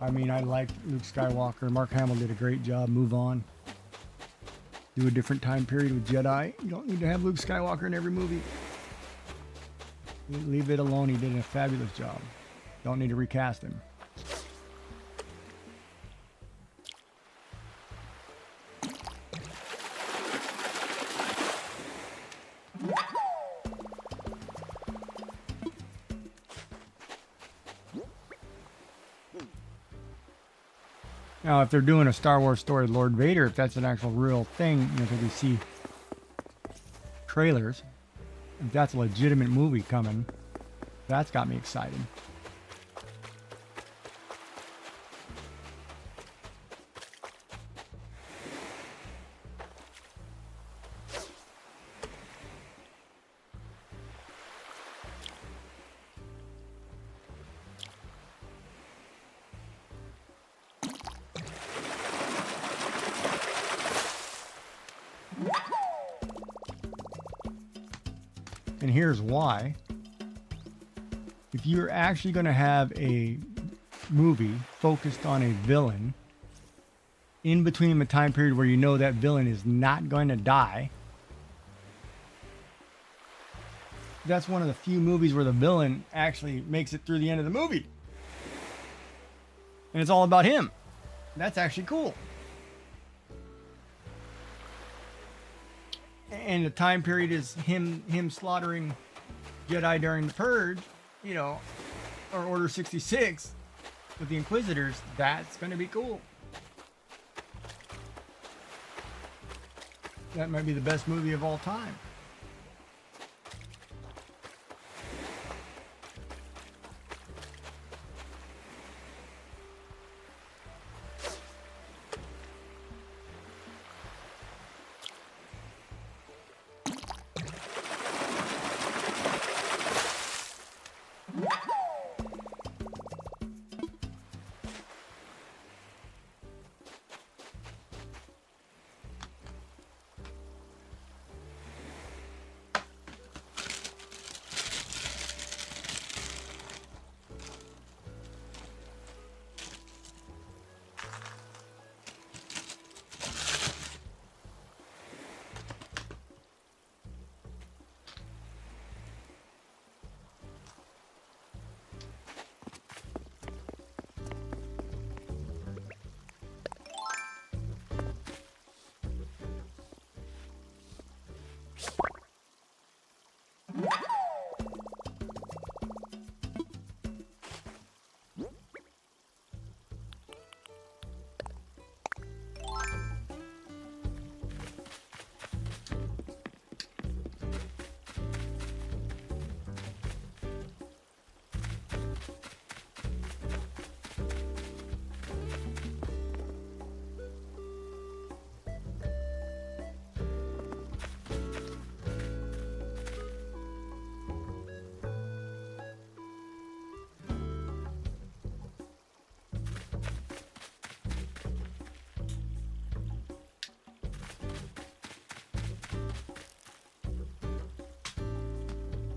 I mean, I like Luke Skywalker. Mark Hamill did a great job. Move on. Do a different time period with Jedi. You don't need to have Luke Skywalker in every movie. Leave it alone. He did a fabulous job. Don't need to recast him. Now, if they're doing a Star Wars story, Lord Vader, if that's an actual real thing, you know, because we see trailers, if that's a legitimate movie coming, that's got me excited. And here's why. If you're actually going to have a movie focused on a villain in between the time period where you know that villain is not going to die, that's one of the few movies where the villain actually makes it through the end of the movie. And it's all about him. That's actually cool. And the time period is him slaughtering Jedi during the Purge, you know, or Order 66 with the Inquisitors. That's going to be cool. That might be the best movie of all time.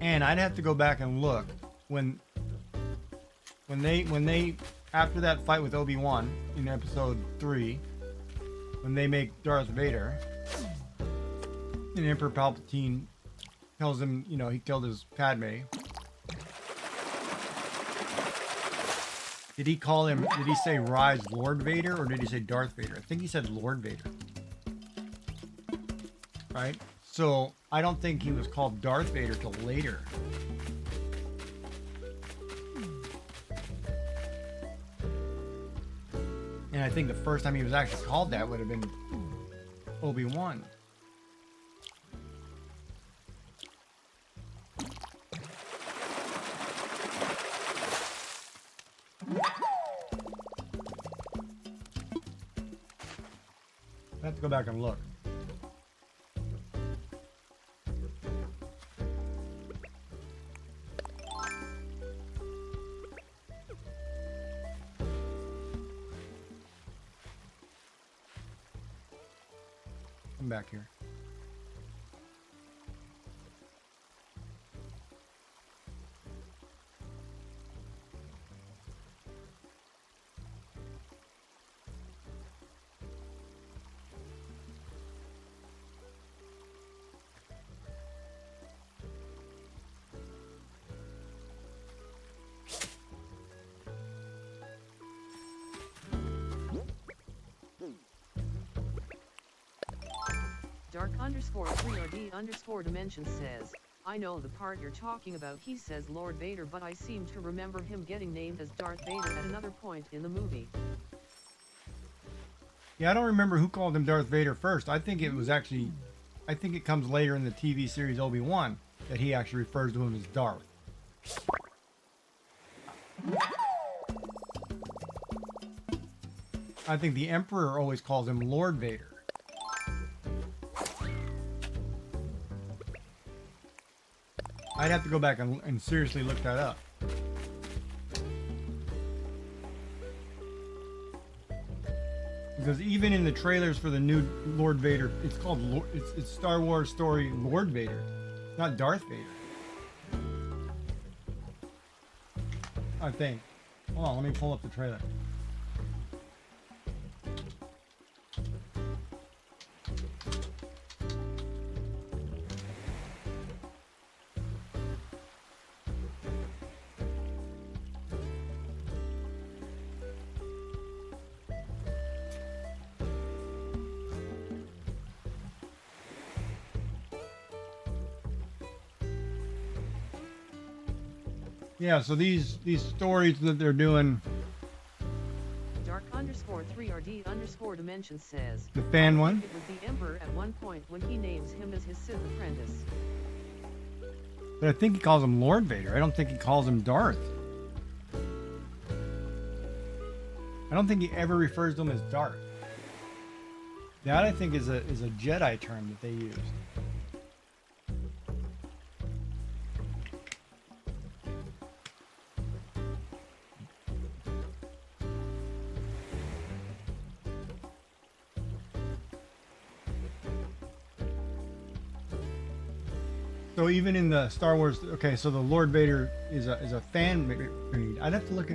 And I'd have to go back and look when they after that fight with Obi-Wan in episode 3, when they make Darth Vader, and Emperor Palpatine tells him, you know, he killed his Padme. Did he call him, did he say Rise Lord Vader, or did he say Darth Vader? I think he said Lord Vader. Right? So, I don't think he was called Darth Vader till later. And I think the first time he was actually called that would have been Obi-Wan. I have to go back and look. Come back here. Dark_3RD_dimension says, I know the part you're talking about. He says Lord Vader, but I seem to remember him getting named as Darth Vader at another point in the movie. Yeah, I don't remember who called him Darth Vader first. I think it was actually, I think it comes later in the TV series Obi-Wan that he actually refers to him as Darth. I think the Emperor always calls him Lord Vader. I'd have to go back and seriously look that up. Because even in the trailers for the new Lord Vader, it's called it's Star Wars story Lord Vader, not Darth Vader. I think. Hold on, let me pull up the trailer. Yeah, so these stories that they're doing. Dark_3RD_dimension says, The fan one? it was the Emperor at one point when he names him as his Sith apprentice. But I think he calls him Lord Vader. I don't think he calls him Darth. I don't think he ever refers to him as Darth. That I think is a Jedi term that they use. So even in the Star Wars, okay, so the Lord Vader is a fan read. I'd have to look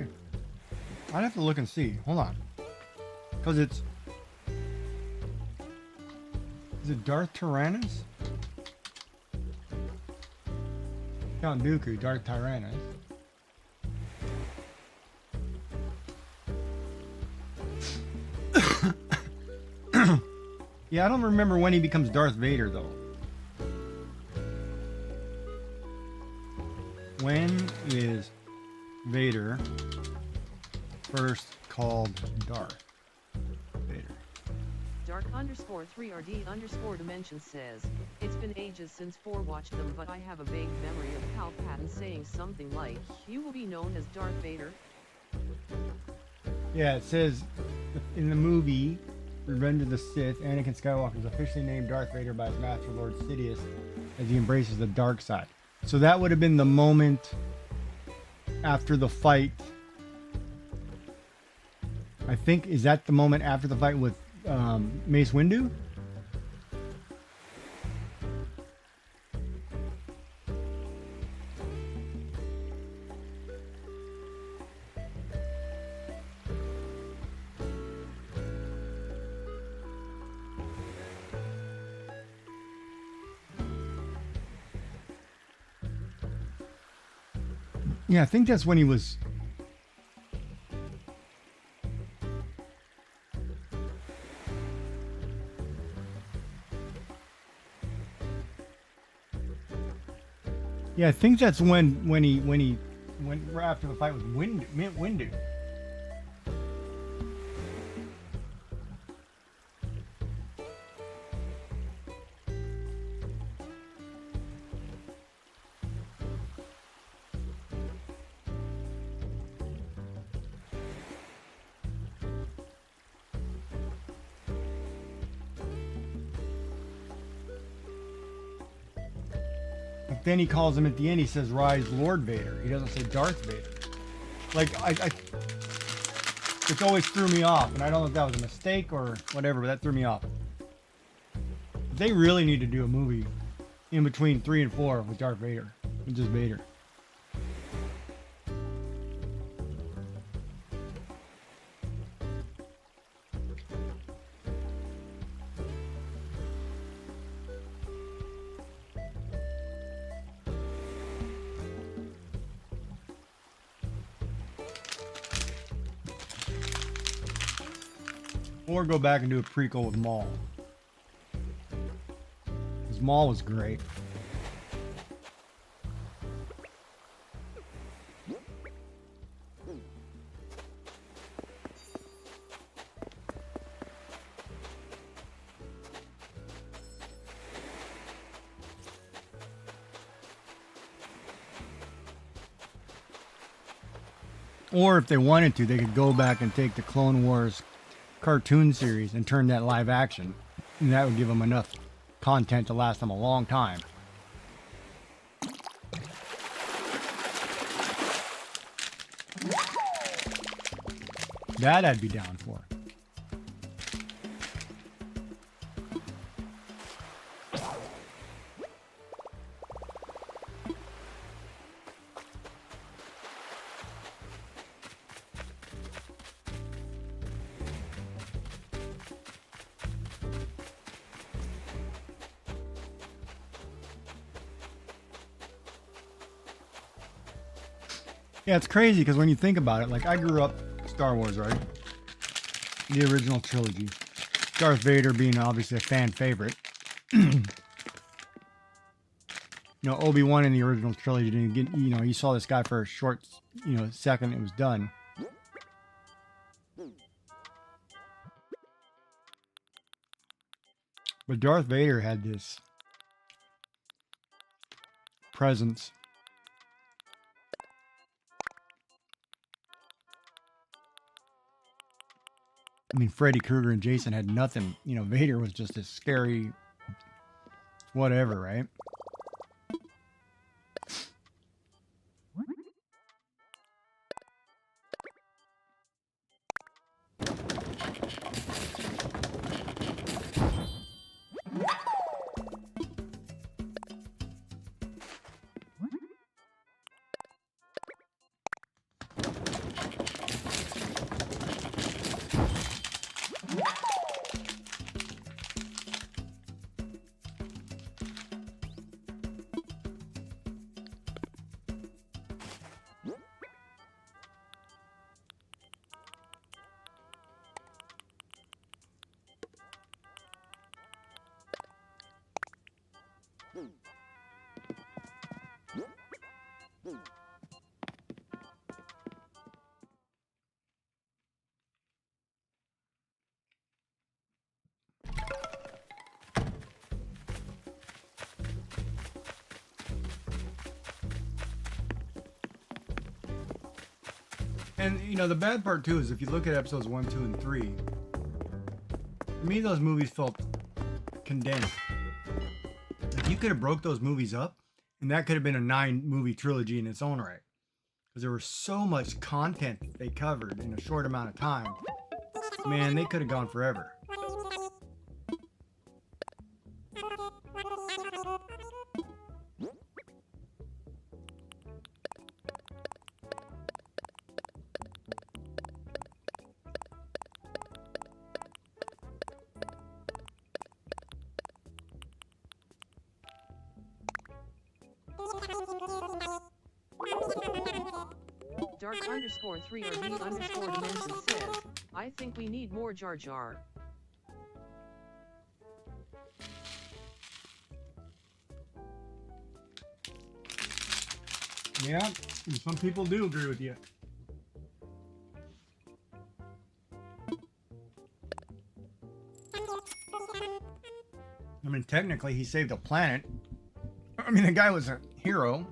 and see. Hold on, because is it Darth Tyrannus? Count Dooku, Darth Tyrannus. Yeah, I don't remember when he becomes Darth Vader though. When is Vader first called Darth Vader? Dark_3RD_dimension says, it's been ages since 4 watched them, but I have a vague memory of Palpatine saying something like, you will be known as Darth Vader. Yeah, it says in the movie Revenge of the Sith, Anakin Skywalker is officially named Darth Vader by his Master Lord Sidious as he embraces the dark side. So that would have been the moment after the fight. I think, is that the moment after the fight with Mace Windu? Yeah, I think that's when he was. Yeah, I think that's when right after the fight with Windu. But then he calls him at the end. He says, "Rise, Lord Vader." He doesn't say Darth Vader. Like it's always threw me off, and I don't know if that was a mistake or whatever, but that threw me off. They really need to do a movie in between 3 and 4 with Darth Vader, and just Vader. Or go back and do a prequel with Maul. Because Maul was great. Or if they wanted to, they could go back and take the Clone Wars cartoon series and turn that live action, and that would give them enough content to last them a long time. That I'd be down for. Yeah, it's crazy because when you think about it, like I grew up Star Wars, right? The original trilogy. Darth Vader being obviously a fan favorite. You know, Obi-Wan in the original trilogy didn't get, you know, you saw this guy for a short, you know, second, it was done. But Darth Vader had this presence. I mean, Freddy Krueger and Jason had nothing. You know, Vader was just this scary whatever, right? And, you know, the bad part, too, is if you look at episodes 1, 2, and 3, to me, those movies felt condensed. Like, you could have broke those movies up, and that could have been a 9-movie trilogy in its own right. Because there was so much content that they covered in a short amount of time. Man, they could have gone forever. Dark underscore 3 or D underscore dimension says, I think we need more Jar Jar. Yeah, some people do agree with you. I mean, technically, he saved the planet. I mean, the guy was a hero.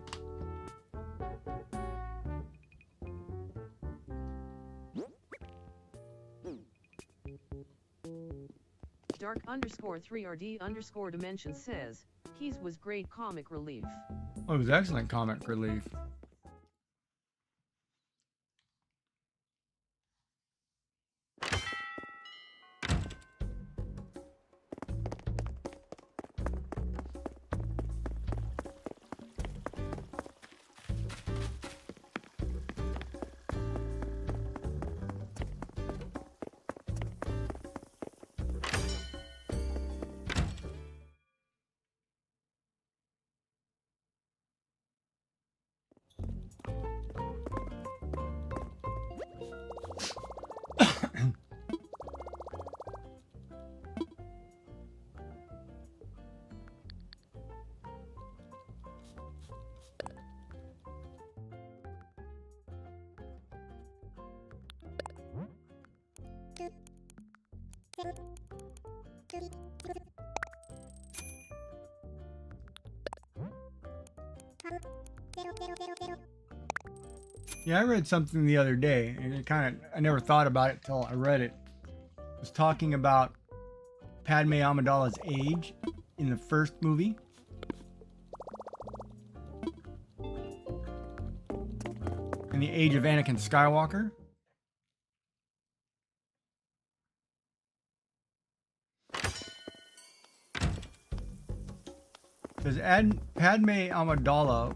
Dark underscore 3 or D underscore dimension says, He's was great comic relief. Oh, it was excellent comic relief. Yeah, I read something the other day, and I never thought about it till I read it. It was talking about Padme Amidala's age in the first movie. And the age of Anakin Skywalker. Because Padme Amidala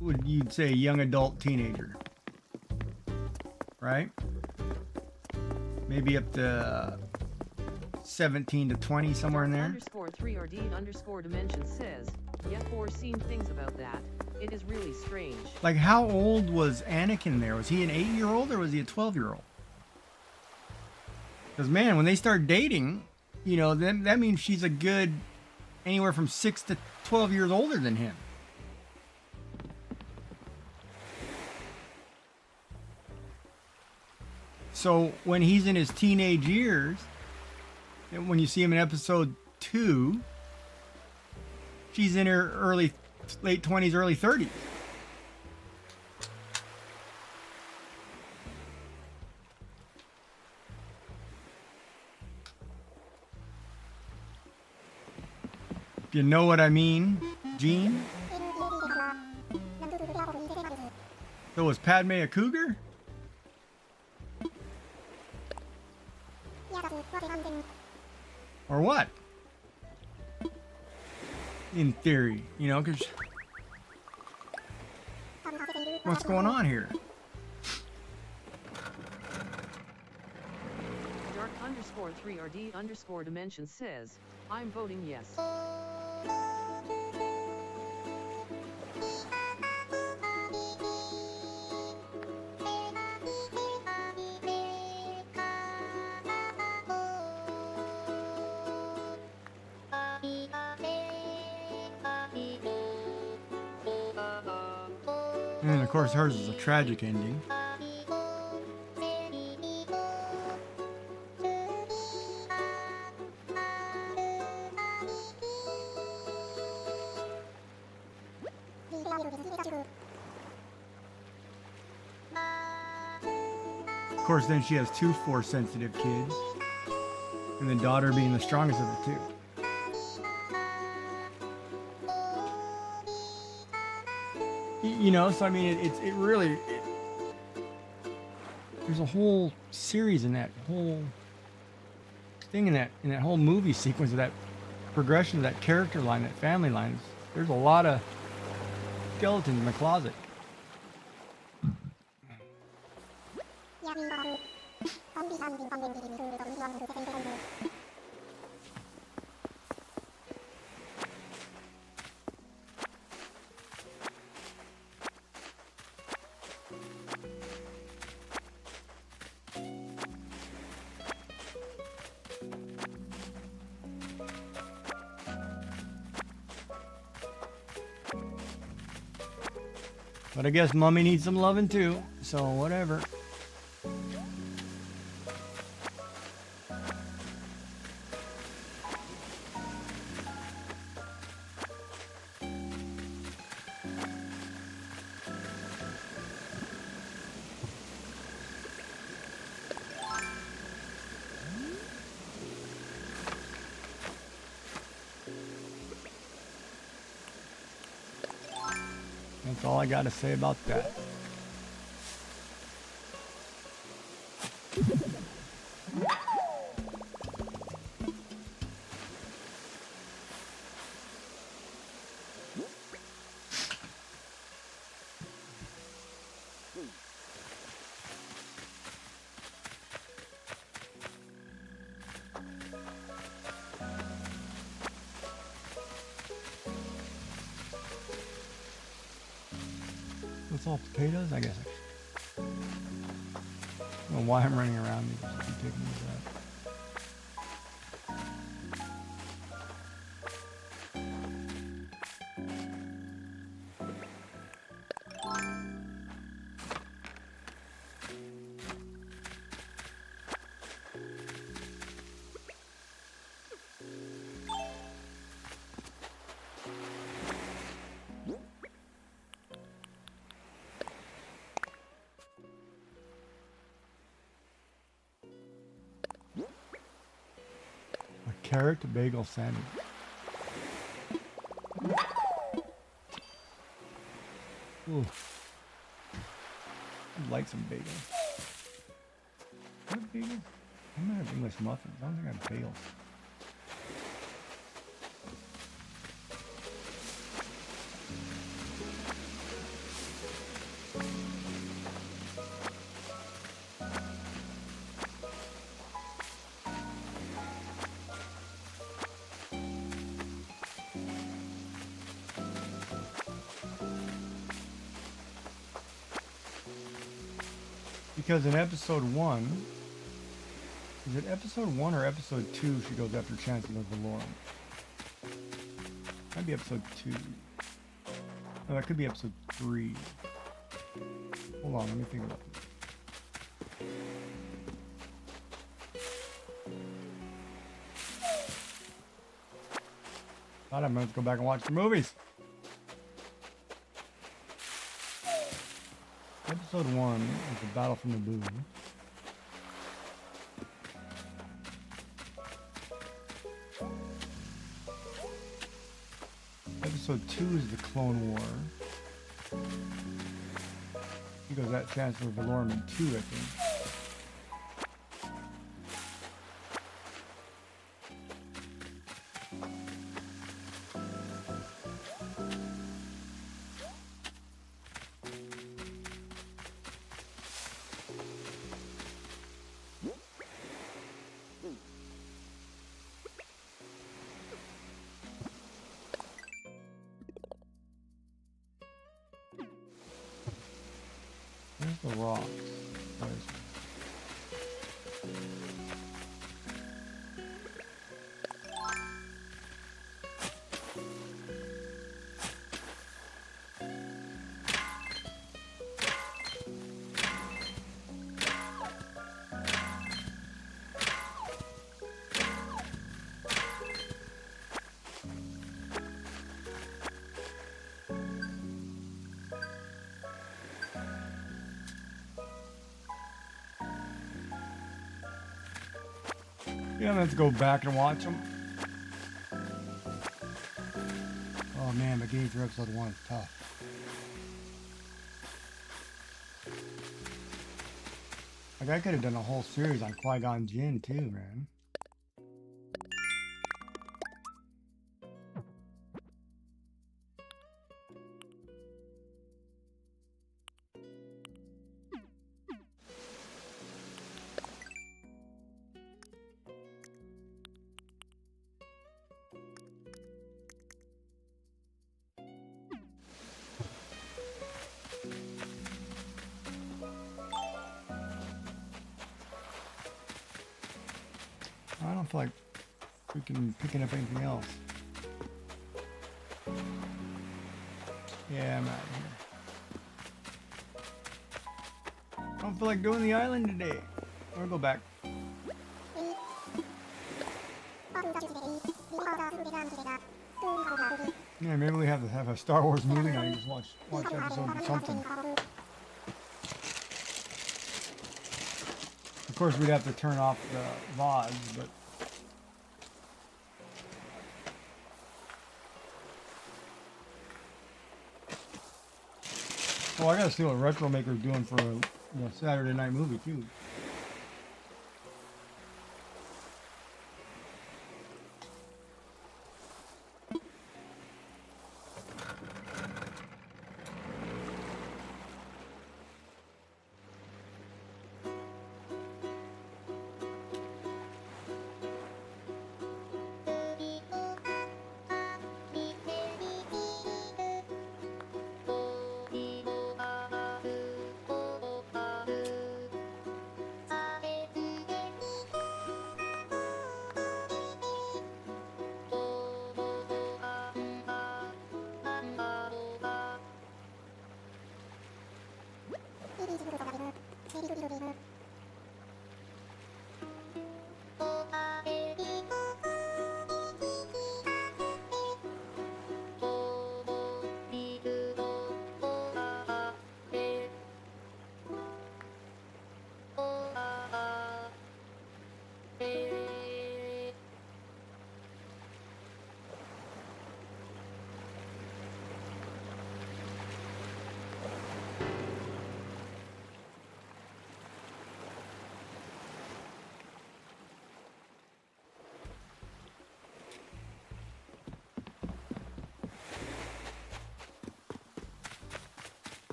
would, you'd say, young adult teenager, right? Maybe up to 17 to 20, somewhere in there. Underscore 3 or D underscore dimension says, yet foreseen things about that. It is really strange. Like, how old was Anakin there? Was he an 8-year-old or was he a 12-year-old? Because, man, when they start dating, you know, then that means she's a good anywhere from 6 to 12 years older than him. So when he's in his teenage years, and when you see him in episode 2, she's in her late 20s, early 30s. You know what I mean, Gene? So was Padme a cougar? Or what? In theory, you know, because what's going on here? Dark underscore 3 or D underscore dimension says, I'm voting yes. And of course hers is a tragic ending. Of course, then she has 2 Force-sensitive kids, and the daughter being the strongest of the 2. You know, so I mean, it really, there's a whole series in that whole thing in that whole movie sequence of that progression of that character line, that family line. There's a lot of skeletons in the closet. But I guess Mummy needs some loving too, so whatever. That's all I got to say about that. It's all potatoes, I guess. I don't know why I'm running around these. I keep taking these out. Carrot bagel sandwich. Ooh. I'd like some bagel. What bagel? I might have English muffins. I don't think I have bagels. Because in episode 1, is it episode 1 or episode 2 she goes after Chancellor Valorum? Might be episode 2. No, that could be episode 3. Hold on, let me think about this. God, I'm going to go back and watch the movies. Episode 1 is the Battle from the Boom. Episode 2 is the Clone War. He goes at Chancellor Valorum in 2, I think. Where's the rocks? Yeah, let's go back and watch them. Oh man, but getting through episode 1 is tough. Like I could have done a whole series on Qui-Gon Jinn too, man. I don't feel like freaking picking up anything else. Yeah, I'm out of here. I don't feel like doing the island today. I'm gonna go back. Yeah, maybe we have to have a Star Wars movie night and just watch episodes or something. Of course, we'd have to turn off the VODs, but oh, I gotta see what Retro Maker's doing for a Saturday night movie too.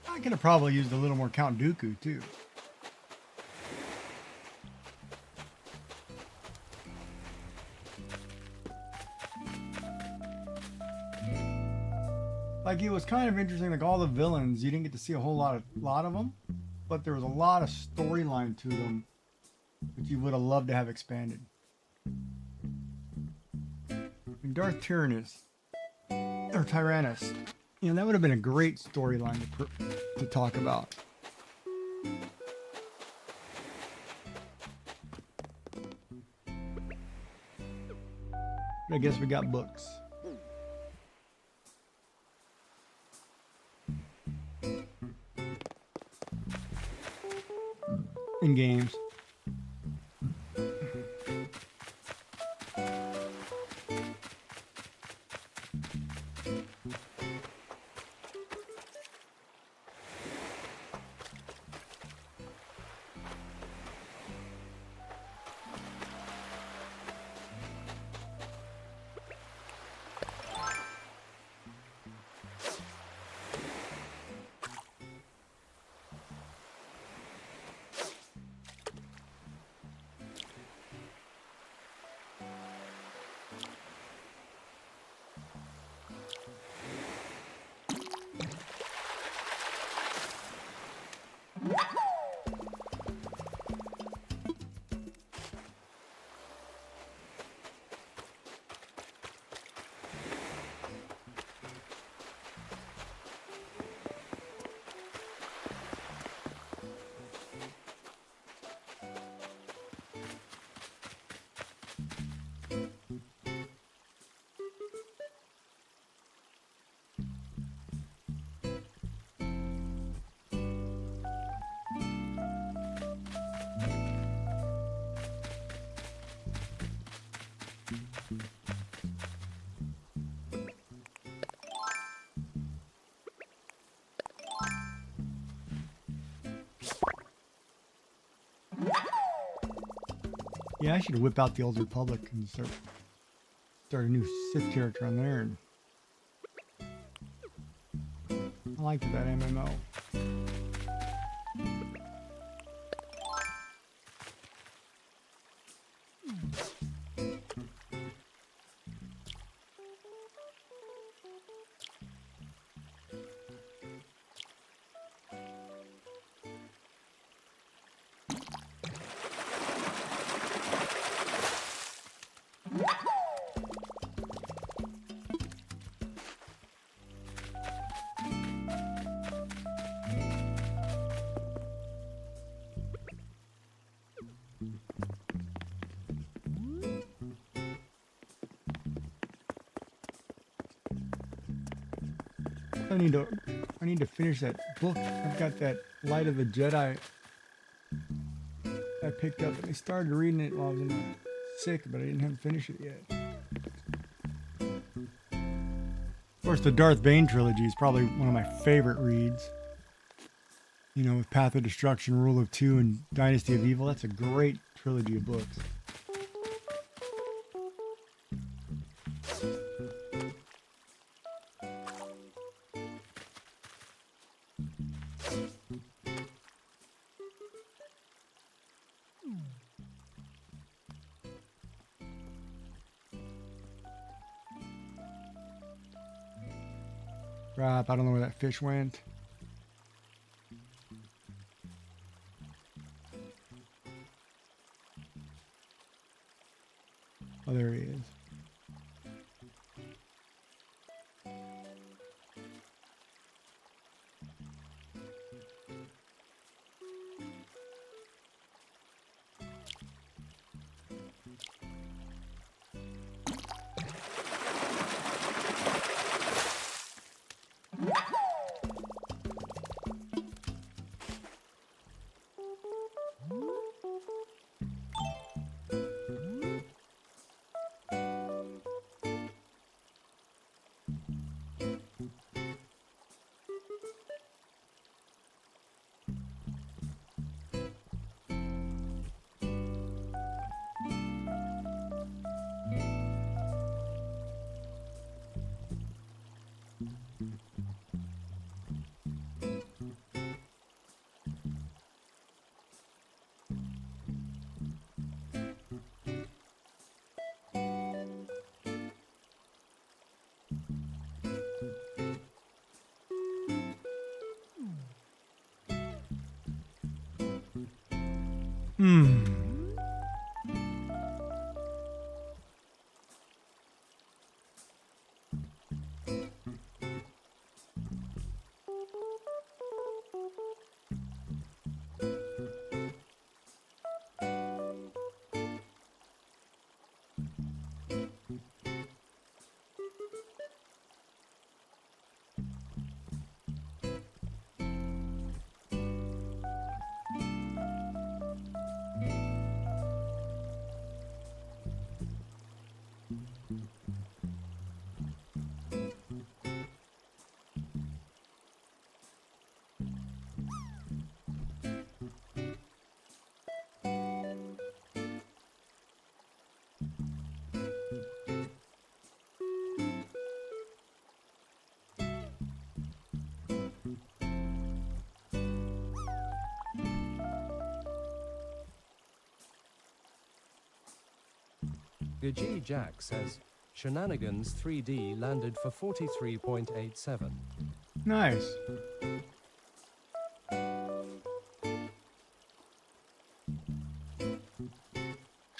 I could have probably used a little more Count Dooku too. Like, it was kind of interesting, like all the villains, you didn't get to see a whole lot of them, but there was a lot of storyline to them that you would have loved to have expanded. And Darth Tyrannus, or Tyrannus, you know, that would have been a great storyline to talk about. I guess we got books. in games. Yeah, I should whip out the Old Republic and start a new Sith character on there. And I liked that MMO. I need to finish that book. I've got that Light of the Jedi I picked up, and I started reading it while I was sick, but I didn't have to finish it yet. Of course, the Darth Bane trilogy is probably one of my favorite reads. You know, with Path of Destruction, Rule of Two, and Dynasty of Evil. That's a great trilogy of books. Crap, I don't know where that fish went. Oh, there he is. Gaji Jack says, Shenanigans 3D landed for 43.87. Nice.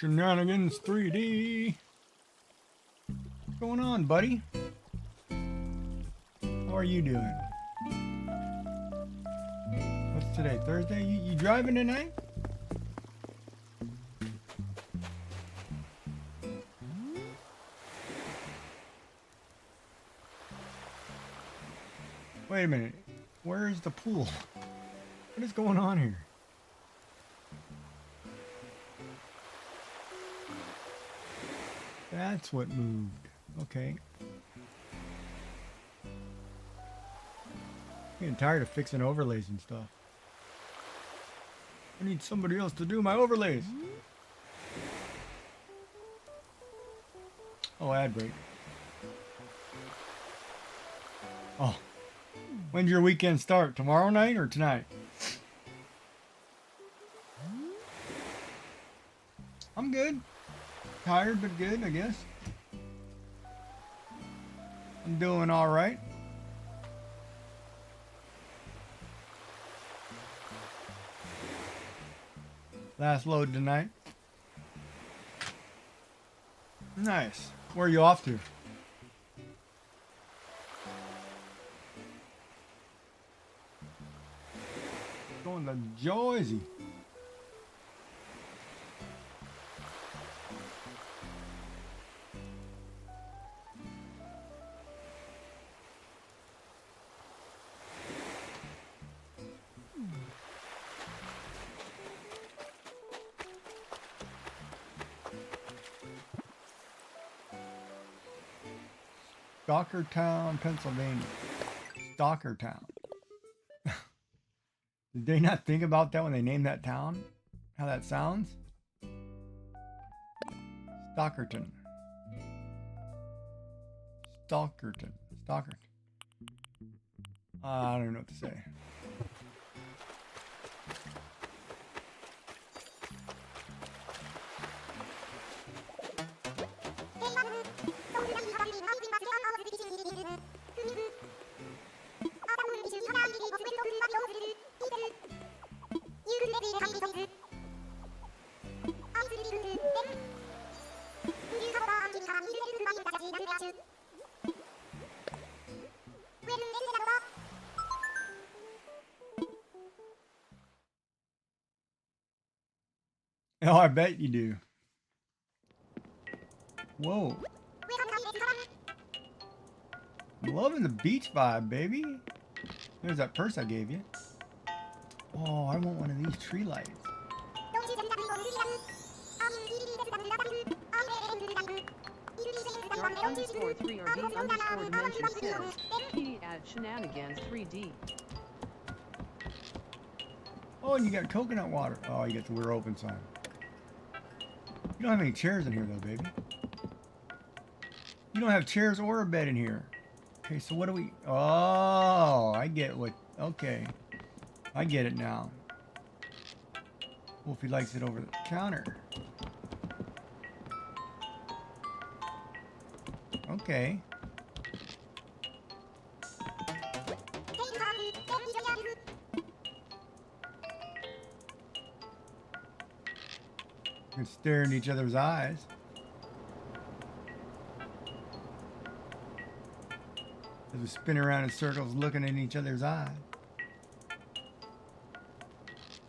Shenanigans 3D. What's going on, buddy? How are you doing? What's today? Thursday? You driving tonight? Wait a minute. Where is the pool? What is going on here? That's what moved. Okay. Getting tired of fixing overlays and stuff. I need somebody else to do my overlays. Oh, ad break. Oh. When's your weekend start? Tomorrow night or tonight? I'm good. Tired but good, I guess. I'm doing all right. Last load tonight. Nice. Where are you off to? Going to Jersey. Stockertown, Pennsylvania. Stockertown. Did they not think about that when they named that town? How that sounds? Stockerton. Stockerton. Stockerton. I don't know what to say. Oh, I bet you do. Whoa. I'm loving the beach vibe, baby. There's that purse I gave you. Oh, I want one of these tree lights. Dark_3RD_dimension says, PD at Shenanigans 3D. Oh, and you got coconut water. Oh, you got the we're open sign. You don't have any chairs in here though, baby. You don't have chairs or a bed in here. Okay, so what do we... Oh, I get what... Okay. I get it now. Wolfie likes it over the counter. Okay. You can stare in each other's eyes. As we spin around in circles looking in each other's eyes.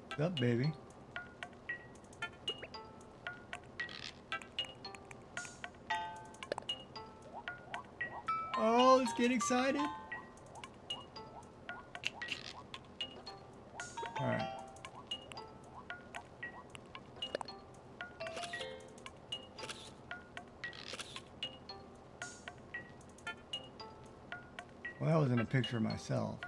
What's up, baby? Oh, let's get excited. All right. Well, that wasn't a picture of myself.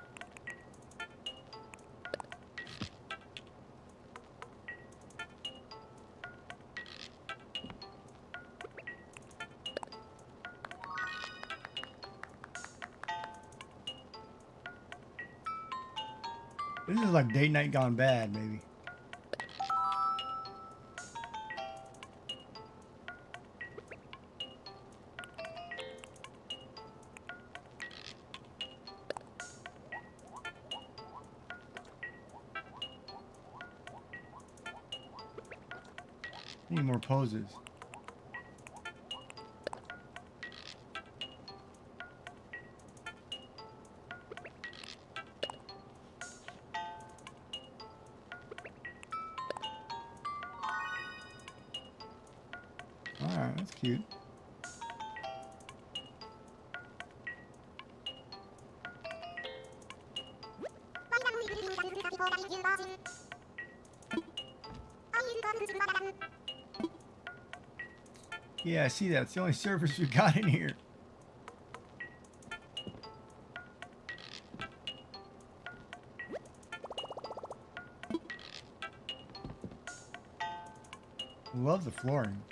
This is like date night gone bad, baby. Need more poses. Alright, that's cute. Yeah, I see that. It's the only surface we got in here. Love the flooring.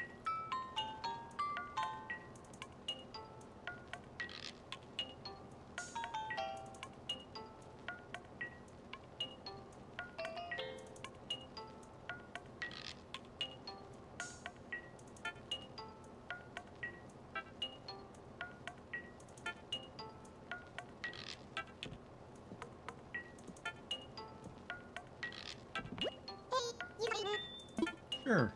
Sure.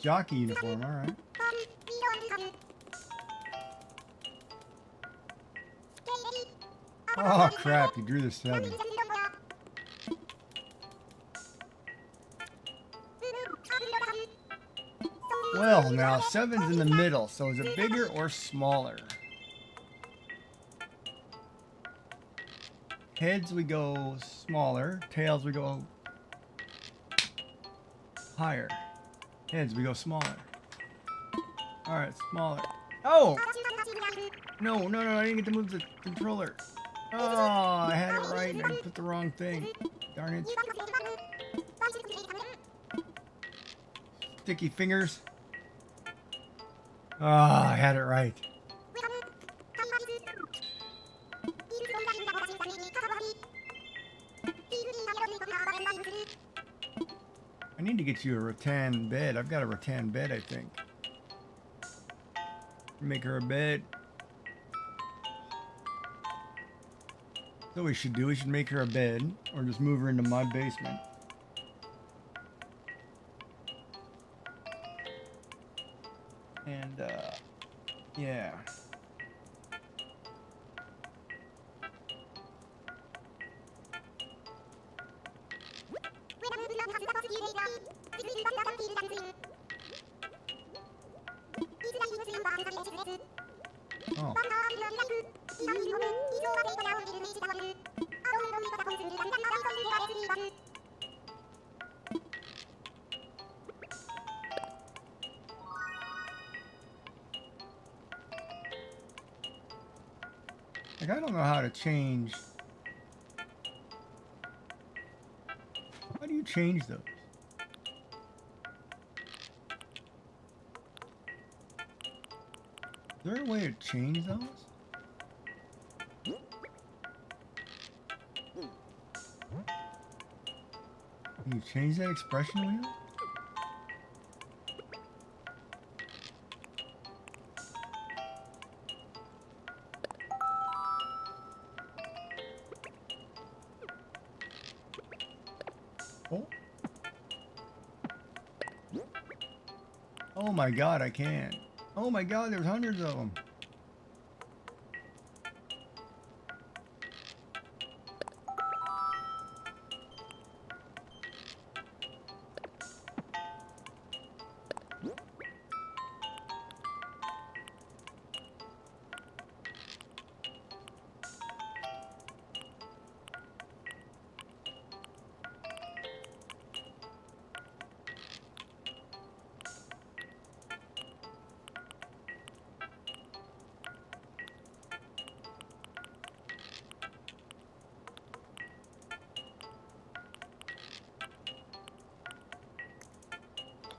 Jockey uniform, alright. Oh crap, you drew the 7. Well, now 7's in the middle, so is it bigger or smaller? Heads we go smaller, tails we go higher. Heads we go smaller. Alright, smaller. Oh! No, no, no, I didn't get to move the controller. Oh, I had it right and I put the wrong thing. Darn it. Sticky fingers. Ah, I had it right. I need to get you a rattan bed. I've got a rattan bed, I think. Make her a bed. So we should do, we should make her a bed, or just move her into my basement. And, yeah. Oh. Like, I don't know how to change. How do you change those? Is there a way to change those? Can you change that expression wheel? Oh. Oh my god, I can. Oh my god, there's hundreds of them.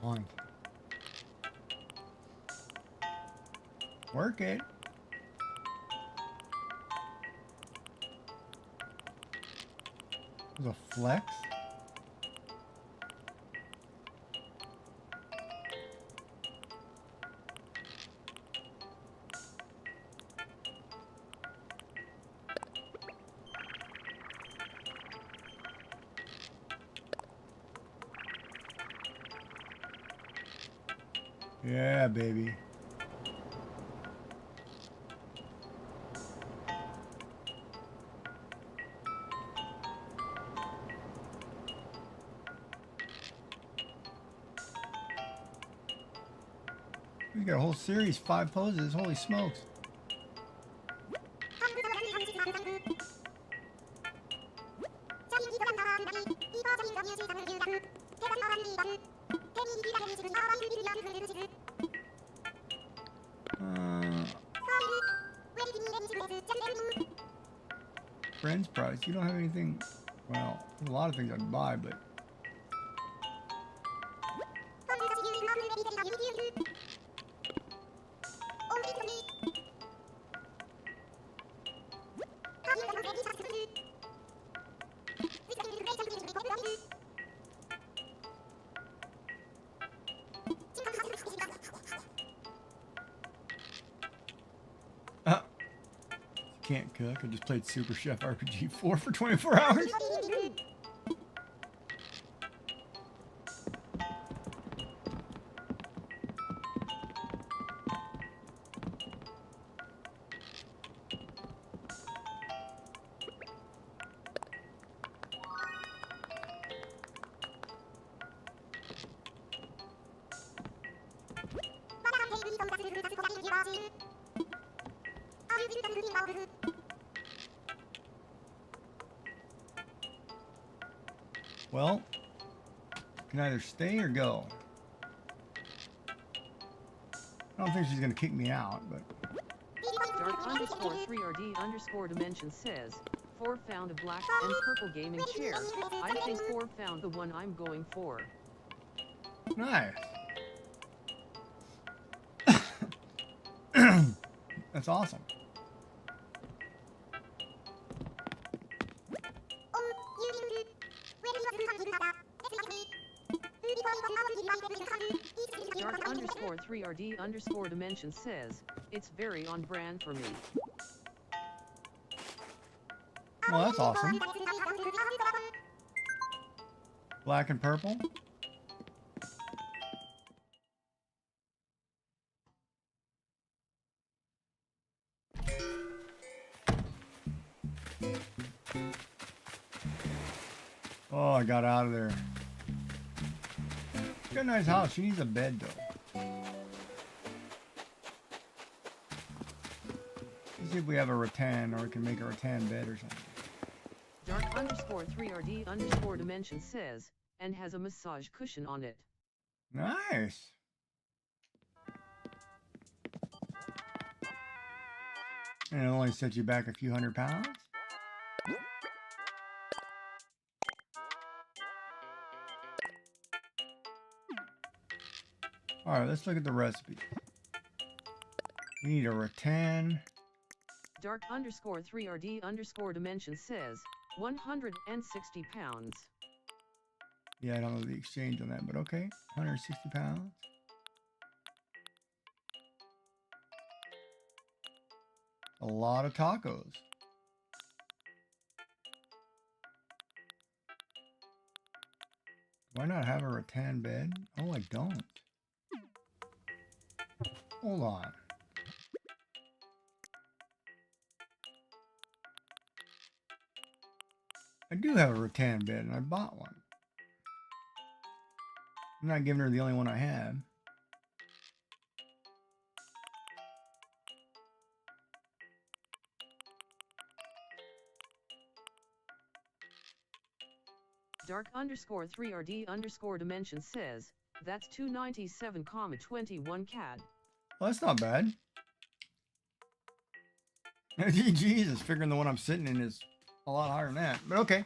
On. Work it. There's a flex. Yeah, baby. We got a whole series, 5 poses. Holy smokes. Friends price. You don't have anything. Well, there's a lot of things I'd buy, but can't cook. I just played Super Chef RPG 4 for 24 hours. Well, can either stay or go. I don't think she's gonna kick me out, but Dark_3RD_dimension says, 4 found a black and purple gaming chair. I think 4 found the one I'm going for. nice. That's awesome. Dark_3RD_dimension says, it's very on brand for me. Well, that's awesome. Black and purple. Oh, I got out of there. She's got a nice house. She needs a bed, though. Let's see if we have a rattan, or we can make a rattan bed or something. Dark_3RD_dimension says, and has a massage cushion on it. Nice. And it only sets you back a few £100. Alright, let's look at the recipe. We need a rattan. Dark_3RD_dimension says, 160 pounds. Yeah, I don't know the exchange on that, but okay. 160 pounds. A lot of tacos. Why not have a rattan bed? Oh, I don't. Hold on. I do have a rattan bed, and I bought one. I'm not giving her the only one I have. Dark_3RD_dimension says, that's 297,21 CAD. Well, that's not bad. Jesus, figuring the one I'm sitting in is a lot higher than that. But okay.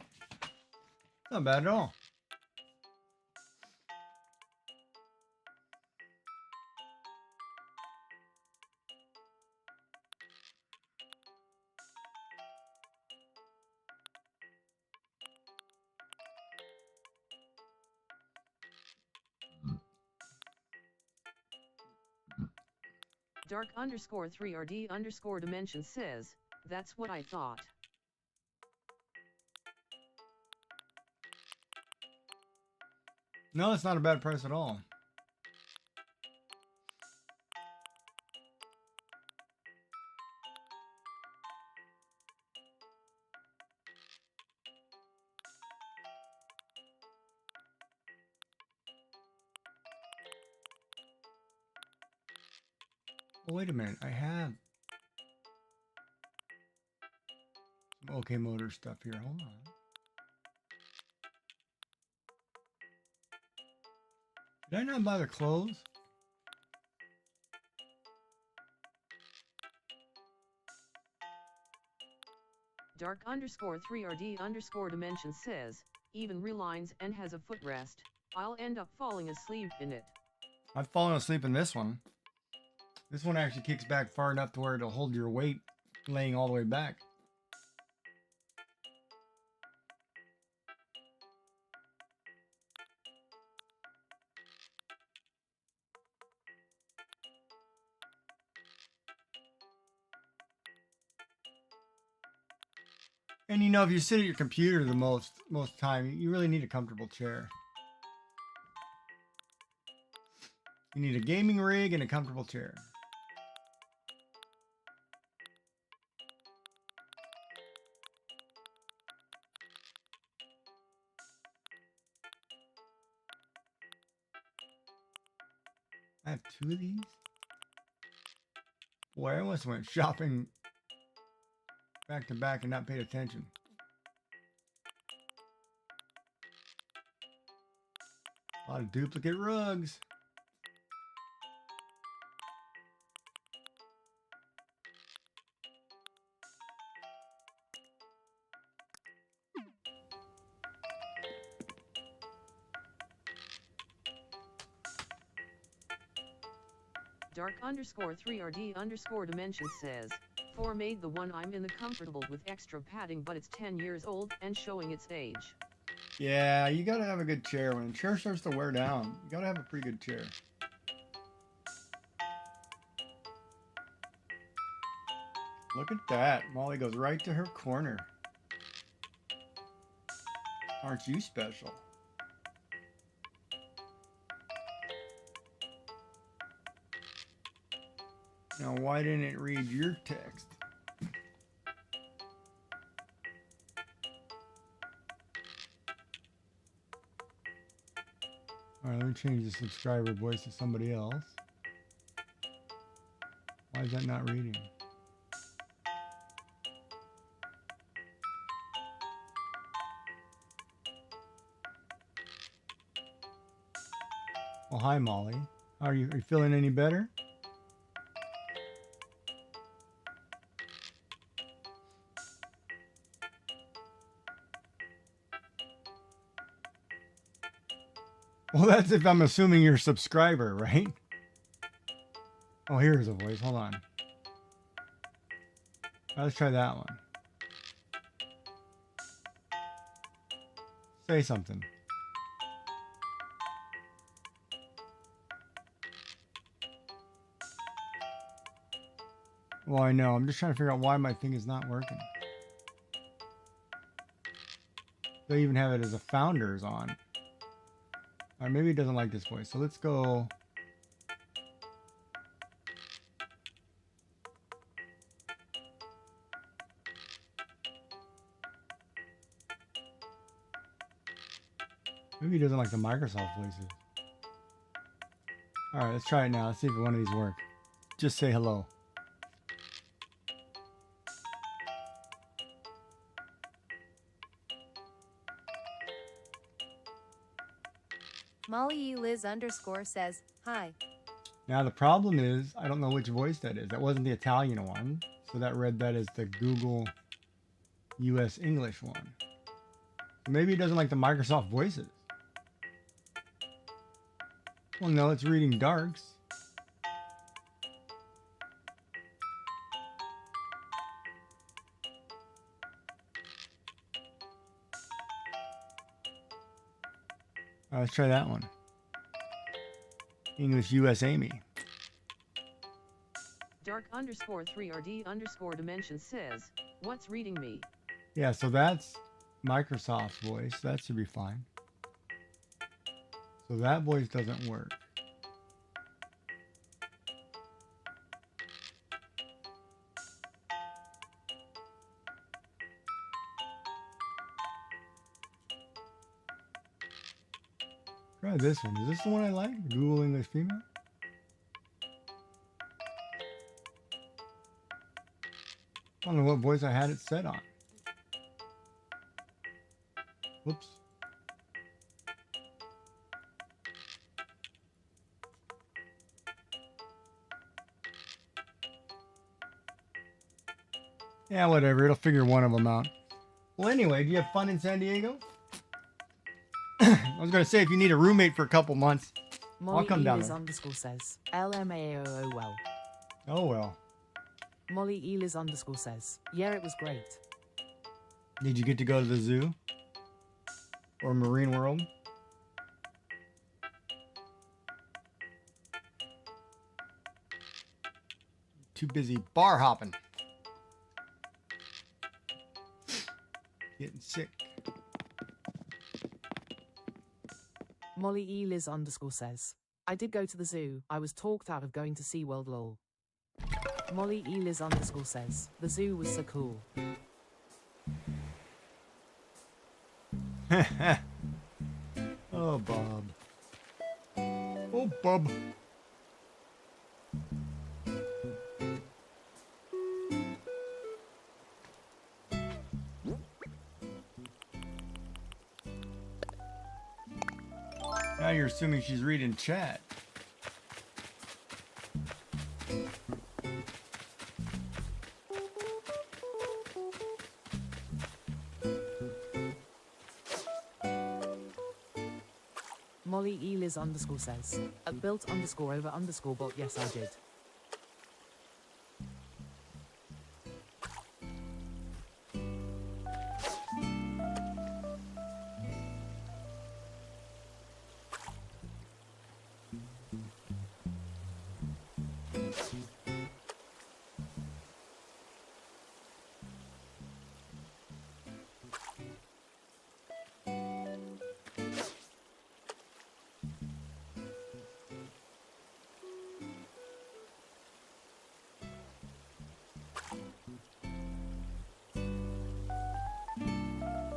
Not bad at all. Dark_3RD_dimension says, that's what I thought. No, it's not a bad price at all. Oh, wait a minute. I have some OK Motor stuff here. Hold on. Did I not buy the clothes? Dark_3RD_dimension says, even relines and has a footrest. I'll end up falling asleep in it. I've fallen asleep in this one. This one actually kicks back far enough to where it'll hold your weight laying all the way back. And you know, if you sit at your computer the most time, you really need a comfortable chair. You need a gaming rig and a comfortable chair. I have 2 of these. Boy, I almost went shopping back to back and not paid attention. A lot of duplicate rugs. Dark_3RD_dimension says, 4 made the one I'm in the comfortable with extra padding, but it's 10 years old and showing its age. Yeah, you gotta have a good chair. When a chair starts to wear down, you gotta have a pretty good chair. Look at that. Molly goes right to her corner. Aren't you special? Now, why didn't it read your text? Alright, let me change the subscriber voice to somebody else. Why is that not reading? Well, hi, Molly. Are you feeling any better? Well, that's if I'm assuming you're a subscriber, right? Oh, here's a voice. Hold on. Let's try that one. Say something. Well, I know. I'm just trying to figure out why my thing is not working. They even have it as a founders on. Or maybe it doesn't like this voice. So let's go. Maybe he doesn't like the Microsoft voices. All right, let's try it now. Let's see if one of these work. Just say hello. Molly Liz _ says, hi. Now the problem is, I don't know which voice that is. That wasn't the Italian one. So that read that as the Google US English one. Maybe it doesn't like the Microsoft voices. Well, no, it's reading darks. All right, let's try that one. English US Amy. Dark_3RD_dimension says, what's reading me? Yeah, so that's Microsoft's voice. That should be fine. So that voice doesn't work. Try this one. Is this the one I like? Google English Female? I don't know what voice I had it set on. Whoops. Yeah, whatever. It'll figure one of them out. Well, anyway, do you have fun in San Diego? I was going to say, if you need a roommate for a couple months, Molly come down Elis there. underscore says, LMAO well. Oh, well. Molly Elis underscore says, yeah, it was great. Did you get to go to the zoo? Or Marine World? Too busy bar hopping. Getting sick. Molly Elis underscore says, I did go to the zoo. I was talked out of going to SeaWorld lol. Molly Elis underscore says, the zoo was so cool. Oh, Bob. Oh, Bob. Now you're assuming she's reading chat. Molly Elis underscore says, at built underscore over underscore bot, yes I did.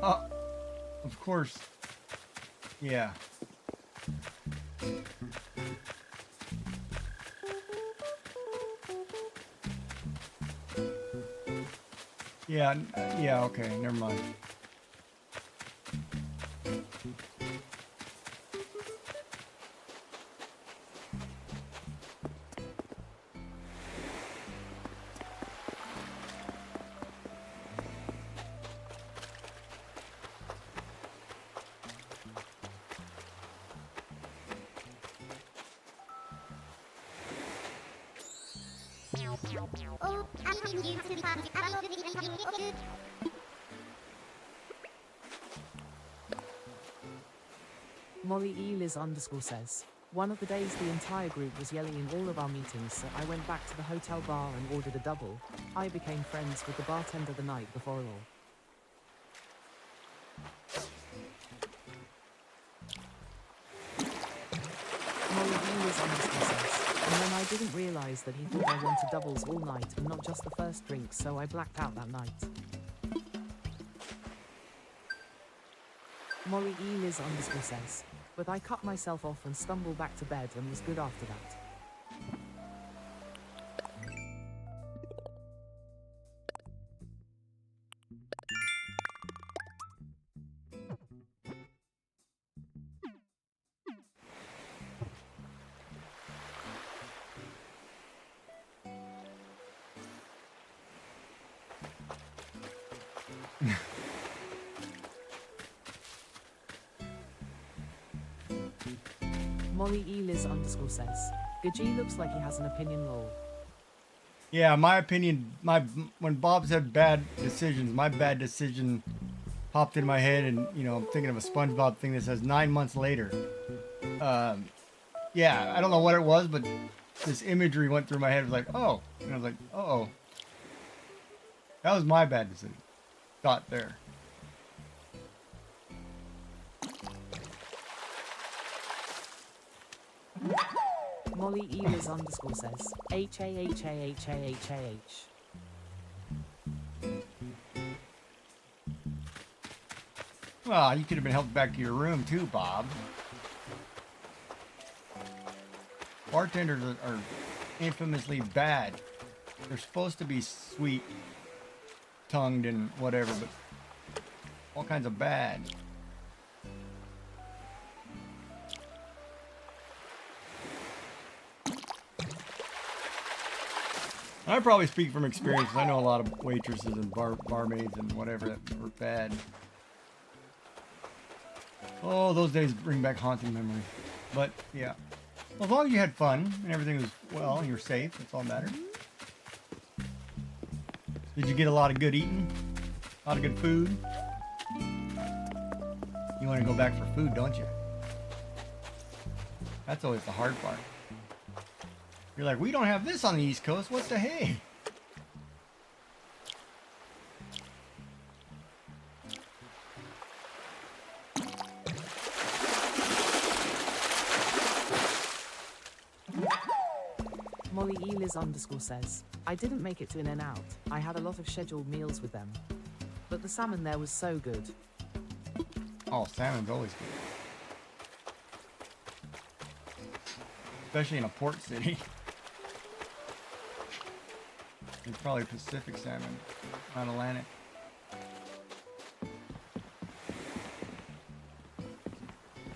Oh, of course. Yeah. Yeah, okay, never mind. Oh, I'm coming you to the party. I will be coming. Okay. Molly Elis underscore says, one of the days the entire group was yelling in all of our meetings, so I went back to the hotel bar and ordered a double. I became friends with the bartender the night before it all. Molly Elis underscore says, and then I didn't realize that he thought I wanted doubles all night and not just the first drink, so I blacked out that night. Molly Elis underscore says, but I cut myself off and stumbled back to bed and was good after that. Molly Elis underscore says, Gaji looks like he has an opinion lol. Yeah, my opinion, when Bob said bad decisions, my bad decision popped in my head, and I'm thinking of a SpongeBob thing that says 9 months later. Yeah, I don't know what it was, but this imagery went through my head. It was like, oh, and I was like, uh-oh. That was my bad decision. Thought there. Molly Elis underscore says, HAHAHAHAH. Well, you could have been helped back to your room too, Bob. Bartenders are infamously bad. They're supposed to be sweet tongued and whatever, but all kinds of bad. I probably speak from experience. I know a lot of waitresses and barmaids and whatever that were bad. Oh, those days bring back haunting memories. But yeah, well, as long as you had fun and everything was well and you're safe, that's all that matters. Did you get a lot of good eating? A lot of good food? You want to go back for food, don't you? That's always the hard part. You're like, we don't have this on the East Coast. What's the hay? Molly Eliz underscore says, I didn't make it to In-N-Out. I had a lot of scheduled meals with them. But the salmon there was so good. Oh, salmon's always good. Especially in a port city. It's probably Pacific salmon, not Atlantic.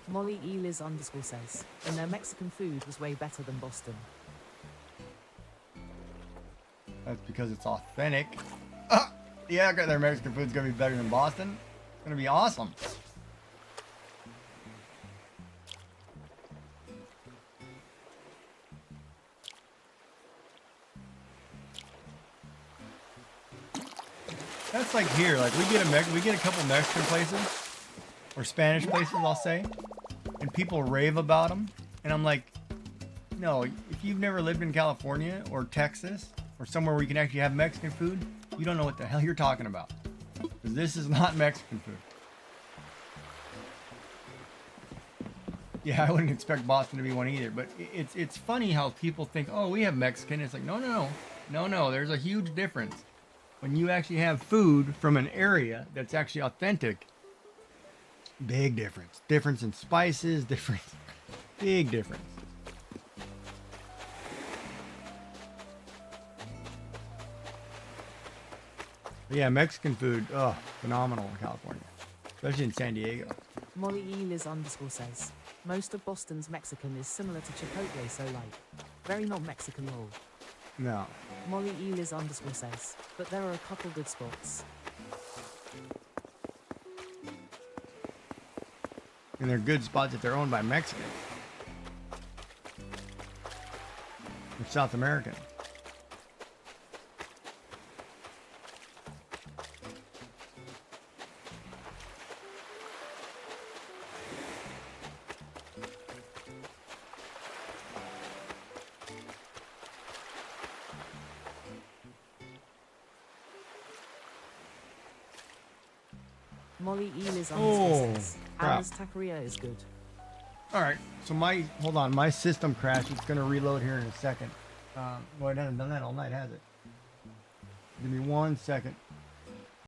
Molly Eliz underscore says, and their Mexican food was way better than Boston. That's because it's authentic. Yeah, their Mexican food's gonna be better than Boston. It's gonna be awesome. That's like here. Like we get a couple Mexican places or Spanish places, I'll say, and people rave about them, and I'm like, no. If you've never lived in California or Texas or somewhere where you can actually have Mexican food, you don't know what the hell you're talking about. Because this is not Mexican food. Yeah, I wouldn't expect Boston to be one either. But it's funny how people think, oh, we have Mexican. It's like, no. There's a huge difference. When you actually have food from an area that's actually authentic, big difference. Difference in spices, big difference. But yeah, Mexican food, oh, phenomenal in California, especially in San Diego. Molly Eliz underscore says, most of Boston's Mexican is similar to Chipotle, so like, very not Mexican roll. No. Molly Eliz underscore says, but there are a couple good spots. And they're good spots if they're owned by Mexicans. Or South American. Molly Eliz underscore says, crap. Alice Taqueria is good. Alright, so hold on, my system crashed. It's gonna reload here in a second. Well, it hasn't done that all night, has it? Give me 1 second.